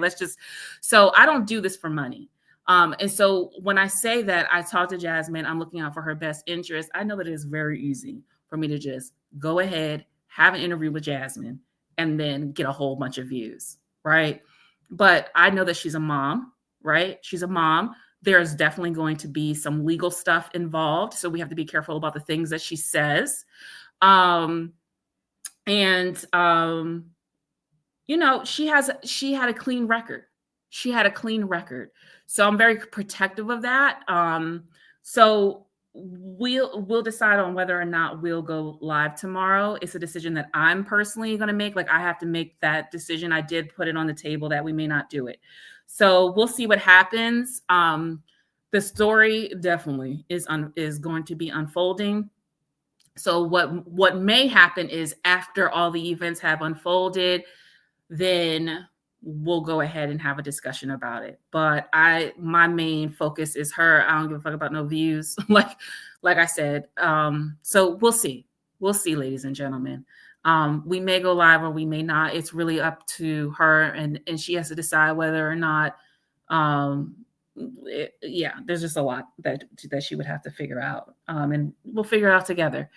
so I don't do this for money. And so when I say that I talk to Jasmine, I'm looking out for her best interest, I know that it is very easy for me to just go ahead, have an interview with Jasmine, and then get a whole bunch of views, right? But I know that she's a mom, right? She's a mom. There's definitely going to be some legal stuff involved. So we have to be careful about the things that she says. She had a clean record. She had a clean record. So I'm very protective of that. So we'll decide on whether or not we'll go live tomorrow. It's a decision that I'm personally going to make. Like, I have to make that decision. I did put it on the table that we may not do it. So we'll see what happens. The story definitely is going to be unfolding. So what may happen is after all the events have unfolded, then we'll go ahead and have a discussion about it. But my main focus is her. I don't give a fuck about no views. like I said. So we'll see. We'll see, ladies and gentlemen. We may go live or we may not. It's really up to her, and she has to decide whether or not. There's just a lot that she would have to figure out, and we'll figure it out together.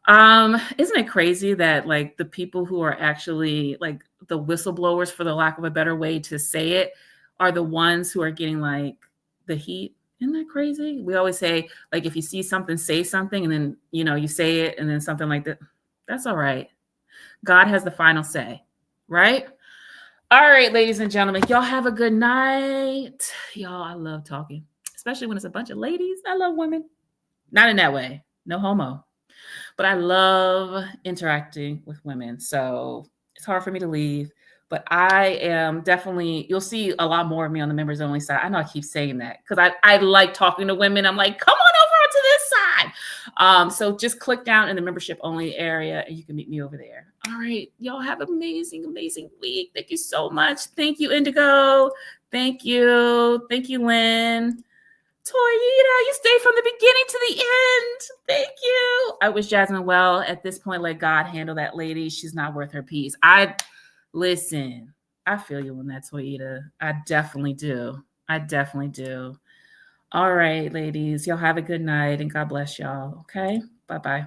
Isn't it crazy that like the people who are actually like the whistleblowers, for the lack of a better way to say it, are the ones who are getting like the heat? Isn't that crazy? We always say, like, if you see something, say something, and then you say it, and then something like that. That's all right. God has the final say, right? All right, ladies and gentlemen, y'all have a good night. Y'all, I love talking, especially when it's a bunch of ladies. I love women. Not in that way. No homo. But I love interacting with women. So it's hard for me to leave. But I am definitely, you'll see a lot more of me on the members only side. I know I keep saying that because I like talking to women. I'm like, come on over to this side. So just click down in the membership only area and you can meet me over there. All right. Y'all have an amazing, amazing week. Thank you so much. Thank you, Indigo. Thank you. Thank you, Lynn. Toyita, you stayed from the beginning to the end. Thank you. I wish Jasmine well. At this point, let God handle that lady. She's not worth her peace. Listen, I feel you on that, Toyita. I definitely do. All right, ladies. Y'all have a good night and God bless y'all. Okay? Bye-bye.